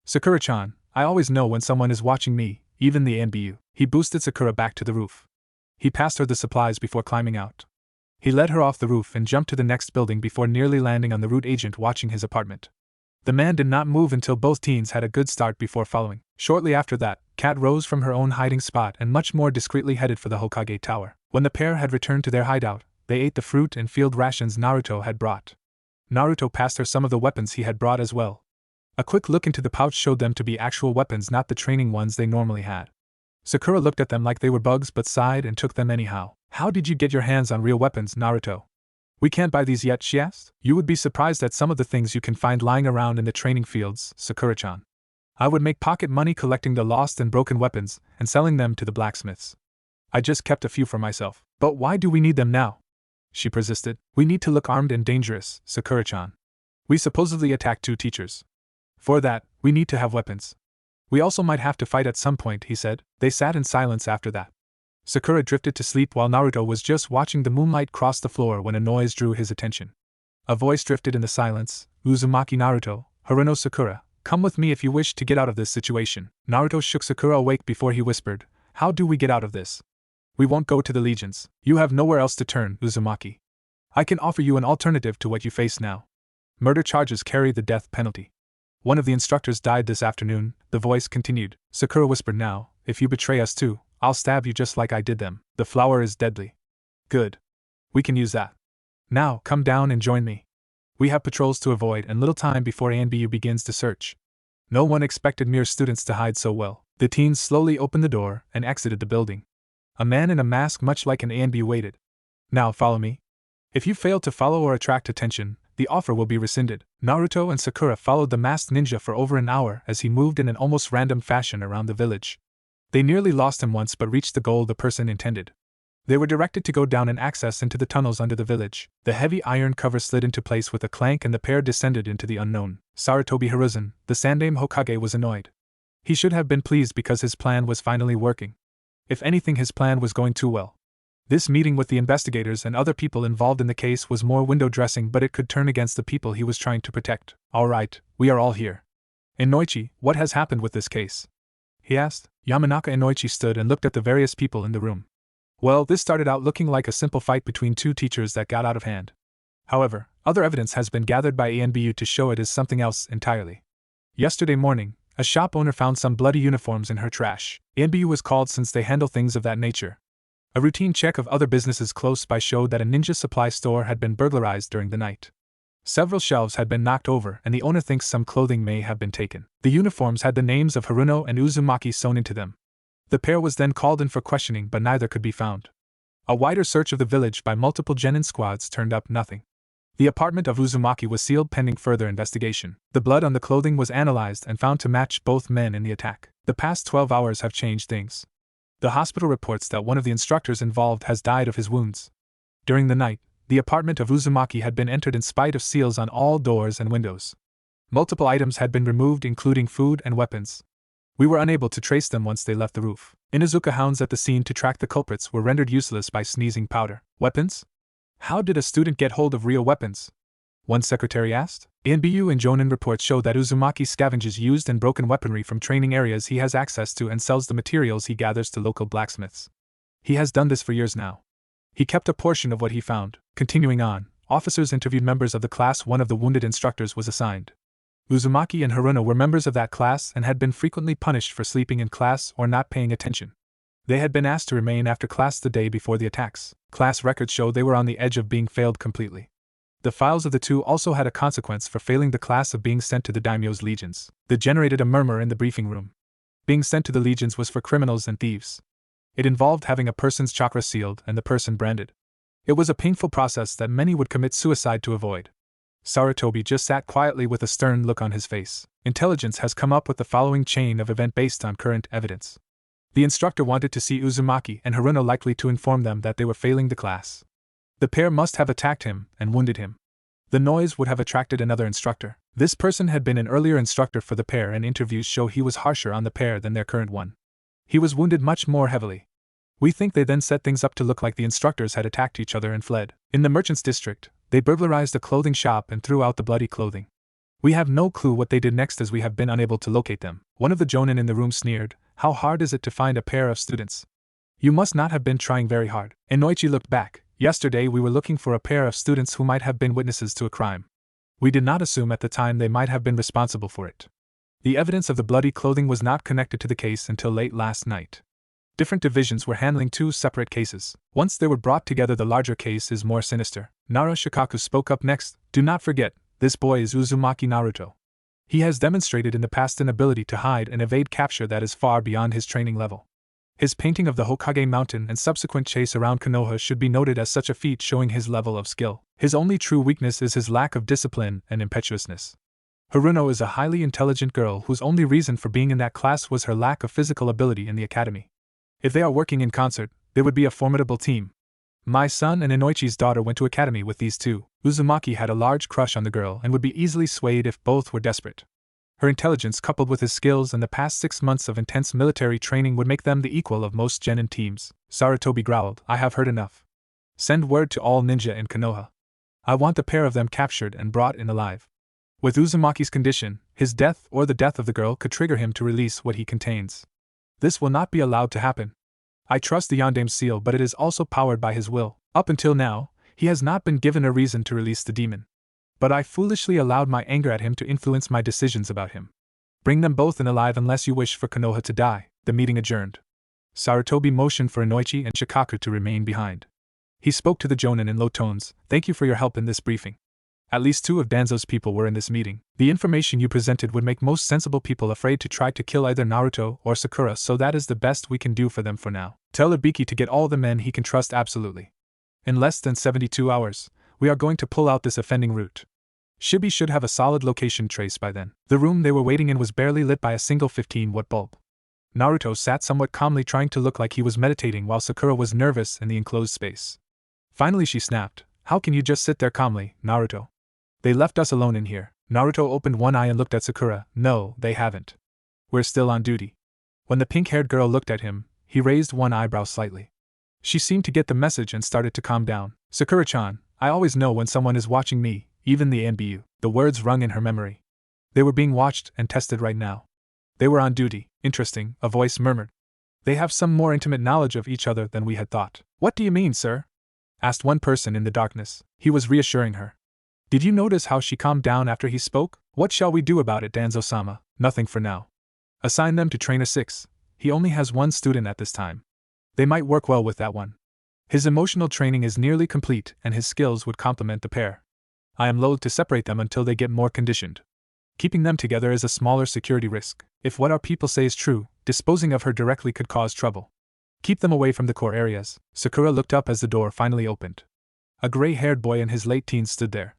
Sakura-chan, I always know when someone is watching me, even the ANBU. He boosted Sakura back to the roof. He passed her the supplies before climbing out. He led her off the roof and jumped to the next building before nearly landing on the root agent watching his apartment. The man did not move until both teens had a good start before following. Shortly after that, Kat rose from her own hiding spot and much more discreetly headed for the Hokage Tower. When the pair had returned to their hideout, they ate the fruit and field rations Naruto had brought. Naruto passed her some of the weapons he had brought as well. A quick look into the pouch showed them to be actual weapons, not the training ones they normally had. Sakura looked at them like they were bugs but sighed and took them anyhow. How did you get your hands on real weapons, Naruto? We can't buy these yet, she asked. You would be surprised at some of the things you can find lying around in the training fields, Sakura-chan. I would make pocket money collecting the lost and broken weapons and selling them to the blacksmiths. I just kept a few for myself. But why do we need them now? She persisted. We need to look armed and dangerous, Sakura-chan. We supposedly attacked 2 teachers. For that, we need to have weapons. We also might have to fight at some point, he said. They sat in silence after that. Sakura drifted to sleep while Naruto was just watching the moonlight cross the floor when a noise drew his attention. A voice drifted in the silence. Uzumaki Naruto, Haruno Sakura, come with me if you wish to get out of this situation. Naruto shook Sakura awake before he whispered, how do we get out of this? We won't go to the legions. You have nowhere else to turn, Uzumaki. I can offer you an alternative to what you face now. Murder charges carry the death penalty. One of the instructors died this afternoon, the voice continued. Sakura whispered, now, if you betray us too, I'll stab you just like I did them. The flower is deadly. Good. We can use that. Now, come down and join me. We have patrols to avoid and little time before ANBU begins to search. No one expected mere students to hide so well. The teens slowly opened the door and exited the building. A man in a mask much like an ANBU waited. Now follow me. If you fail to follow or attract attention, the offer will be rescinded. Naruto and Sakura followed the masked ninja for over an hour as he moved in an almost random fashion around the village. They nearly lost him once but reached the goal the person intended. They were directed to go down and access into the tunnels under the village. The heavy iron cover slid into place with a clank and the pair descended into the unknown. Sarutobi Hiruzen, the Sandaime Hokage, was annoyed. He should have been pleased because his plan was finally working. If anything, his plan was going too well. This meeting with the investigators and other people involved in the case was more window dressing, but it could turn against the people he was trying to protect. All right, we are all here. Inoichi, what has happened with this case? He asked. Yamanaka Inoichi stood and looked at the various people in the room. Well, this started out looking like a simple fight between 2 teachers that got out of hand. However, other evidence has been gathered by ANBU to show it is something else entirely. Yesterday morning, a shop owner found some bloody uniforms in her trash. ANBU was called since they handle things of that nature. A routine check of other businesses close by showed that a ninja supply store had been burglarized during the night. Several shelves had been knocked over and the owner thinks some clothing may have been taken. The uniforms had the names of Haruno and Uzumaki sewn into them. The pair was then called in for questioning but neither could be found. A wider search of the village by multiple genin squads turned up nothing. The apartment of Uzumaki was sealed pending further investigation. The blood on the clothing was analyzed and found to match both men in the attack. The past 12 hours have changed things. The hospital reports that one of the instructors involved has died of his wounds. During the night, the apartment of Uzumaki had been entered in spite of seals on all doors and windows. Multiple items had been removed including food and weapons. We were unable to trace them once they left the roof. Inuzuka hounds at the scene to track the culprits were rendered useless by sneezing powder. Weapons? How did a student get hold of real weapons? One secretary asked. ANBU and Jonin reports show that Uzumaki scavenges used and broken weaponry from training areas he has access to and sells the materials he gathers to local blacksmiths. He has done this for years now. He kept a portion of what he found. Continuing on, officers interviewed members of the class. One of the wounded instructors was assigned. Uzumaki and Haruno were members of that class and had been frequently punished for sleeping in class or not paying attention. They had been asked to remain after class the day before the attacks. Class records show they were on the edge of being failed completely. The files of the 2 also had a consequence for failing the class of being sent to the daimyo's legions. That generated a murmur in the briefing room. Being sent to the legions was for criminals and thieves. It involved having a person's chakra sealed and the person branded. It was a painful process that many would commit suicide to avoid. Sarutobi just sat quietly with a stern look on his face. Intelligence has come up with the following chain of event based on current evidence. The instructor wanted to see Uzumaki and Haruno, likely to inform them that they were failing the class. The pair must have attacked him and wounded him. The noise would have attracted another instructor. This person had been an earlier instructor for the pair, and interviews show he was harsher on the pair than their current one. He was wounded much more heavily. We think they then set things up to look like the instructors had attacked each other and fled. In the merchants' district, they burglarized a clothing shop and threw out the bloody clothing. We have no clue what they did next, as we have been unable to locate them. One of the jonin in the room sneered, "How hard is it to find a pair of students? You must not have been trying very hard." Inoichi looked back. "Yesterday we were looking for a pair of students who might have been witnesses to a crime. We did not assume at the time they might have been responsible for it. The evidence of the bloody clothing was not connected to the case until late last night. Different divisions were handling two separate cases. Once they were brought together, the larger case is more sinister." Nara Shikaku spoke up next. "Do not forget, this boy is Uzumaki Naruto. He has demonstrated in the past an ability to hide and evade capture that is far beyond his training level. His painting of the Hokage Mountain and subsequent chase around Konoha should be noted as such a feat, showing his level of skill. His only true weakness is his lack of discipline and impetuousness. Haruno is a highly intelligent girl whose only reason for being in that class was her lack of physical ability in the academy. If they are working in concert, they would be a formidable team. My son and Inoichi's daughter went to academy with these two." Uzumaki had a large crush on the girl and would be easily swayed if both were desperate. Her intelligence, coupled with his skills and the past 6 months of intense military training, would make them the equal of most genin teams. Sarutobi growled, "I have heard enough. Send word to all ninja in Konoha. I want the pair of them captured and brought in alive. With Uzumaki's condition, his death or the death of the girl could trigger him to release what he contains. This will not be allowed to happen. I trust the Yondame's seal, but it is also powered by his will. Up until now, he has not been given a reason to release the demon. But I foolishly allowed my anger at him to influence my decisions about him. Bring them both in alive unless you wish for Konoha to die." The meeting adjourned. Sarutobi motioned for Inoichi and Shikaku to remain behind. He spoke to the jonin in low tones, "Thank you for your help in this briefing. At least 2 of Danzo's people were in this meeting. The information you presented would make most sensible people afraid to try to kill either Naruto or Sakura, so that is the best we can do for them for now. Tell Ibiki to get all the men he can trust absolutely. In less than 72 hours, we are going to pull out this offending route. Shibi should have a solid location trace by then." The room they were waiting in was barely lit by a single 15-watt bulb. Naruto sat somewhat calmly, trying to look like he was meditating, while Sakura was nervous in the enclosed space. Finally she snapped, "How can you just sit there calmly, Naruto? They left us alone in here." Naruto opened one eye and looked at Sakura. "No, they haven't. We're still on duty." When the pink-haired girl looked at him, he raised one eyebrow slightly. She seemed to get the message and started to calm down. "Sakura-chan, I always know when someone is watching me, even the NBU." The words rung in her memory. They were being watched and tested right now. They were on duty. "Interesting," a voice murmured. "They have some more intimate knowledge of each other than we had thought." "What do you mean, sir?" asked one person in the darkness. He was reassuring her. "Did you notice how she calmed down after he spoke? What shall we do about it, Danzo-sama?" "Nothing for now. Assign them to Trainer 6. He only has 1 student at this time. They might work well with that one. His emotional training is nearly complete and his skills would complement the pair. I am loath to separate them until they get more conditioned. Keeping them together is a smaller security risk. If what our people say is true, disposing of her directly could cause trouble. Keep them away from the core areas." Sakura looked up as the door finally opened. A gray-haired boy in his late teens stood there.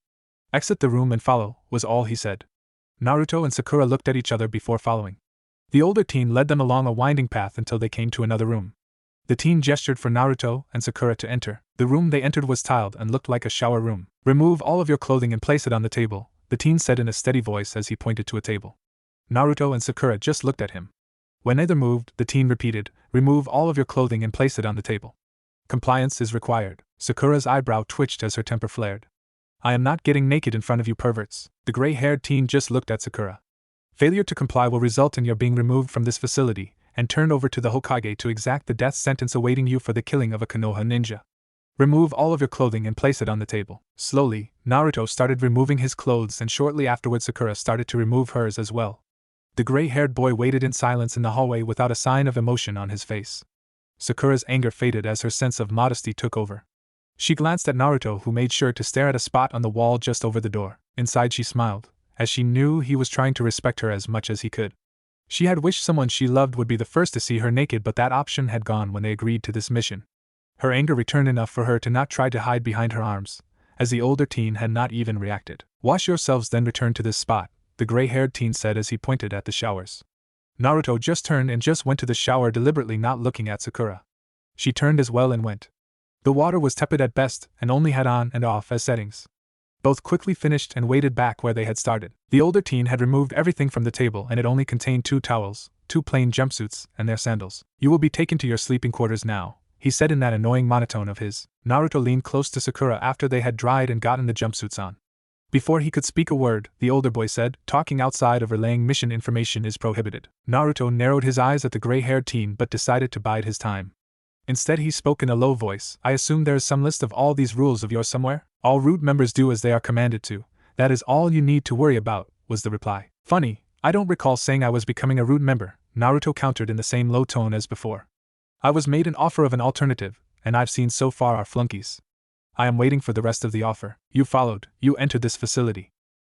"Exit the room and follow," was all he said. Naruto and Sakura looked at each other before following. The older teen led them along a winding path until they came to another room. The teen gestured for Naruto and Sakura to enter. The room they entered was tiled and looked like a shower room. "Remove all of your clothing and place it on the table," the teen said in a steady voice as he pointed to a table. Naruto and Sakura just looked at him. When neither moved, the teen repeated, "Remove all of your clothing and place it on the table. Compliance is required." Sakura's eyebrow twitched as her temper flared. "I am not getting naked in front of you perverts." The gray-haired teen just looked at Sakura. "Failure to comply will result in your being removed from this facility and turned over to the Hokage to exact the death sentence awaiting you for the killing of a Konoha ninja. Remove all of your clothing and place it on the table." Slowly, Naruto started removing his clothes and shortly afterward Sakura started to remove hers as well. The gray-haired boy waited in silence in the hallway without a sign of emotion on his face. Sakura's anger faded as her sense of modesty took over. She glanced at Naruto, who made sure to stare at a spot on the wall just over the door. Inside she smiled, as she knew he was trying to respect her as much as he could. She had wished someone she loved would be the first to see her naked, but that option had gone when they agreed to this mission. Her anger returned enough for her to not try to hide behind her arms, as the older teen had not even reacted. "Wash yourselves, then return to this spot," the gray-haired teen said as he pointed at the showers. Naruto just turned and just went to the shower, deliberately not looking at Sakura. She turned as well and went. The water was tepid at best and only had on and off as settings. Both quickly finished and waded back where they had started. The older teen had removed everything from the table and it only contained 2 towels, 2 plain jumpsuits, and their sandals. "You will be taken to your sleeping quarters now," he said in that annoying monotone of his. Naruto leaned close to Sakura after they had dried and gotten the jumpsuits on. Before he could speak a word, the older boy said, "Talking outside of relaying mission information is prohibited." Naruto narrowed his eyes at the gray-haired teen but decided to bide his time. Instead he spoke in a low voice. "I assume there is some list of all these rules of yours somewhere? All root members do as they are commanded to. That is all you need to worry about," was the reply. "Funny, I don't recall saying I was becoming a root member," Naruto countered in the same low tone as before. "I was made an offer of an alternative, and I've seen so far are flunkies. I am waiting for the rest of the offer. You followed, you entered this facility.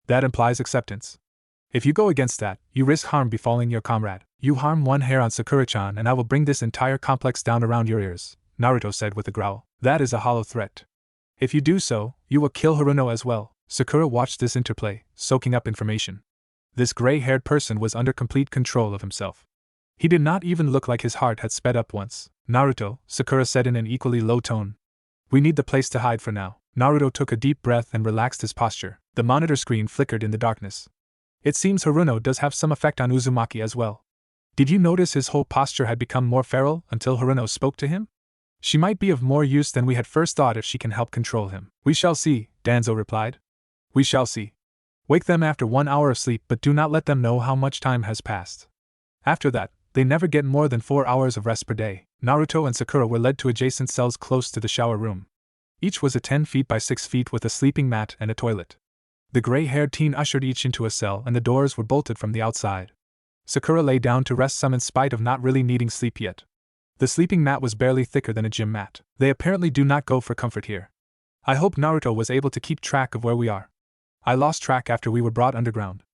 That implies acceptance. If you go against that, you risk harm befalling your comrade. You harm one hair on Sakura-chan and I will bring this entire complex down around your ears," Naruto said with a growl. "That is a hollow threat. If you do so, you will kill Haruno as well." Sakura watched this interplay, soaking up information. This gray-haired person was under complete control of himself. He did not even look like his heart had sped up once. "Naruto," Sakura said in an equally low tone. "We need the place to hide for now." Naruto took a deep breath and relaxed his posture. The monitor screen flickered in the darkness. "It seems Haruno does have some effect on Uzumaki as well. Did you notice his whole posture had become more feral until Haruno spoke to him? She might be of more use than we had first thought if she can help control him." "We shall see," Danzo replied. "We shall see. Wake them after 1 hour of sleep, but do not let them know how much time has passed. After that, they never get more than 4 hours of rest per day." Naruto and Sakura were led to adjacent cells close to the shower room. Each was a 10 feet by 6 feet with a sleeping mat and a toilet. The gray-haired teen ushered each into a cell and the doors were bolted from the outside. Sakura lay down to rest, some in spite of not really needing sleep yet. The sleeping mat was barely thicker than a gym mat. "They apparently do not go for comfort here. I hope Naruto was able to keep track of where we are. I lost track after we were brought underground.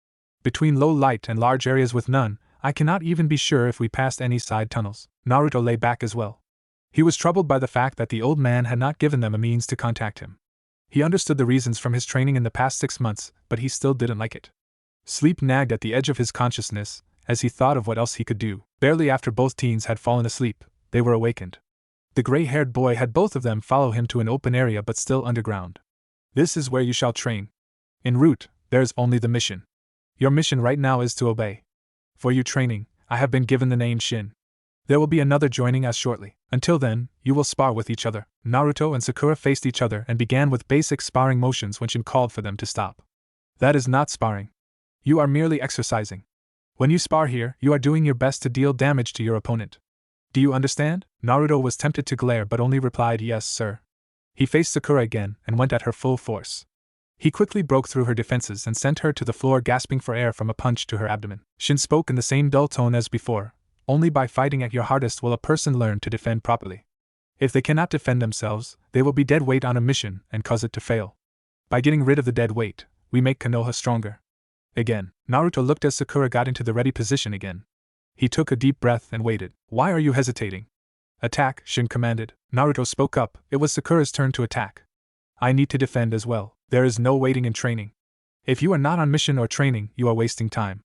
Between low light and large areas with none, I cannot even be sure if we passed any side tunnels." Naruto lay back as well. He was troubled by the fact that the old man had not given them a means to contact him. He understood the reasons from his training in the past 6 months, but he still didn't like it. Sleep nagged at the edge of his consciousness, as he thought of what else he could do. Barely after both teens had fallen asleep, they were awakened. The gray-haired boy had both of them follow him to an open area but still underground. "This is where you shall train. En route, there's only the mission. Your mission right now is to obey. For your training, I have been given the name Shin. There will be another joining us shortly. Until then, you will spar with each other." Naruto and Sakura faced each other and began with basic sparring motions when Shin called for them to stop. "That is not sparring. You are merely exercising. When you spar here, you are doing your best to deal damage to your opponent. Do you understand?" Naruto was tempted to glare but only replied, "Yes, sir." He faced Sakura again and went at her full force. He quickly broke through her defenses and sent her to the floor, gasping for air from a punch to her abdomen. Shin spoke in the same dull tone as before. "Only by fighting at your hardest will a person learn to defend properly. If they cannot defend themselves, they will be dead weight on a mission and cause it to fail. By getting rid of the dead weight, we make Konoha stronger." Again, Naruto looked as Sakura got into the ready position again. He took a deep breath and waited. "Why are you hesitating?" "Attack," Shin commanded. Naruto spoke up. It was Sakura's turn to attack. "I need to defend as well. There is no waiting in training. If you are not on mission or training, you are wasting time.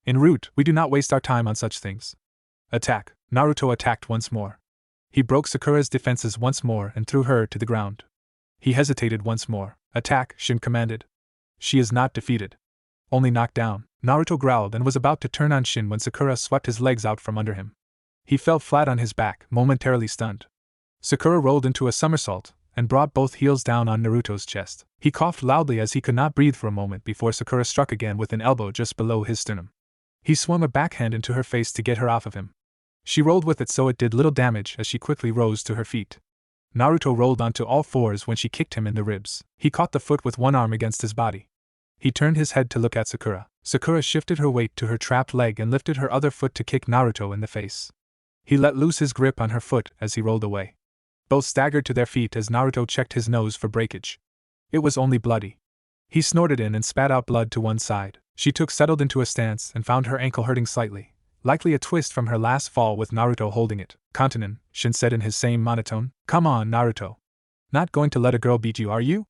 En route, we do not waste our time on such things. Attack." Naruto attacked once more. He broke Sakura's defenses once more and threw her to the ground. He hesitated once more. "Attack," Shin commanded. "She is not defeated. Only knocked down." Naruto growled and was about to turn on Shin when Sakura swept his legs out from under him. He fell flat on his back, momentarily stunned. Sakura rolled into a somersault and brought both heels down on Naruto's chest. He coughed loudly as he could not breathe for a moment before Sakura struck again with an elbow just below his sternum. He swung a backhand into her face to get her off of him. She rolled with it so it did little damage as she quickly rose to her feet. Naruto rolled onto all fours when she kicked him in the ribs. He caught the foot with one arm against his body. He turned his head to look at Sakura. Sakura shifted her weight to her trapped leg and lifted her other foot to kick Naruto in the face. He let loose his grip on her foot as he rolled away. Both staggered to their feet as Naruto checked his nose for breakage. It was only bloody. He snorted in and spat out blood to one side. She settled into a stance and found her ankle hurting slightly, likely a twist from her last fall with Naruto holding it. Kantanen, Shin said in his same monotone. Come on, Naruto. Not going to let a girl beat you, are you?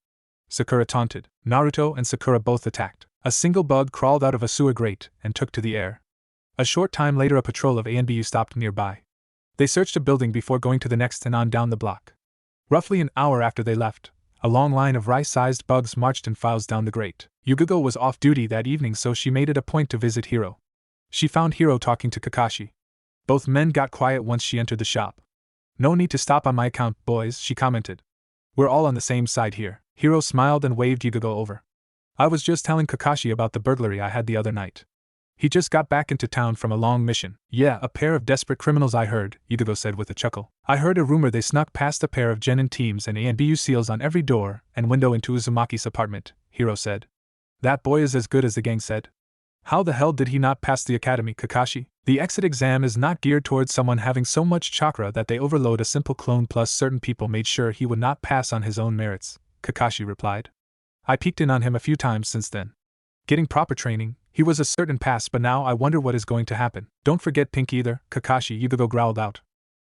Sakura taunted. Naruto and Sakura both attacked. A single bug crawled out of a sewer grate and took to the air. A short time later a patrol of ANBU stopped nearby. They searched a building before going to the next and on down the block. Roughly an hour after they left, a long line of rice-sized bugs marched in files down the grate. Yugigo was off duty that evening, so she made it a point to visit Hiro. She found Hiro talking to Kakashi. Both men got quiet once she entered the shop. No need to stop on my account, boys, she commented. We're all on the same side here. Hiro smiled and waved Yugigo over. I was just telling Kakashi about the burglary I had the other night. He just got back into town from a long mission. Yeah, a pair of desperate criminals I heard, Yugigo said with a chuckle. I heard a rumor they snuck past a pair of genin teams and ANBU seals on every door and window into Uzumaki's apartment, Hiro said. That boy is as good as the gang said. How the hell did he not pass the academy, Kakashi? The exit exam is not geared towards someone having so much chakra that they overload a simple clone, plus certain people made sure he would not pass on his own merits, Kakashi replied. I peeked in on him a few times since then. Getting proper training, he was a certain pass, but now I wonder what is going to happen. Don't forget Pink either, Kakashi, Yugigo growled out.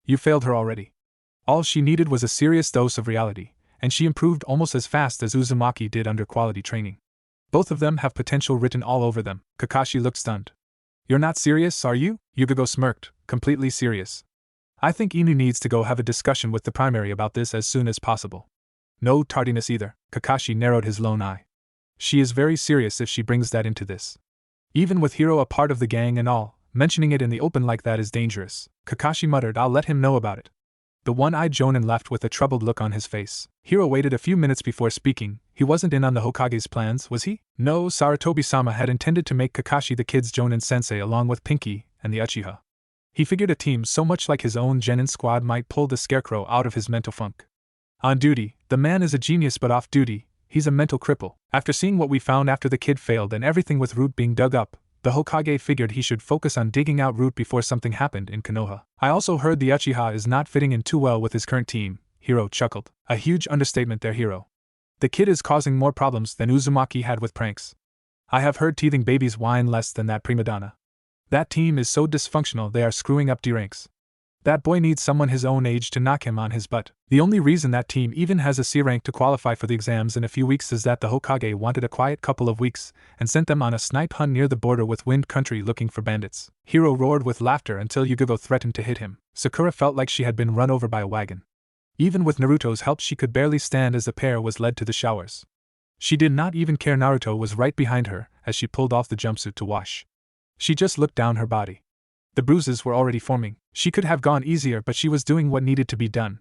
You failed her already. All she needed was a serious dose of reality, and she improved almost as fast as Uzumaki did under quality training. Both of them have potential written all over them. Kakashi looked stunned. You're not serious, are you? Yugigo smirked, completely serious. I think Inu needs to go have a discussion with the primary about this as soon as possible. No tardiness either, Kakashi narrowed his lone eye. She is very serious if she brings that into this. Even with Hiro a part of the gang and all, mentioning it in the open like that is dangerous. Kakashi muttered, I'll let him know about it. The one-eyed Jonin left with a troubled look on his face. Hiro waited a few minutes before speaking. He wasn't in on the Hokage's plans, was he? No, Sarutobi-sama had intended to make Kakashi the kid's Jonin-sensei along with Pinky and the Uchiha. He figured a team so much like his own genin squad might pull the scarecrow out of his mental funk. On duty, the man is a genius, but off duty, he's a mental cripple. After seeing what we found after the kid failed and everything with Root being dug up, the Hokage figured he should focus on digging out Root before something happened in Konoha. I also heard the Uchiha is not fitting in too well with his current team, Hiro chuckled. A huge understatement there, Hiro. The kid is causing more problems than Uzumaki had with pranks. I have heard teething babies whine less than that prima donna. That team is so dysfunctional they are screwing up D ranks. That boy needs someone his own age to knock him on his butt. The only reason that team even has a C rank to qualify for the exams in a few weeks is that the Hokage wanted a quiet couple of weeks and sent them on a snipe hunt near the border with Wind Country looking for bandits. Hiro roared with laughter until Yugigo threatened to hit him. Sakura felt like she had been run over by a wagon. Even with Naruto's help she could barely stand as the pair was led to the showers. She did not even care Naruto was right behind her as she pulled off the jumpsuit to wash. She just looked down her body. The bruises were already forming. She could have gone easier, but she was doing what needed to be done.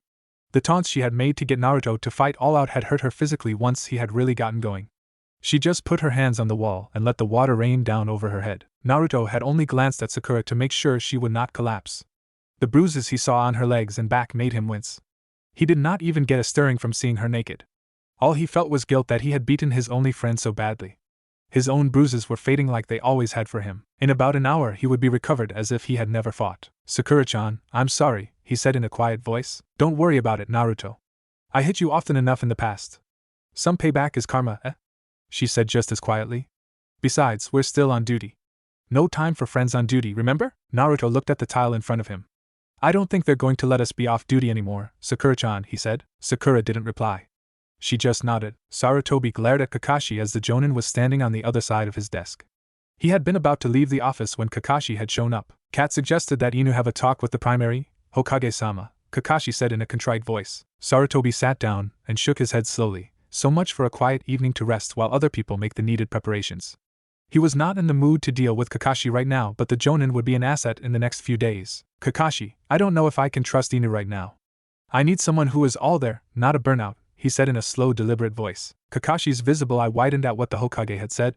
The taunts she had made to get Naruto to fight all out had hurt her physically once he had really gotten going. She just put her hands on the wall and let the water rain down over her head. Naruto had only glanced at Sakura to make sure she would not collapse. The bruises he saw on her legs and back made him wince. He did not even get a stirring from seeing her naked. All he felt was guilt that he had beaten his only friend so badly. His own bruises were fading like they always had for him. In about an hour he would be recovered as if he had never fought. Sakura-chan, I'm sorry, he said in a quiet voice. Don't worry about it, Naruto. I hit you often enough in the past. Some payback is karma, eh? She said just as quietly. Besides, we're still on duty. No time for friends on duty, remember? Naruto looked at the tile in front of him. I don't think they're going to let us be off duty anymore, Sakura-chan, he said. Sakura didn't reply. She just nodded. Sarutobi glared at Kakashi as the Jonin was standing on the other side of his desk. He had been about to leave the office when Kakashi had shown up. Kat suggested that Inu have a talk with the primary, Hokage-sama, Kakashi said in a contrite voice. Sarutobi sat down and shook his head slowly. So much for a quiet evening to rest while other people make the needed preparations. He was not in the mood to deal with Kakashi right now, but the Jonin would be an asset in the next few days. Kakashi, I don't know if I can trust Inu right now. I need someone who is all there, not a burnout, he said in a slow, deliberate voice. Kakashi's visible eye widened at what the Hokage had said.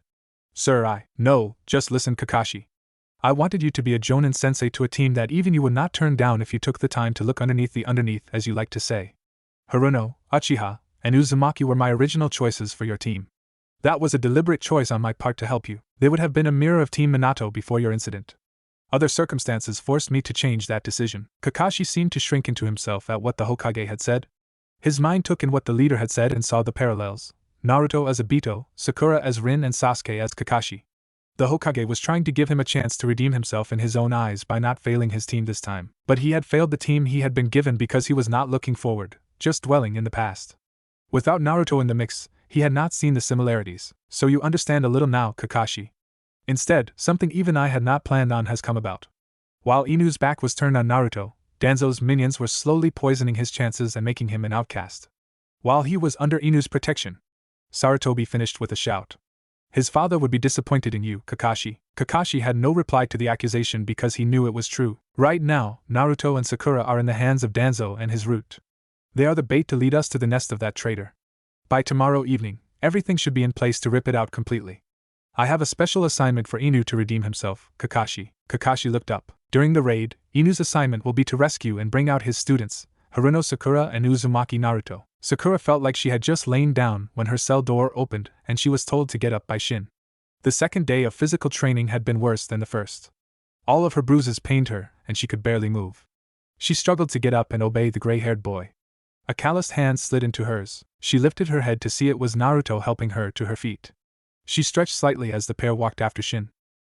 Sir, no, just listen, Kakashi. I wanted you to be a Jonin sensei to a team that even you would not turn down if you took the time to look underneath the underneath, as you like to say. Haruno, Uchiha, and Uzumaki were my original choices for your team. That was a deliberate choice on my part to help you. They would have been a mirror of Team Minato before your incident. Other circumstances forced me to change that decision. Kakashi seemed to shrink into himself at what the Hokage had said. His mind took in what the leader had said and saw the parallels. Naruto as Obito, Sakura as Rin and Sasuke as Kakashi. The Hokage was trying to give him a chance to redeem himself in his own eyes by not failing his team this time. But he had failed the team he had been given because he was not looking forward, just dwelling in the past. Without Naruto in the mix, he had not seen the similarities, so you understand a little now, Kakashi. Instead, something even I had not planned on has come about. While Inu's back was turned on Naruto, Danzo's minions were slowly poisoning his chances and making him an outcast. While he was under Inu's protection, Sarutobi finished with a shout. His father would be disappointed in you, Kakashi. Kakashi had no reply to the accusation because he knew it was true. Right now, Naruto and Sakura are in the hands of Danzo and his root. They are the bait to lead us to the nest of that traitor. By tomorrow evening, everything should be in place to rip it out completely. I have a special assignment for Inu to redeem himself, Kakashi. Kakashi looked up. During the raid, Inu's assignment will be to rescue and bring out his students, Haruno Sakura and Uzumaki Naruto. Sakura felt like she had just lain down when her cell door opened and she was told to get up by Shin. The second day of physical training had been worse than the first. All of her bruises pained her, and she could barely move. She struggled to get up and obey the gray-haired boy. A calloused hand slid into hers. She lifted her head to see it was Naruto helping her to her feet. She stretched slightly as the pair walked after Shin.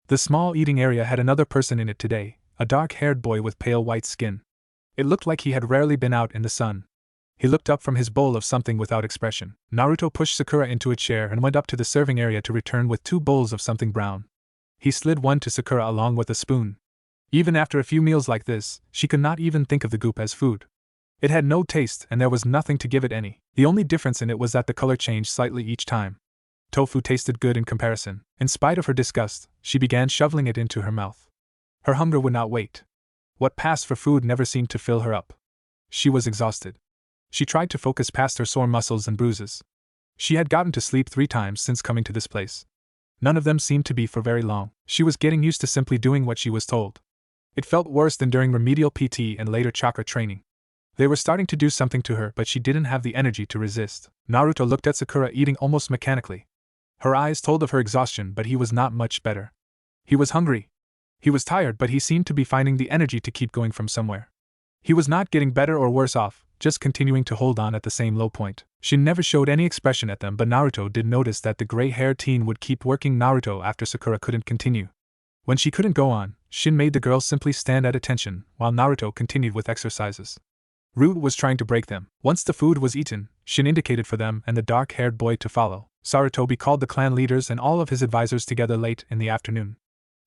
The small eating area had another person in it today, a dark-haired boy with pale white skin. It looked like he had rarely been out in the sun. He looked up from his bowl of something without expression. Naruto pushed Sakura into a chair and went up to the serving area to return with 2 bowls of something brown. He slid one to Sakura along with a spoon. Even after a few meals like this, she could not even think of the goop as food. It had no taste and there was nothing to give it any. The only difference in it was that the color changed slightly each time. Tofu tasted good in comparison. In spite of her disgust, she began shoveling it into her mouth. Her hunger would not wait. What passed for food never seemed to fill her up. She was exhausted. She tried to focus past her sore muscles and bruises. She had gotten to sleep 3 times since coming to this place. None of them seemed to be for very long. She was getting used to simply doing what she was told. It felt worse than during remedial PT and later chakra training. They were starting to do something to her, but she didn't have the energy to resist. Naruto looked at Sakura eating almost mechanically. Her eyes told of her exhaustion, but he was not much better. He was hungry. He was tired, but he seemed to be finding the energy to keep going from somewhere. He was not getting better or worse off, just continuing to hold on at the same low point. She never showed any expression at them, but Naruto did notice that the gray-haired teen would keep working Naruto after Sakura couldn't continue. When she couldn't go on, Shin made the girl simply stand at attention, while Naruto continued with exercises. Root was trying to break them. Once the food was eaten, Shin indicated for them and the dark-haired boy to follow. Sarutobi called the clan leaders and all of his advisors together late in the afternoon.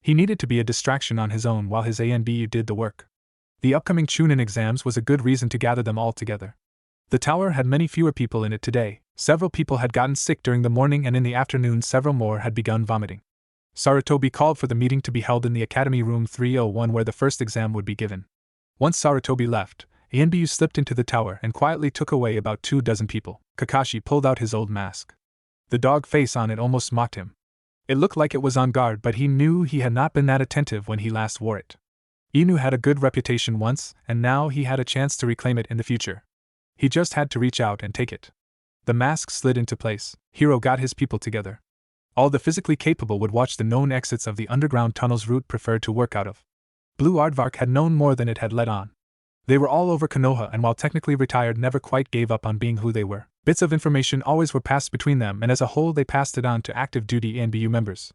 He needed to be a distraction on his own while his ANBU did the work. The upcoming Chunin exams was a good reason to gather them all together. The tower had many fewer people in it today. Several people had gotten sick during the morning and in the afternoon several more had begun vomiting. Sarutobi called for the meeting to be held in the Academy Room 301 where the first exam would be given. Once Sarutobi left, ANBU slipped into the tower and quietly took away about 24 people. Kakashi pulled out his old mask. The dog face on it almost mocked him. It looked like it was on guard, but he knew he had not been that attentive when he last wore it. Inu had a good reputation once, and now he had a chance to reclaim it in the future. He just had to reach out and take it. The mask slid into place. Hiro got his people together. All the physically capable would watch the known exits of the underground tunnels Root preferred to work out of. Blue Aardvark had known more than it had let on. They were all over Konoha and while technically retired never quite gave up on being who they were. Bits of information always were passed between them and as a whole they passed it on to active duty ANBU members.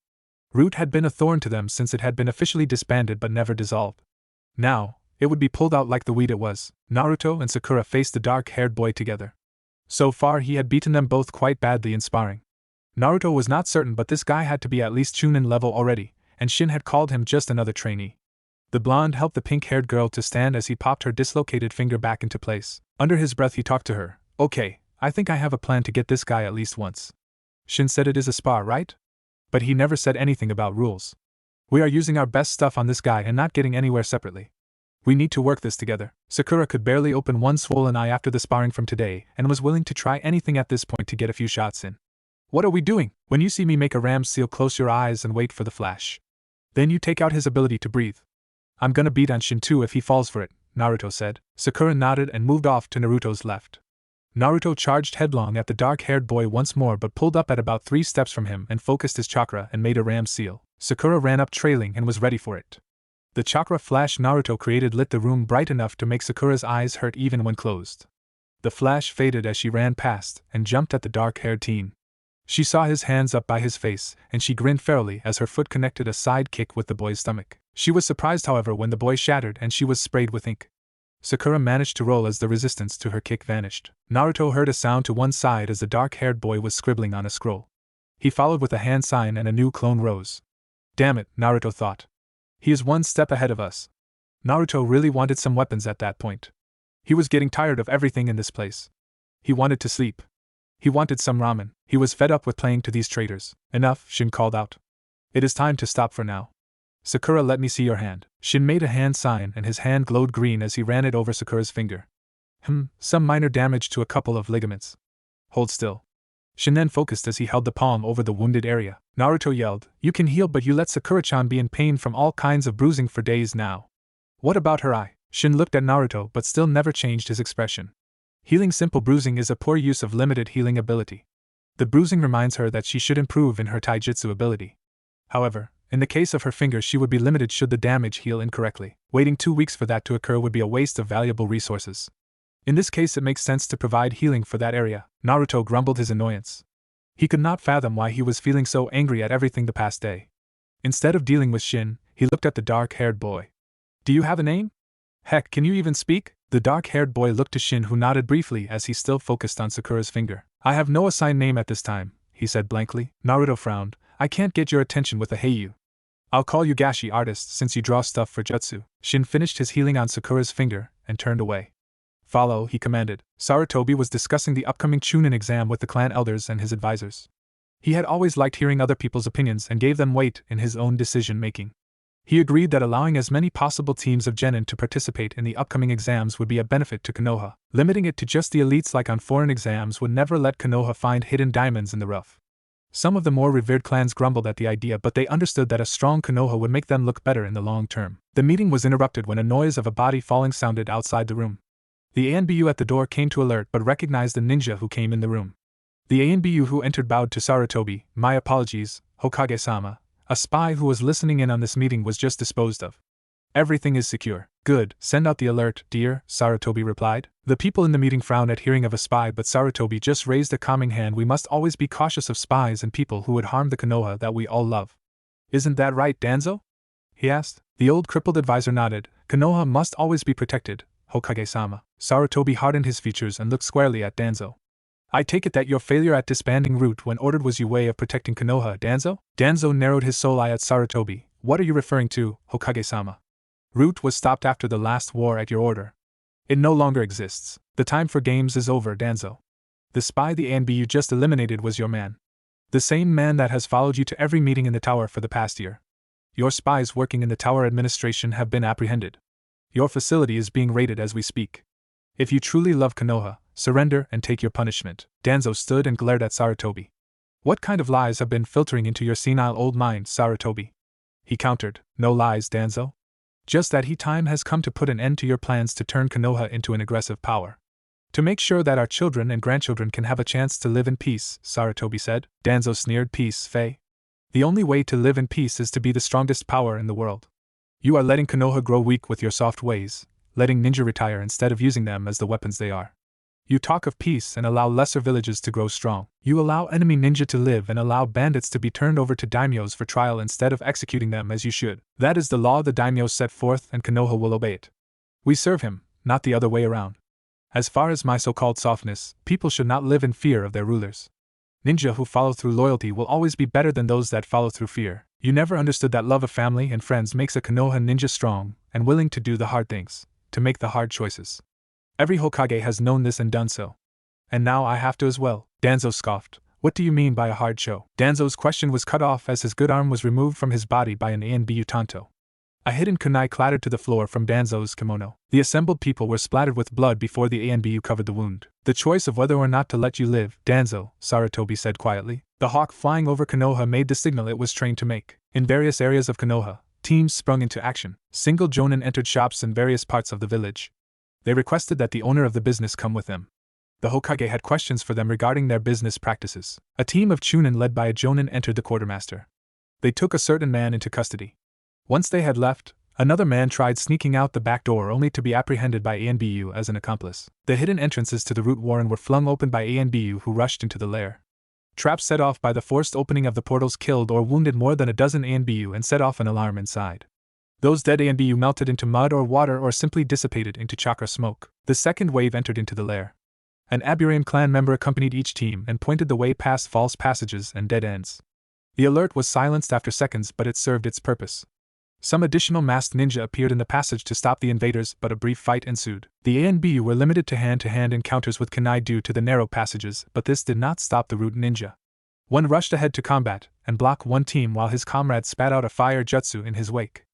Root had been a thorn to them since it had been officially disbanded but never dissolved. Now, it would be pulled out like the weed it was. Naruto and Sakura faced the dark-haired boy together. So far he had beaten them both quite badly in sparring. Naruto was not certain but this guy had to be at least Chunin level already, and Shin had called him just another trainee. The blonde helped the pink-haired girl to stand as he popped her dislocated finger back into place. Under his breath he talked to her. Okay, I think I have a plan to get this guy at least once. Shin said it is a spar, right? But he never said anything about rules. We are using our best stuff on this guy and not getting anywhere separately. We need to work this together. Sakura could barely open one swollen eye after the sparring from today and was willing to try anything at this point to get a few shots in. What are we doing? When you see me make a ram seal, close your eyes and wait for the flash. Then you take out his ability to breathe. I'm gonna beat on Shin too if he falls for it, Naruto said. Sakura nodded and moved off to Naruto's left. Naruto charged headlong at the dark-haired boy once more but pulled up at about 3 steps from him and focused his chakra and made a ram seal. Sakura ran up trailing and was ready for it. The chakra flash Naruto created lit the room bright enough to make Sakura's eyes hurt even when closed. The flash faded as she ran past and jumped at the dark-haired teen. She saw his hands up by his face, and she grinned ferally as her foot connected a side kick with the boy's stomach. She was surprised, however, when the boy shattered and she was sprayed with ink. Sakura managed to roll as the resistance to her kick vanished. Naruto heard a sound to one side as the dark-haired boy was scribbling on a scroll. He followed with a hand sign and a new clone rose. Damn it, Naruto thought. He is one step ahead of us. Naruto really wanted some weapons at that point. He was getting tired of everything in this place. He wanted to sleep. He wanted some ramen. He was fed up with playing to these traitors. Enough, Shin called out. It is time to stop for now. Sakura, let me see your hand. Shin made a hand sign and his hand glowed green as he ran it over Sakura's finger. Some minor damage to a couple of ligaments. Hold still. Shin then focused as he held the palm over the wounded area. Naruto yelled, you can heal, but you let Sakura-chan be in pain from all kinds of bruising for days now. What about her eye? Shin looked at Naruto but still never changed his expression. Healing simple bruising is a poor use of limited healing ability. The bruising reminds her that she should improve in her taijutsu ability. However, in the case of her finger, she would be limited should the damage heal incorrectly. Waiting 2 weeks for that to occur would be a waste of valuable resources. In this case, it makes sense to provide healing for that area. Naruto grumbled his annoyance. He could not fathom why he was feeling so angry at everything the past day. Instead of dealing with Shin, he looked at the dark-haired boy. Do you have a name? Heck, can you even speak? The dark-haired boy looked to Shin, who nodded briefly as he still focused on Sakura's finger. I have no assigned name at this time, he said blankly. Naruto frowned. I can't get your attention with a heiyu. I'll call you Gashi Artist since you draw stuff for jutsu. Shin finished his healing on Sakura's finger and turned away. Follow, he commanded. Sarutobi was discussing the upcoming Chunin exam with the clan elders and his advisors. He had always liked hearing other people's opinions and gave them weight in his own decision-making. He agreed that allowing as many possible teams of genin to participate in the upcoming exams would be a benefit to Konoha. Limiting it to just the elites like on foreign exams would never let Konoha find hidden diamonds in the rough. Some of the more revered clans grumbled at the idea, but they understood that a strong Konoha would make them look better in the long term. The meeting was interrupted when a noise of a body falling sounded outside the room. The ANBU at the door came to alert but recognized the ninja who came in the room. The ANBU who entered bowed to Sarutobi. My apologies, Hokage-sama. A spy who was listening in on this meeting was just disposed of. Everything is secure. Good, send out the alert, dear, Sarutobi replied. The people in the meeting frowned at hearing of a spy, but Sarutobi just raised a calming hand. We must always be cautious of spies and people who would harm the Konoha that we all love. Isn't that right, Danzo? He asked. The old crippled advisor nodded. Konoha must always be protected, Hokage-sama. Sarutobi hardened his features and looked squarely at Danzo. I take it that your failure at disbanding Root when ordered was your way of protecting Konoha, Danzo? Danzo narrowed his soul eye at Sarutobi. What are you referring to, Hokage-sama? Root was stopped after the last war at your order. It no longer exists. The time for games is over, Danzo. The spy the ANB you just eliminated was your man. The same man that has followed you to every meeting in the tower for the past year. Your spies working in the tower administration have been apprehended. Your facility is being raided as we speak. If you truly love Konoha, surrender and take your punishment. Danzo stood and glared at Sarutobi. What kind of lies have been filtering into your senile old mind, Sarutobi? He countered. No lies, Danzo. Just that time has come to put an end to your plans to turn Konoha into an aggressive power. To make sure that our children and grandchildren can have a chance to live in peace, Sarutobi said. Danzo sneered. Peace, Faye? The only way to live in peace is to be the strongest power in the world. You are letting Konoha grow weak with your soft ways, letting ninja retire instead of using them as the weapons they are. You talk of peace and allow lesser villages to grow strong. You allow enemy ninja to live and allow bandits to be turned over to daimyos for trial instead of executing them as you should. That is the law the daimyos set forth and Konoha will obey it. We serve him, not the other way around. As far as my so-called softness, people should not live in fear of their rulers. Ninja who follow through loyalty will always be better than those that follow through fear. You never understood that love of family and friends makes a Konoha ninja strong and willing to do the hard things, to make the hard choices. Every Hokage has known this and done so. And now I have to as well. Danzo scoffed. What do you mean by a hard show? Danzo's question was cut off as his good arm was removed from his body by an ANBU Tanto. A hidden kunai clattered to the floor from Danzo's kimono. The assembled people were splattered with blood before the ANBU covered the wound. The choice of whether or not to let you live, Danzo, Sarutobi said quietly. The hawk flying over Konoha made the signal it was trained to make. In various areas of Konoha, teams sprung into action. Single jonin entered shops in various parts of the village. They requested that the owner of the business come with them. The Hokage had questions for them regarding their business practices. A team of Chunin led by a jonin entered the quartermaster. They took a certain man into custody. Once they had left, another man tried sneaking out the back door only to be apprehended by ANBU as an accomplice. The hidden entrances to the root warren were flung open by ANBU, who rushed into the lair. Traps set off by the forced opening of the portals killed or wounded more than a dozen ANBU and set off an alarm inside. Those dead ANBU melted into mud or water or simply dissipated into chakra smoke. The second wave entered into the lair. An Aburame clan member accompanied each team and pointed the way past false passages and dead ends. The alert was silenced after seconds, but it served its purpose. Some additional masked ninja appeared in the passage to stop the invaders, but a brief fight ensued. The ANBU were limited to hand-to-hand encounters with kunai due to the narrow passages, but this did not stop the root ninja. One rushed ahead to combat and block one team while his comrade spat out a fire jutsu in his wake.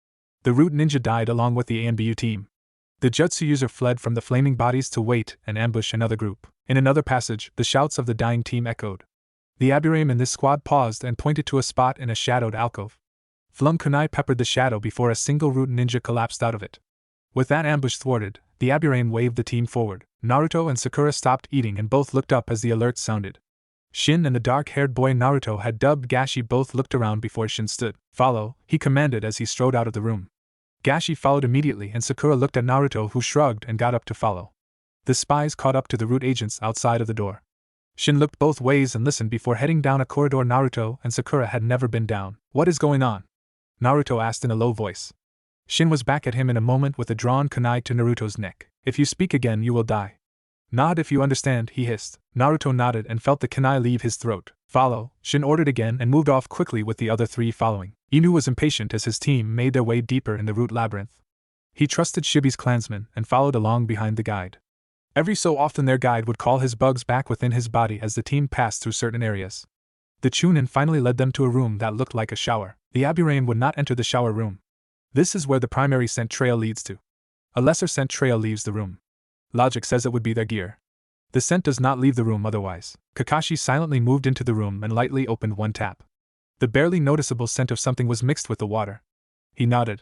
The root ninja died along with the ANBU team. The jutsu user fled from the flaming bodies to wait and ambush another group. In another passage, the shouts of the dying team echoed. The Aburame in this squad paused and pointed to a spot in a shadowed alcove. Flung kunai peppered the shadow before a single root ninja collapsed out of it. With that ambush thwarted, the Aburame waved the team forward. Naruto and Sakura stopped eating and both looked up as the alert sounded. Shin and the dark-haired boy Naruto had dubbed Gashi both looked around before Shin stood. "Follow," he commanded as he strode out of the room. Gashi followed immediately and Sakura looked at Naruto, who shrugged and got up to follow. The spies caught up to the root agents outside of the door. Shin looked both ways and listened before heading down a corridor Naruto and Sakura had never been down. "What is going on?" Naruto asked in a low voice. Shin was back at him in a moment with a drawn kunai to Naruto's neck. "If you speak again, you will die." "Nod if you understand," he hissed. Naruto nodded and felt the kunai leave his throat. "Follow," Shin ordered again and moved off quickly with the other three following. Inu was impatient as his team made their way deeper in the root labyrinth. He trusted Shibi's clansmen and followed along behind the guide. Every so often their guide would call his bugs back within his body as the team passed through certain areas. The Chunin finally led them to a room that looked like a shower. The Aburame would not enter the shower room. This is where the primary scent trail leads to. A lesser scent trail leaves the room. Logic says it would be their gear. The scent does not leave the room otherwise. Kakashi silently moved into the room and lightly opened one tap. The barely noticeable scent of something was mixed with the water. He nodded.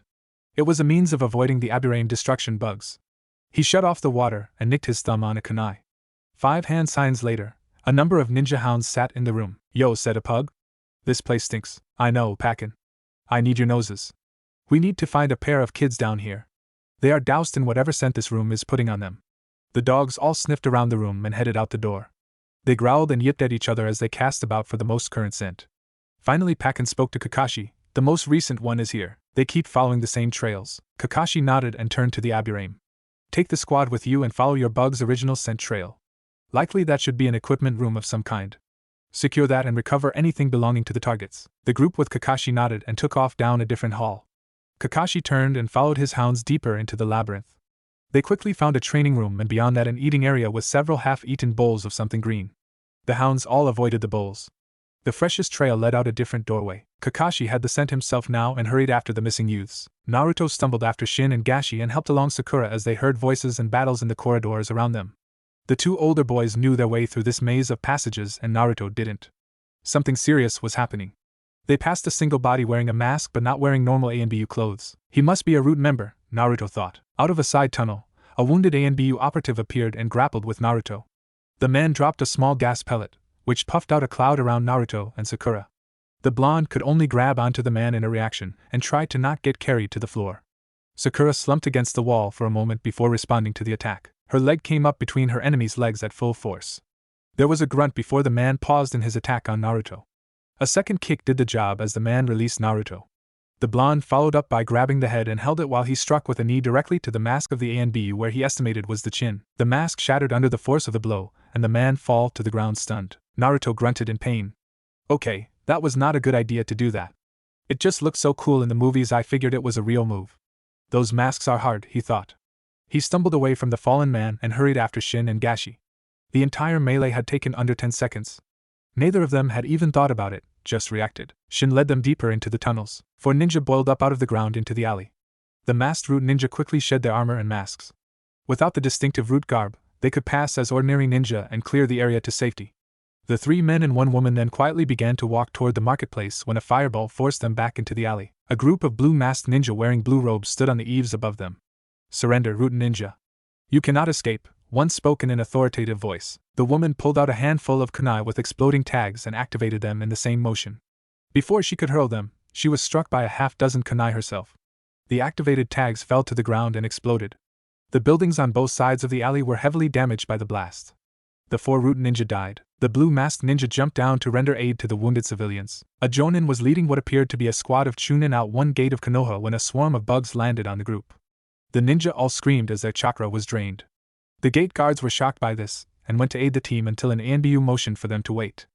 It was a means of avoiding the Aburame destruction bugs. He shut off the water and nicked his thumb on a kunai. 5 hand signs later, a number of ninja hounds sat in the room. "Yo," said a pug. "This place stinks." "I know, Pakin. I need your noses. We need to find a pair of kids down here. They are doused in whatever scent this room is putting on them." The dogs all sniffed around the room and headed out the door. They growled and yipped at each other as they cast about for the most current scent. Finally Pakin spoke to Kakashi. "The most recent one is here. They keep following the same trails." Kakashi nodded and turned to the Aburame. "Take the squad with you and follow your bug's original scent trail. Likely that should be an equipment room of some kind. Secure that and recover anything belonging to the targets." The group with Kakashi nodded and took off down a different hall. Kakashi turned and followed his hounds deeper into the labyrinth. They quickly found a training room and beyond that an eating area with several half-eaten bowls of something green. The hounds all avoided the bowls. The freshest trail led out a different doorway. Kakashi had the scent himself now and hurried after the missing youths. Naruto stumbled after Shin and Gashi and helped along Sakura as they heard voices and battles in the corridors around them. The 2 older boys knew their way through this maze of passages and Naruto didn't. Something serious was happening. They passed a single body wearing a mask but not wearing normal ANBU clothes. He must be a root member, Naruto thought. Out of a side tunnel, a wounded ANBU operative appeared and grappled with Naruto. The man dropped a small gas pellet, which puffed out a cloud around Naruto and Sakura. The blonde could only grab onto the man in a reaction and tried to not get carried to the floor. Sakura slumped against the wall for a moment before responding to the attack. Her leg came up between her enemy's legs at full force. There was a grunt before the man paused in his attack on Naruto. A second kick did the job as the man released Naruto. The blonde followed up by grabbing the head and held it while he struck with a knee directly to the mask of the ANBU where he estimated was the chin. The mask shattered under the force of the blow, and the man fell to the ground stunned. Naruto grunted in pain. "Okay, that was not a good idea to do that. It just looked so cool in the movies I figured it was a real move. Those masks are hard," he thought. He stumbled away from the fallen man and hurried after Shin and Gashi. The entire melee had taken under 10 seconds. Neither of them had even thought about it, just reacted. Shin led them deeper into the tunnels. 4 ninja boiled up out of the ground into the alley. The masked root ninja quickly shed their armor and masks. Without the distinctive root garb, they could pass as ordinary ninja and clear the area to safety. The 3 men and 1 woman then quietly began to walk toward the marketplace when a fireball forced them back into the alley. A group of blue-masked ninja wearing blue robes stood on the eaves above them. "Surrender, root ninja. You cannot escape," one spoke in an authoritative voice. The woman pulled out a handful of kunai with exploding tags and activated them in the same motion. Before she could hurl them, she was struck by a half-dozen kunai herself. The activated tags fell to the ground and exploded. The buildings on both sides of the alley were heavily damaged by the blast. The 4 root ninja died. The blue-masked ninja jumped down to render aid to the wounded civilians. A Jonin was leading what appeared to be a squad of Chunin out one gate of Konoha when a swarm of bugs landed on the group. The ninja all screamed as their chakra was drained. The gate guards were shocked by this, and went to aid the team until an ANBU motioned for them to wait.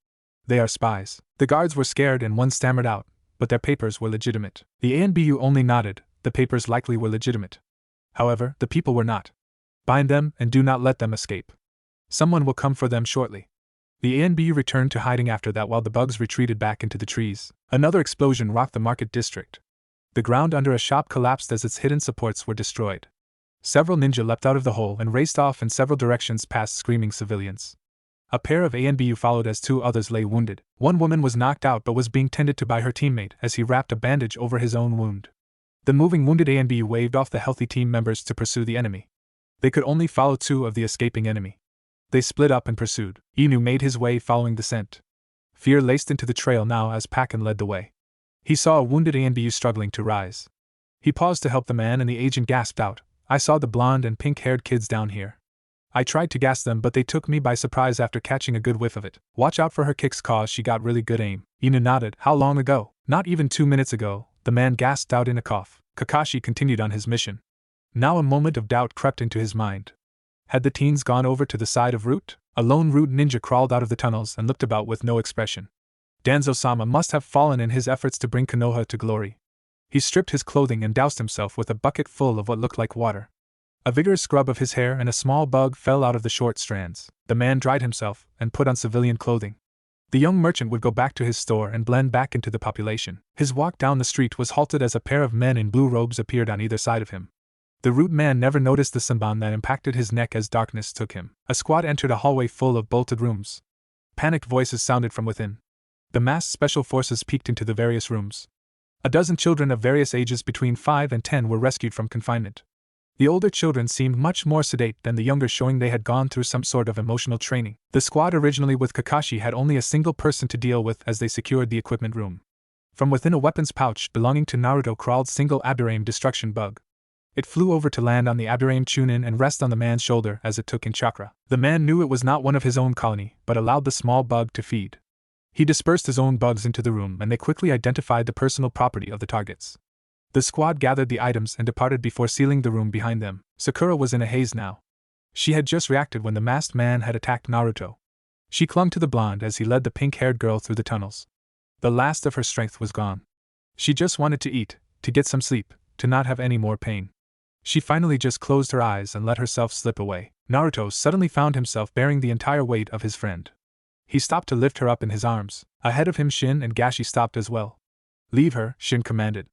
They are spies. The guards were scared and one stammered out, but their papers were legitimate. The ANBU only nodded, the papers likely were legitimate. However, the people were not. Bind them and do not let them escape. Someone will come for them shortly. The ANBU returned to hiding after that while the bugs retreated back into the trees. Another explosion rocked the market district. The ground under a shop collapsed as its hidden supports were destroyed. Several ninja leapt out of the hole and raced off in several directions past screaming civilians. A pair of ANBU followed as 2 others lay wounded. One woman was knocked out but was being tended to by her teammate as he wrapped a bandage over his own wound. The moving wounded ANBU waved off the healthy team members to pursue the enemy. They could only follow 2 of the escaping enemy. They split up and pursued. Inu made his way following the scent. Fear laced into the trail now as Pakken led the way. He saw a wounded ANBU struggling to rise. He paused to help the man and the agent gasped out, "I saw the blonde and pink-haired kids down here. I tried to gas them but they took me by surprise after catching a good whiff of it. Watch out for her kicks cause she got really good aim." Inu nodded. "How long ago?" "Not even 2 minutes ago," the man gasped out in a cough. Kakashi continued on his mission. Now a moment of doubt crept into his mind. Had the teens gone over to the side of Root? A lone Root ninja crawled out of the tunnels and looked about with no expression. Danzo-sama must have fallen in his efforts to bring Konoha to glory. He stripped his clothing and doused himself with a bucket full of what looked like water. A vigorous scrub of his hair and a small bug fell out of the short strands. The man dried himself and put on civilian clothing. The young merchant would go back to his store and blend back into the population. His walk down the street was halted as a pair of men in blue robes appeared on either side of him. The Root man never noticed the senbon that impacted his neck as darkness took him. A squad entered a hallway full of bolted rooms. Panicked voices sounded from within. The massed special forces peeked into the various rooms. A dozen children of various ages between 5 and 10 were rescued from confinement. The older children seemed much more sedate than the younger, showing they had gone through some sort of emotional training. The squad originally with Kakashi had only a single person to deal with as they secured the equipment room. From within a weapons pouch belonging to Naruto crawled single Aburaim destruction bug. It flew over to land on the Aburaim Chunin and rest on the man's shoulder as it took in chakra. The man knew it was not one of his own colony, but allowed the small bug to feed. He dispersed his own bugs into the room and they quickly identified the personal property of the targets. The squad gathered the items and departed before sealing the room behind them. Sakura was in a haze now. She had just reacted when the masked man had attacked Naruto. She clung to the blonde as he led the pink-haired girl through the tunnels. The last of her strength was gone. She just wanted to eat, to get some sleep, to not have any more pain. She finally just closed her eyes and let herself slip away. Naruto suddenly found himself bearing the entire weight of his friend. He stopped to lift her up in his arms. Ahead of him Shin and Gashi stopped as well. "Leave her," Shin commanded.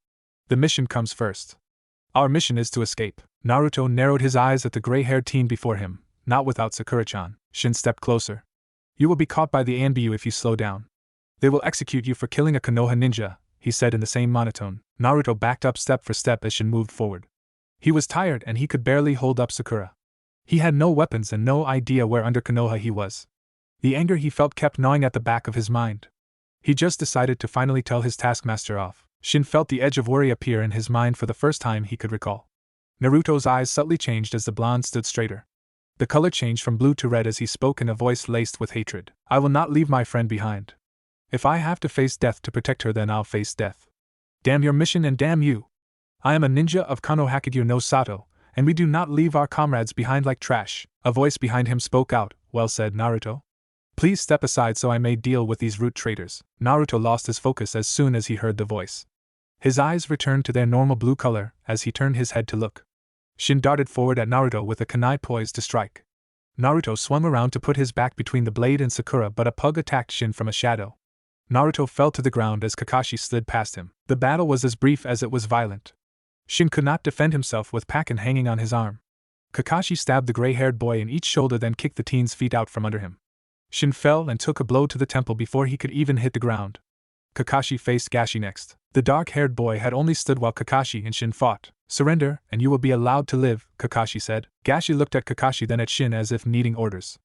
"The mission comes first. Our mission is to escape." Naruto narrowed his eyes at the gray-haired teen before him, not without Sakura-chan. Shin stepped closer. "You will be caught by the ANBU if you slow down. They will execute you for killing a Konoha ninja," he said in the same monotone. Naruto backed up step for step as Shin moved forward. He was tired and he could barely hold up Sakura. He had no weapons and no idea where under Konoha he was. The anger he felt kept gnawing at the back of his mind. He just decided to finally tell his taskmaster off. Shin felt the edge of worry appear in his mind for the first time he could recall. Naruto's eyes subtly changed as the blonde stood straighter. The color changed from blue to red as he spoke in a voice laced with hatred. "I will not leave my friend behind. If I have to face death to protect her, then I'll face death. Damn your mission and damn you. I am a ninja of Konohakagyo no Sato, and we do not leave our comrades behind like trash." A voice behind him spoke out. "Well said, Naruto. Please step aside so I may deal with these Root traitors." Naruto lost his focus as soon as he heard the voice. His eyes returned to their normal blue color as he turned his head to look. Shin darted forward at Naruto with a kunai poised to strike. Naruto swung around to put his back between the blade and Sakura, but a pug attacked Shin from a shadow. Naruto fell to the ground as Kakashi slid past him. The battle was as brief as it was violent. Shin could not defend himself with Pakken hanging on his arm. Kakashi stabbed the gray-haired boy in each shoulder, then kicked the teen's feet out from under him. Shin fell and took a blow to the temple before he could even hit the ground. Kakashi faced Gashi next. The dark-haired boy had only stood while Kakashi and Shin fought. "Surrender, and you will be allowed to live," Kakashi said. Gashi looked at Kakashi then at Shin as if needing orders.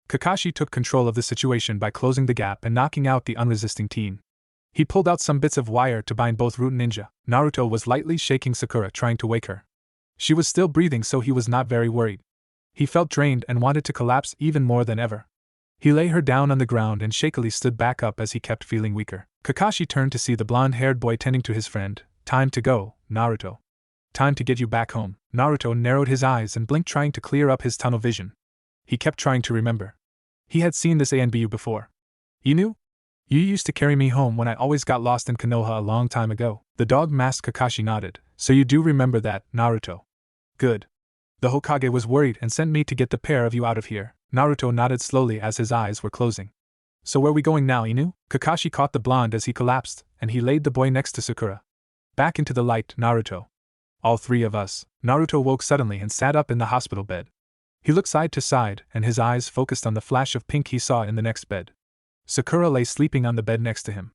Kakashi took control of the situation by closing the gap and knocking out the unresisting teen. He pulled out some bits of wire to bind both Root and Ninja. Naruto was lightly shaking Sakura, trying to wake her. She was still breathing, so he was not very worried. He felt drained and wanted to collapse even more than ever. He lay her down on the ground and shakily stood back up as he kept feeling weaker. Kakashi turned to see the blonde-haired boy tending to his friend. Time to go, Naruto. Time to get you back home. Naruto narrowed his eyes and blinked, trying to clear up his tunnel vision. He kept trying to remember. He had seen this ANBU before. Inu? You used to carry me home when I always got lost in Konoha a long time ago. The dog-masked Kakashi nodded. So you do remember that, Naruto. Good. The Hokage was worried and sent me to get the pair of you out of here. Naruto nodded slowly as his eyes were closing. So where we going now, Inu? Kakashi caught the blonde as he collapsed, and he laid the boy next to Sakura. Back into the light, Naruto. All three of us. Naruto woke suddenly and sat up in the hospital bed. He looked side to side, and his eyes focused on the flash of pink he saw in the next bed. Sakura lay sleeping on the bed next to him.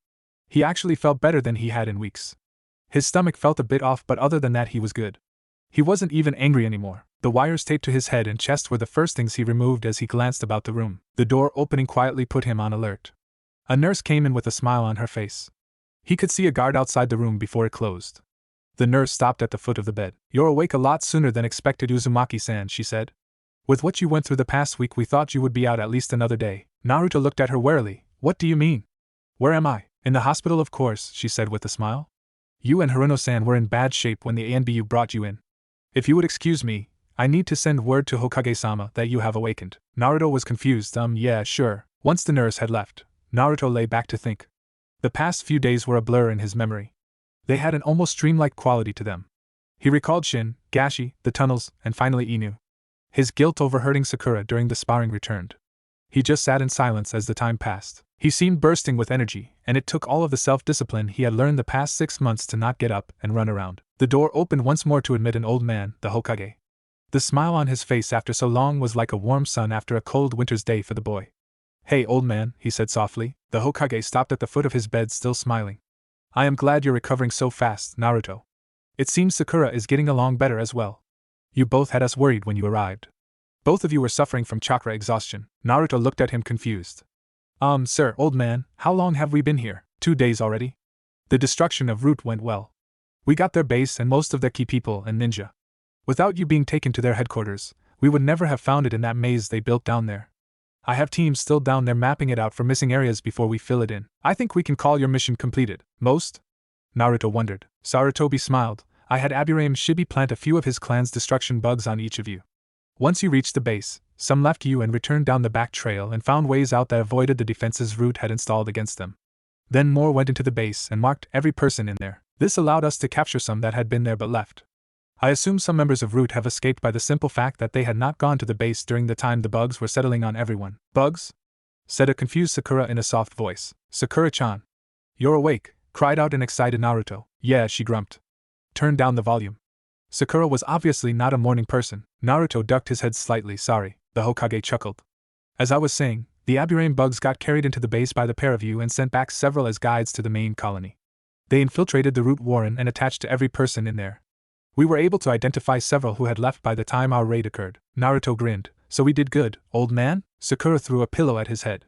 He actually felt better than he had in weeks. His stomach felt a bit off, but other than that he was good. He wasn't even angry anymore. The wires taped to his head and chest were the first things he removed as he glanced about the room. The door opening quietly put him on alert. A nurse came in with a smile on her face. He could see a guard outside the room before it closed. The nurse stopped at the foot of the bed. You're awake a lot sooner than expected, Uzumaki-san, she said. With what you went through the past week, we thought you would be out at least another day. Naruto looked at her warily. What do you mean? Where am I? In the hospital, of course, she said with a smile. You and Haruno-san were in bad shape when the ANBU brought you in. If you would excuse me, I need to send word to Hokage-sama that you have awakened. Naruto was confused. Yeah, sure. Once the nurse had left, Naruto lay back to think. The past few days were a blur in his memory. They had an almost dreamlike quality to them. He recalled Shin, Gashi, the tunnels, and finally Inu. His guilt over hurting Sakura during the sparring returned. He just sat in silence as the time passed. He seemed bursting with energy, and it took all of the self-discipline he had learned the past 6 months to not get up and run around. The door opened once more to admit an old man, the Hokage. The smile on his face after so long was like a warm sun after a cold winter's day for the boy. Hey, old man, he said softly. The Hokage stopped at the foot of his bed, still smiling. I am glad you're recovering so fast, Naruto. It seems Sakura is getting along better as well. You both had us worried when you arrived. Both of you were suffering from chakra exhaustion. Naruto looked at him confused. Sir, old man, how long have we been here? 2 days already? The destruction of Root went well. We got their base and most of their key people and ninja. Without you being taken to their headquarters, we would never have found it in that maze they built down there. I have teams still down there mapping it out for missing areas before we fill it in. I think we can call your mission completed. Most? Naruto wondered. Sarutobi smiled. I had Aburame Shibi plant a few of his clan's destruction bugs on each of you. Once you reached the base, some left you and returned down the back trail and found ways out that avoided the defenses Root had installed against them. Then more went into the base and marked every person in there. This allowed us to capture some that had been there but left. I assume some members of Root have escaped by the simple fact that they had not gone to the base during the time the bugs were settling on everyone. Bugs? Said a confused Sakura in a soft voice. Sakura-chan. You're awake, cried out an excited Naruto. Yeah, she grumped. Turned down the volume. Sakura was obviously not a morning person. Naruto ducked his head slightly. Sorry, the Hokage chuckled. As I was saying, the Aburame bugs got carried into the base by the pair of you and sent back several as guides to the main colony. They infiltrated the Root Warren and attached to every person in there. We were able to identify several who had left by the time our raid occurred. Naruto grinned. So we did good, old man? Sakura threw a pillow at his head.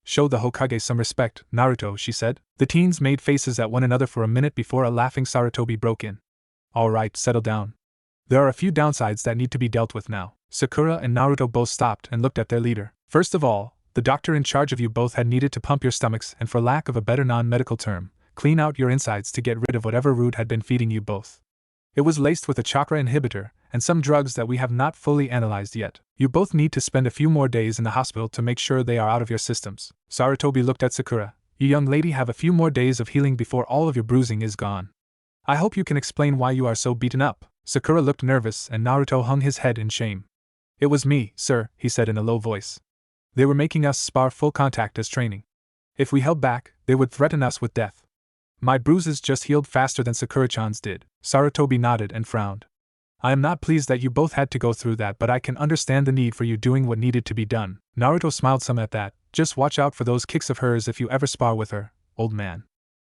Show the Hokage some respect, Naruto, she said. The teens made faces at one another for a minute before a laughing Sarutobi broke in. Alright, settle down. There are a few downsides that need to be dealt with now. Sakura and Naruto both stopped and looked at their leader. First of all, the doctor in charge of you both had needed to pump your stomachs and, for lack of a better non-medical term, clean out your insides to get rid of whatever Root had been feeding you both. It was laced with a chakra inhibitor and some drugs that we have not fully analyzed yet. You both need to spend a few more days in the hospital to make sure they are out of your systems. Sarutobi looked at Sakura. You young lady have a few more days of healing before all of your bruising is gone. I hope you can explain why you are so beaten up. Sakura looked nervous and Naruto hung his head in shame. It was me, sir, he said in a low voice. They were making us spar full contact as training. If we held back, they would threaten us with death. My bruises just healed faster than Sakura-chan's did. Sarutobi nodded and frowned. I am not pleased that you both had to go through that, but I can understand the need for you doing what needed to be done. Naruto smiled some at that. Just watch out for those kicks of hers if you ever spar with her, old man.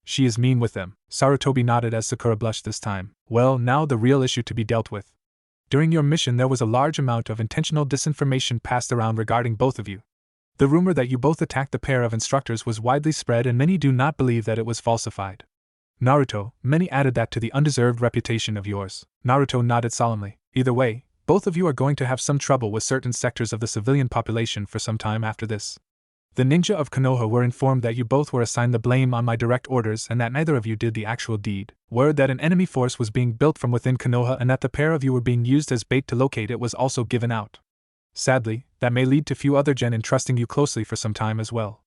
She is mean with them. Sarutobi nodded as Sakura blushed this time. Well, now the real issue to be dealt with. During your mission there was a large amount of intentional disinformation passed around regarding both of you. The rumor that you both attacked the pair of instructors was widely spread and many do not believe that it was falsified. Naruto, many added that to the undeserved reputation of yours. Naruto nodded solemnly. Either way, both of you are going to have some trouble with certain sectors of the civilian population for some time after this. The ninja of Konoha were informed that you both were assigned the blame on my direct orders and that neither of you did the actual deed. Word that an enemy force was being built from within Konoha and that the pair of you were being used as bait to locate it was also given out. Sadly, that may lead to few other genin trusting you closely for some time as well.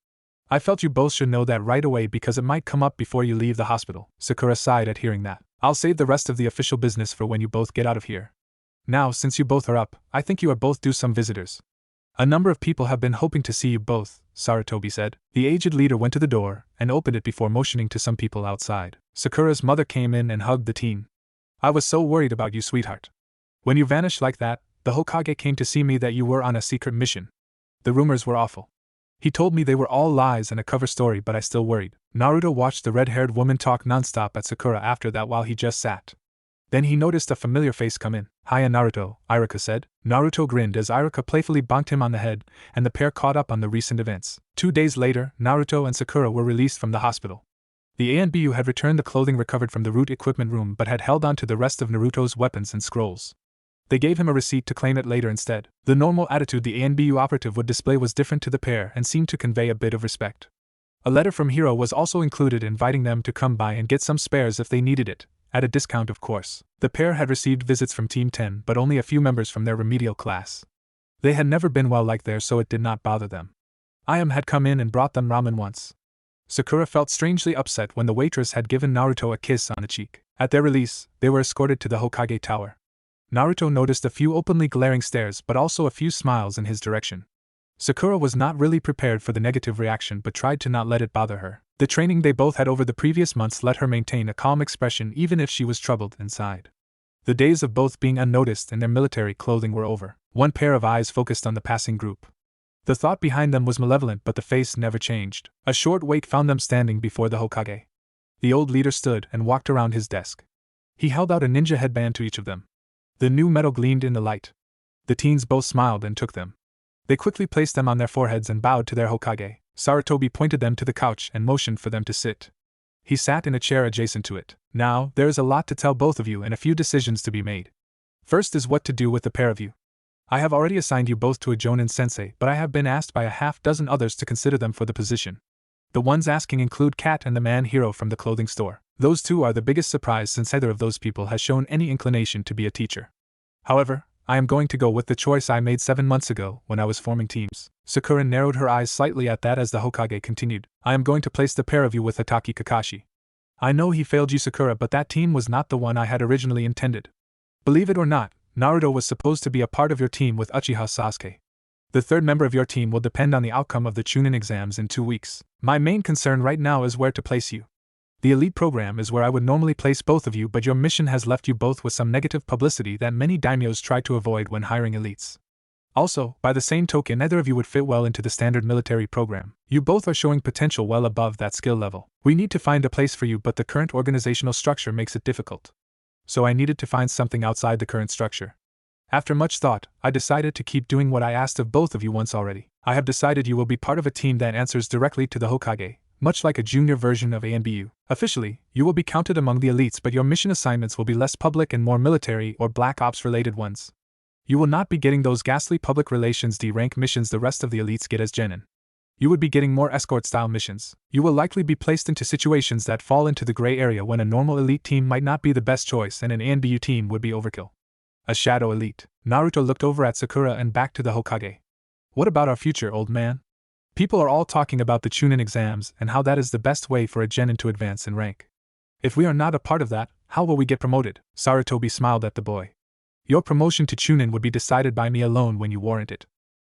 I felt you both should know that right away because it might come up before you leave the hospital. Sakura sighed at hearing that. I'll save the rest of the official business for when you both get out of here. Now, since you both are up, I think you are both due some visitors. A number of people have been hoping to see you both, Sarutobi said. The aged leader went to the door and opened it before motioning to some people outside. Sakura's mother came in and hugged the teen. I was so worried about you, sweetheart. When you vanished like that, the Hokage came to see me that you were on a secret mission. The rumors were awful. He told me they were all lies and a cover story, but I still worried. Naruto watched the red-haired woman talk nonstop at Sakura after that while he just sat. Then he noticed a familiar face come in. Hiya Naruto, Iruka said. Naruto grinned as Iruka playfully bonked him on the head, and the pair caught up on the recent events. 2 days later, Naruto and Sakura were released from the hospital. The ANBU had returned the clothing recovered from the root equipment room but had held on to the rest of Naruto's weapons and scrolls. They gave him a receipt to claim it later instead. The normal attitude the ANBU operative would display was different to the pair and seemed to convey a bit of respect. A letter from Hiro was also included inviting them to come by and get some spares if they needed it. At a discount, of course. The pair had received visits from Team 10, but only a few members from their remedial class. They had never been well like there, so it did not bother them. Ayam had come in and brought them ramen once. Sakura felt strangely upset when the waitress had given Naruto a kiss on the cheek. At their release, they were escorted to the Hokage Tower. Naruto noticed a few openly glaring stares but also a few smiles in his direction. Sakura was not really prepared for the negative reaction but tried to not let it bother her. The training they both had over the previous months let her maintain a calm expression even if she was troubled inside. The days of both being unnoticed in their military clothing were over. One pair of eyes focused on the passing group. The thought behind them was malevolent but the face never changed. A short wait found them standing before the Hokage. The old leader stood and walked around his desk. He held out a ninja headband to each of them. The new metal gleamed in the light. The teens both smiled and took them. They quickly placed them on their foreheads and bowed to their Hokage. Sarutobi pointed them to the couch and motioned for them to sit. He sat in a chair adjacent to it. Now, there is a lot to tell both of you and a few decisions to be made. First is what to do with the pair of you. I have already assigned you both to a Jonin sensei, but I have been asked by a half-dozen others to consider them for the position. The ones asking include Kat and the man Hiro from the clothing store. Those two are the biggest surprise since neither of those people has shown any inclination to be a teacher. However, I am going to go with the choice I made 7 months ago when I was forming teams. Sakura narrowed her eyes slightly at that as the Hokage continued. I am going to place the pair of you with Hatake Kakashi. I know he failed you, Sakura, but that team was not the one I had originally intended. Believe it or not, Naruto was supposed to be a part of your team with Uchiha Sasuke. The third member of your team will depend on the outcome of the Chunin exams in 2 weeks. My main concern right now is where to place you. The elite program is where I would normally place both of you, but your mission has left you both with some negative publicity that many daimyos try to avoid when hiring elites. Also, by the same token, neither of you would fit well into the standard military program. You both are showing potential well above that skill level. We need to find a place for you, but the current organizational structure makes it difficult. So I needed to find something outside the current structure. After much thought, I decided to keep doing what I asked of both of you once already. I have decided you will be part of a team that answers directly to the Hokage, much like a junior version of ANBU. Officially, you will be counted among the elites, but your mission assignments will be less public and more military or black ops related ones. You will not be getting those ghastly public relations D-rank missions the rest of the elites get as genin. You would be getting more escort-style missions. You will likely be placed into situations that fall into the gray area when a normal elite team might not be the best choice and an ANBU team would be overkill. A shadow elite. Naruto looked over at Sakura and back to the Hokage. What about our future, old man? People are all talking about the Chunin exams and how that is the best way for a genin to advance in rank. If we are not a part of that, how will we get promoted? Sarutobi smiled at the boy. Your promotion to Chunin would be decided by me alone when you warrant it.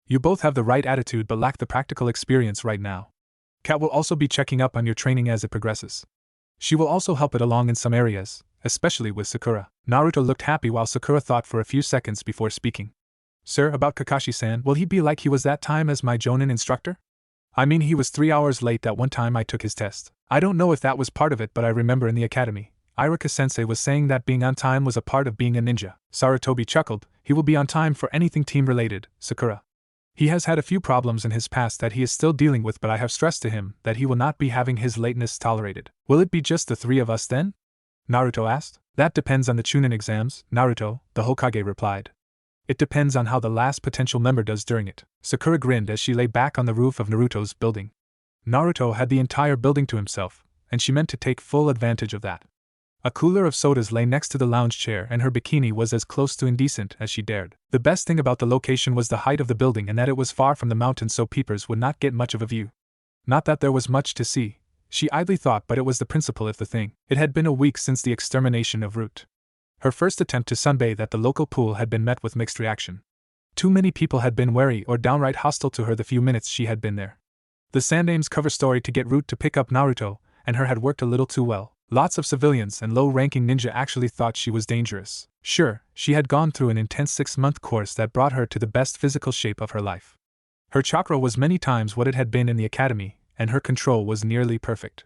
You both have the right attitude but lack the practical experience right now. Kat will also be checking up on your training as it progresses. She will also help it along in some areas, especially with Sakura. Naruto looked happy while Sakura thought for a few seconds before speaking. Sir, about Kakashi-san, will he be like he was that time as my Jonin instructor? I mean, he was 3 hours late that one time I took his test. I don't know if that was part of it, but I remember in the academy, Iruka-sensei was saying that being on time was a part of being a ninja. Sarutobi chuckled. He will be on time for anything team-related, Sakura. He has had a few problems in his past that he is still dealing with, but I have stressed to him that he will not be having his lateness tolerated. Will it be just the 3 of us then? Naruto asked. That depends on the Chunin exams, Naruto, the Hokage replied. It depends on how the last potential member does during it. Sakura grinned as she lay back on the roof of Naruto's building. Naruto had the entire building to himself, and she meant to take full advantage of that. A cooler of sodas lay next to the lounge chair, and her bikini was as close to indecent as she dared. The best thing about the location was the height of the building and that it was far from the mountains, so peepers would not get much of a view. Not that there was much to see, she idly thought, but it was the principle of the thing. It had been a week since the extermination of Root. Her first attempt to sunbathe at the local pool had been met with mixed reaction. Too many people had been wary or downright hostile to her the few minutes she had been there. The Sandame's cover story to get Root to pick up Naruto and her had worked a little too well. Lots of civilians and low-ranking ninja actually thought she was dangerous. Sure, she had gone through an intense 6-month course that brought her to the best physical shape of her life. Her chakra was many times what it had been in the academy, and her control was nearly perfect.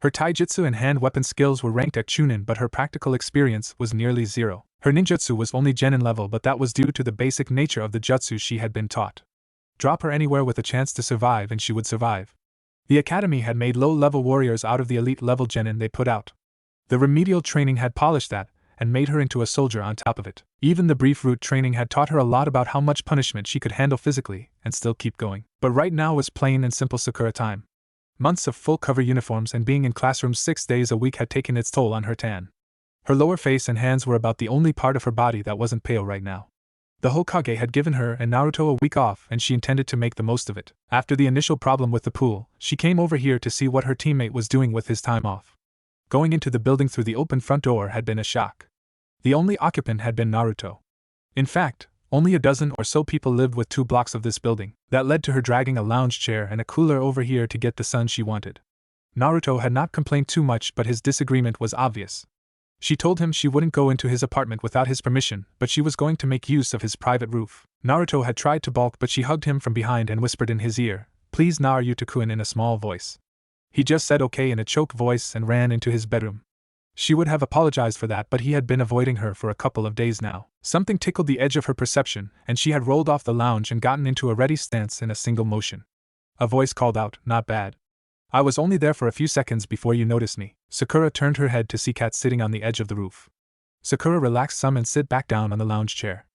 Her taijutsu and hand weapon skills were ranked at Chunin, but her practical experience was nearly zero. Her ninjutsu was only genin level, but that was due to the basic nature of the jutsu she had been taught. Drop her anywhere with a chance to survive and she would survive. The academy had made low-level warriors out of the elite-level genin they put out. The remedial training had polished that, and made her into a soldier on top of it. Even the brief root training had taught her a lot about how much punishment she could handle physically, and still keep going. But right now was plain and simple Sakura time. Months of full-cover uniforms and being in classrooms 6 days a week had taken its toll on her tan. Her lower face and hands were about the only part of her body that wasn't pale right now. The Hokage had given her and Naruto a week off, and she intended to make the most of it. After the initial problem with the pool, she came over here to see what her teammate was doing with his time off. Going into the building through the open front door had been a shock. The only occupant had been Naruto. In fact, only a dozen or so people lived with 2 blocks of this building. That led to her dragging a lounge chair and a cooler over here to get the sun she wanted. Naruto had not complained too much, but his disagreement was obvious. She told him she wouldn't go into his apartment without his permission, but she was going to make use of his private roof. Naruto had tried to balk, but she hugged him from behind and whispered in his ear, "Please Naruto-kun," in a small voice. He just said okay in a choked voice and ran into his bedroom. She would have apologized for that, but he had been avoiding her for a couple of days now. Something tickled the edge of her perception, and she had rolled off the lounge and gotten into a ready stance in a single motion. A voice called out, "Not bad. I was only there for a few seconds before you noticed me." Sakura turned her head to see Kat sitting on the edge of the roof. Sakura relaxed some and sit back down on the lounge chair.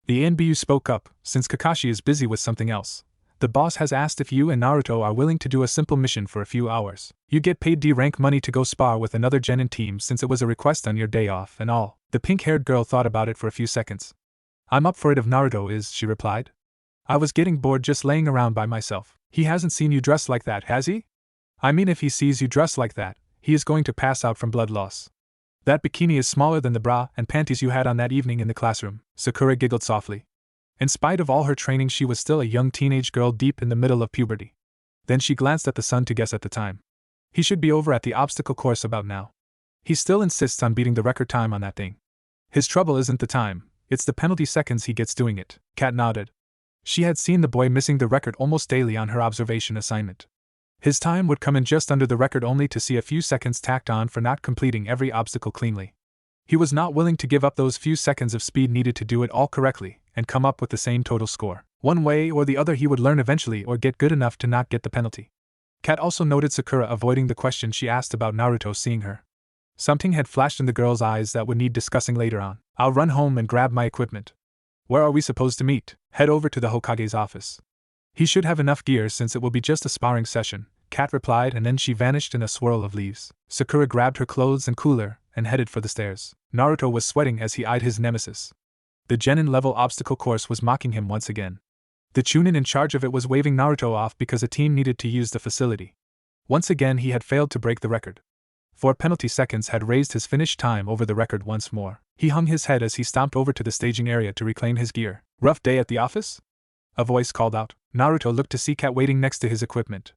The NBU spoke up, "Since Kakashi is busy with something else, the boss has asked if you and Naruto are willing to do a simple mission for a few hours. You get paid D-rank money to go spar with another genin team since it was a request on your day off and all." The pink-haired girl thought about it for a few seconds. "I'm up for it if Naruto is," she replied. "I was getting bored just laying around by myself." "He hasn't seen you dressed like that, has he?" "I mean, if he sees you dressed like that, he is going to pass out from blood loss. That bikini is smaller than the bra and panties you had on that evening in the classroom." Sakura giggled softly. In spite of all her training, she was still a young teenage girl deep in the middle of puberty. Then she glanced at the sun to guess at the time. He should be over at the obstacle course about now. He still insists on beating the record time on that thing. His trouble isn't the time, it's the penalty seconds he gets doing it. Kat nodded. She had seen the boy missing the record almost daily on her observation assignment. His time would come in just under the record, only to see a few seconds tacked on for not completing every obstacle cleanly. He was not willing to give up those few seconds of speed needed to do it all correctly and come up with the same total score. One way or the other he would learn eventually or get good enough to not get the penalty. Kat also noted Sakura avoiding the question she asked about Naruto seeing her. Something had flashed in the girl's eyes that would need discussing later on. "I'll run home and grab my equipment." "Where are we supposed to meet?" "Head over to the Hokage's office. He should have enough gear since it will be just a sparring session," Kat replied, and then she vanished in a swirl of leaves. Sakura grabbed her clothes and cooler and headed for the stairs. Naruto was sweating as he eyed his nemesis. The genin-level obstacle course was mocking him once again. The Chunin in charge of it was waving Naruto off because a team needed to use the facility. Once again he had failed to break the record. 4 penalty seconds had raised his finish time over the record once more. He hung his head as he stomped over to the staging area to reclaim his gear. "Rough day at the office?" a voice called out. Naruto looked to see Kat waiting next to his equipment.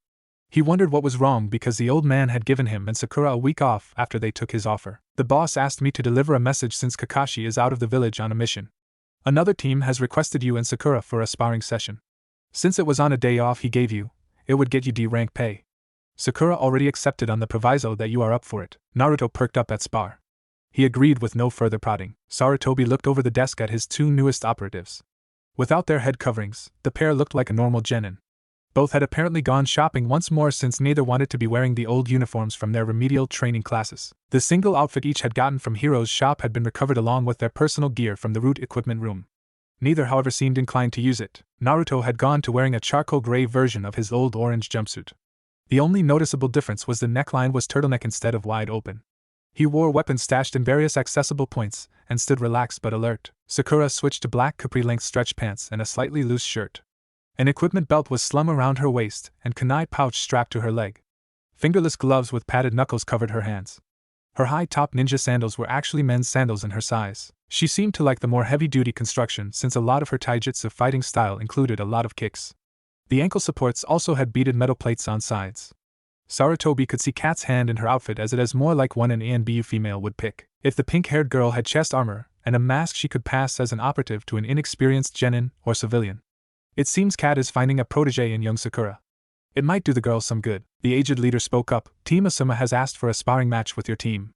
He wondered what was wrong because the old man had given him and Sakura a week off after they took his offer. "The boss asked me to deliver a message since Kakashi is out of the village on a mission. Another team has requested you and Sakura for a sparring session. Since it was on a day off he gave you, it would get you D-rank pay. Sakura already accepted on the proviso that you are up for it." Naruto perked up at spar. He agreed with no further prodding. Sarutobi looked over the desk at his 2 newest operatives. Without their head coverings, the pair looked like a normal genin. Both had apparently gone shopping once more since neither wanted to be wearing the old uniforms from their remedial training classes. The single outfit each had gotten from Hero's shop had been recovered along with their personal gear from the root equipment room. Neither, however, seemed inclined to use it. Naruto had gone to wearing a charcoal gray version of his old orange jumpsuit. The only noticeable difference was the neckline was turtleneck instead of wide open. He wore weapons stashed in various accessible points, and stood relaxed but alert. Sakura switched to black capri-length stretch pants and a slightly loose shirt. An equipment belt was slung around her waist, and kunai pouch strapped to her leg. Fingerless gloves with padded knuckles covered her hands. Her high-top ninja sandals were actually men's sandals in her size. She seemed to like the more heavy-duty construction since a lot of her taijutsu fighting style included a lot of kicks. The ankle supports also had beaded metal plates on sides. Sarutobi could see Kat's hand in her outfit as it is more like one an ANBU female would pick. If the pink-haired girl had chest armor and a mask, she could pass as an operative to an inexperienced genin or civilian. It seems Kat is finding a protege in young Sakura. It might do the girl some good. The aged leader spoke up. Team Asuma has asked for a sparring match with your team.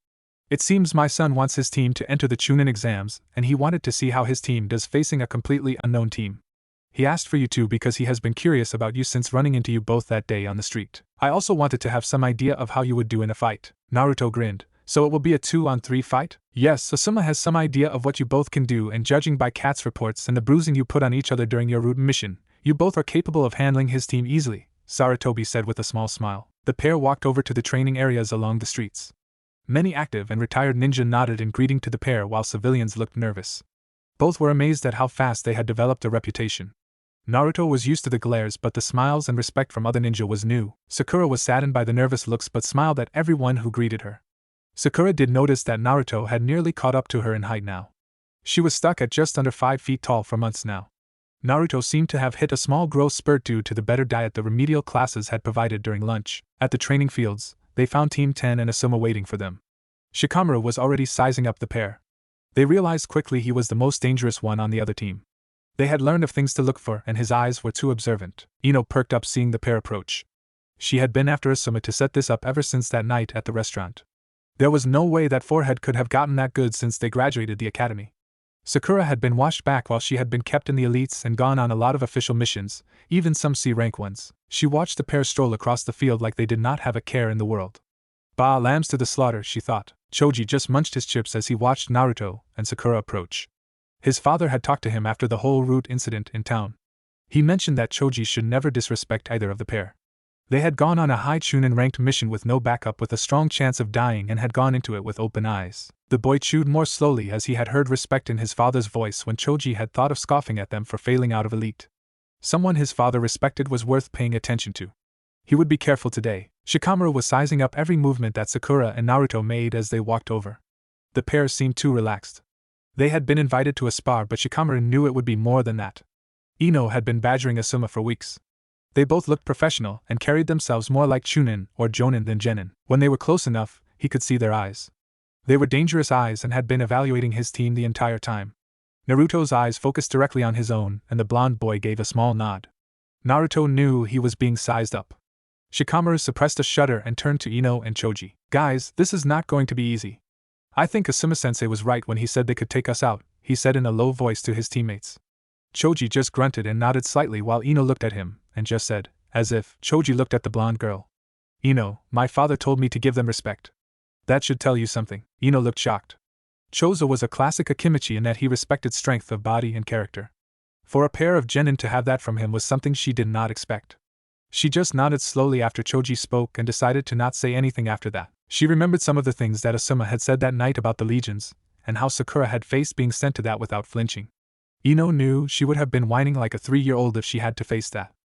It seems my son wants his team to enter the Chunin exams, and he wanted to see how his team does facing a completely unknown team. He asked for you two because he has been curious about you since running into you both that day on the street. I also wanted to have some idea of how you would do in a fight. Naruto grinned. So it will be a 2-on-3 fight? Yes, Asuma has some idea of what you both can do, and judging by Kat's reports and the bruising you put on each other during your route mission, you both are capable of handling his team easily, Sarutobi said with a small smile. The pair walked over to the training areas along the streets. Many active and retired ninja nodded in greeting to the pair while civilians looked nervous. Both were amazed at how fast they had developed a reputation. Naruto was used to the glares, but the smiles and respect from other ninja was new. Sakura was saddened by the nervous looks but smiled at everyone who greeted her. Sakura did notice that Naruto had nearly caught up to her in height now. She was stuck at just under 5 feet tall for months now. Naruto seemed to have hit a small growth spurt due to the better diet the remedial classes had provided during lunch. At the training fields, they found Team 10 and Asuma waiting for them. Shikamaru was already sizing up the pair. They realized quickly he was the most dangerous one on the other team. They had learned of things to look for, and his eyes were too observant. Ino perked up seeing the pair approach. She had been after Asuma to set this up ever since that night at the restaurant. There was no way that forehead could have gotten that good since they graduated the academy. Sakura had been washed back while she had been kept in the elites and gone on a lot of official missions, even some C-rank ones. She watched the pair stroll across the field like they did not have a care in the world. Bah, lambs to the slaughter, she thought. Choji just munched his chips as he watched Naruto and Sakura approach. His father had talked to him after the whole route incident in town. He mentioned that Choji should never disrespect either of the pair. They had gone on a high Chunin ranked mission with no backup, with a strong chance of dying, and had gone into it with open eyes. The boy chewed more slowly as he had heard respect in his father's voice when Choji had thought of scoffing at them for failing out of elite. Someone his father respected was worth paying attention to. He would be careful today. Shikamaru was sizing up every movement that Sakura and Naruto made as they walked over. The pair seemed too relaxed. They had been invited to a spar, but Shikamaru knew it would be more than that. Ino had been badgering Asuma for weeks. They both looked professional and carried themselves more like Chunin or Jonin than Genin. When they were close enough, he could see their eyes. They were dangerous eyes and had been evaluating his team the entire time. Naruto's eyes focused directly on his own, and the blonde boy gave a small nod. Naruto knew he was being sized up. Shikamaru suppressed a shudder and turned to Ino and Choji. Guys, this is not going to be easy. I think Asuma-sensei was right when he said they could take us out, he said in a low voice to his teammates. Choji just grunted and nodded slightly while Ino looked at him, and just said, as if. Choji looked at the blonde girl. Ino, my father told me to give them respect. That should tell you something. Ino looked shocked. Chozo was a classic Akimichi in that he respected strength of body and character. For a pair of genin to have that from him was something she did not expect. She just nodded slowly after Choji spoke and decided to not say anything after that. She remembered some of the things that Asuma had said that night about the legions, and how Sakura had faced being sent to that without flinching. Ino knew she would have been whining like a 3-year-old if she had to face that.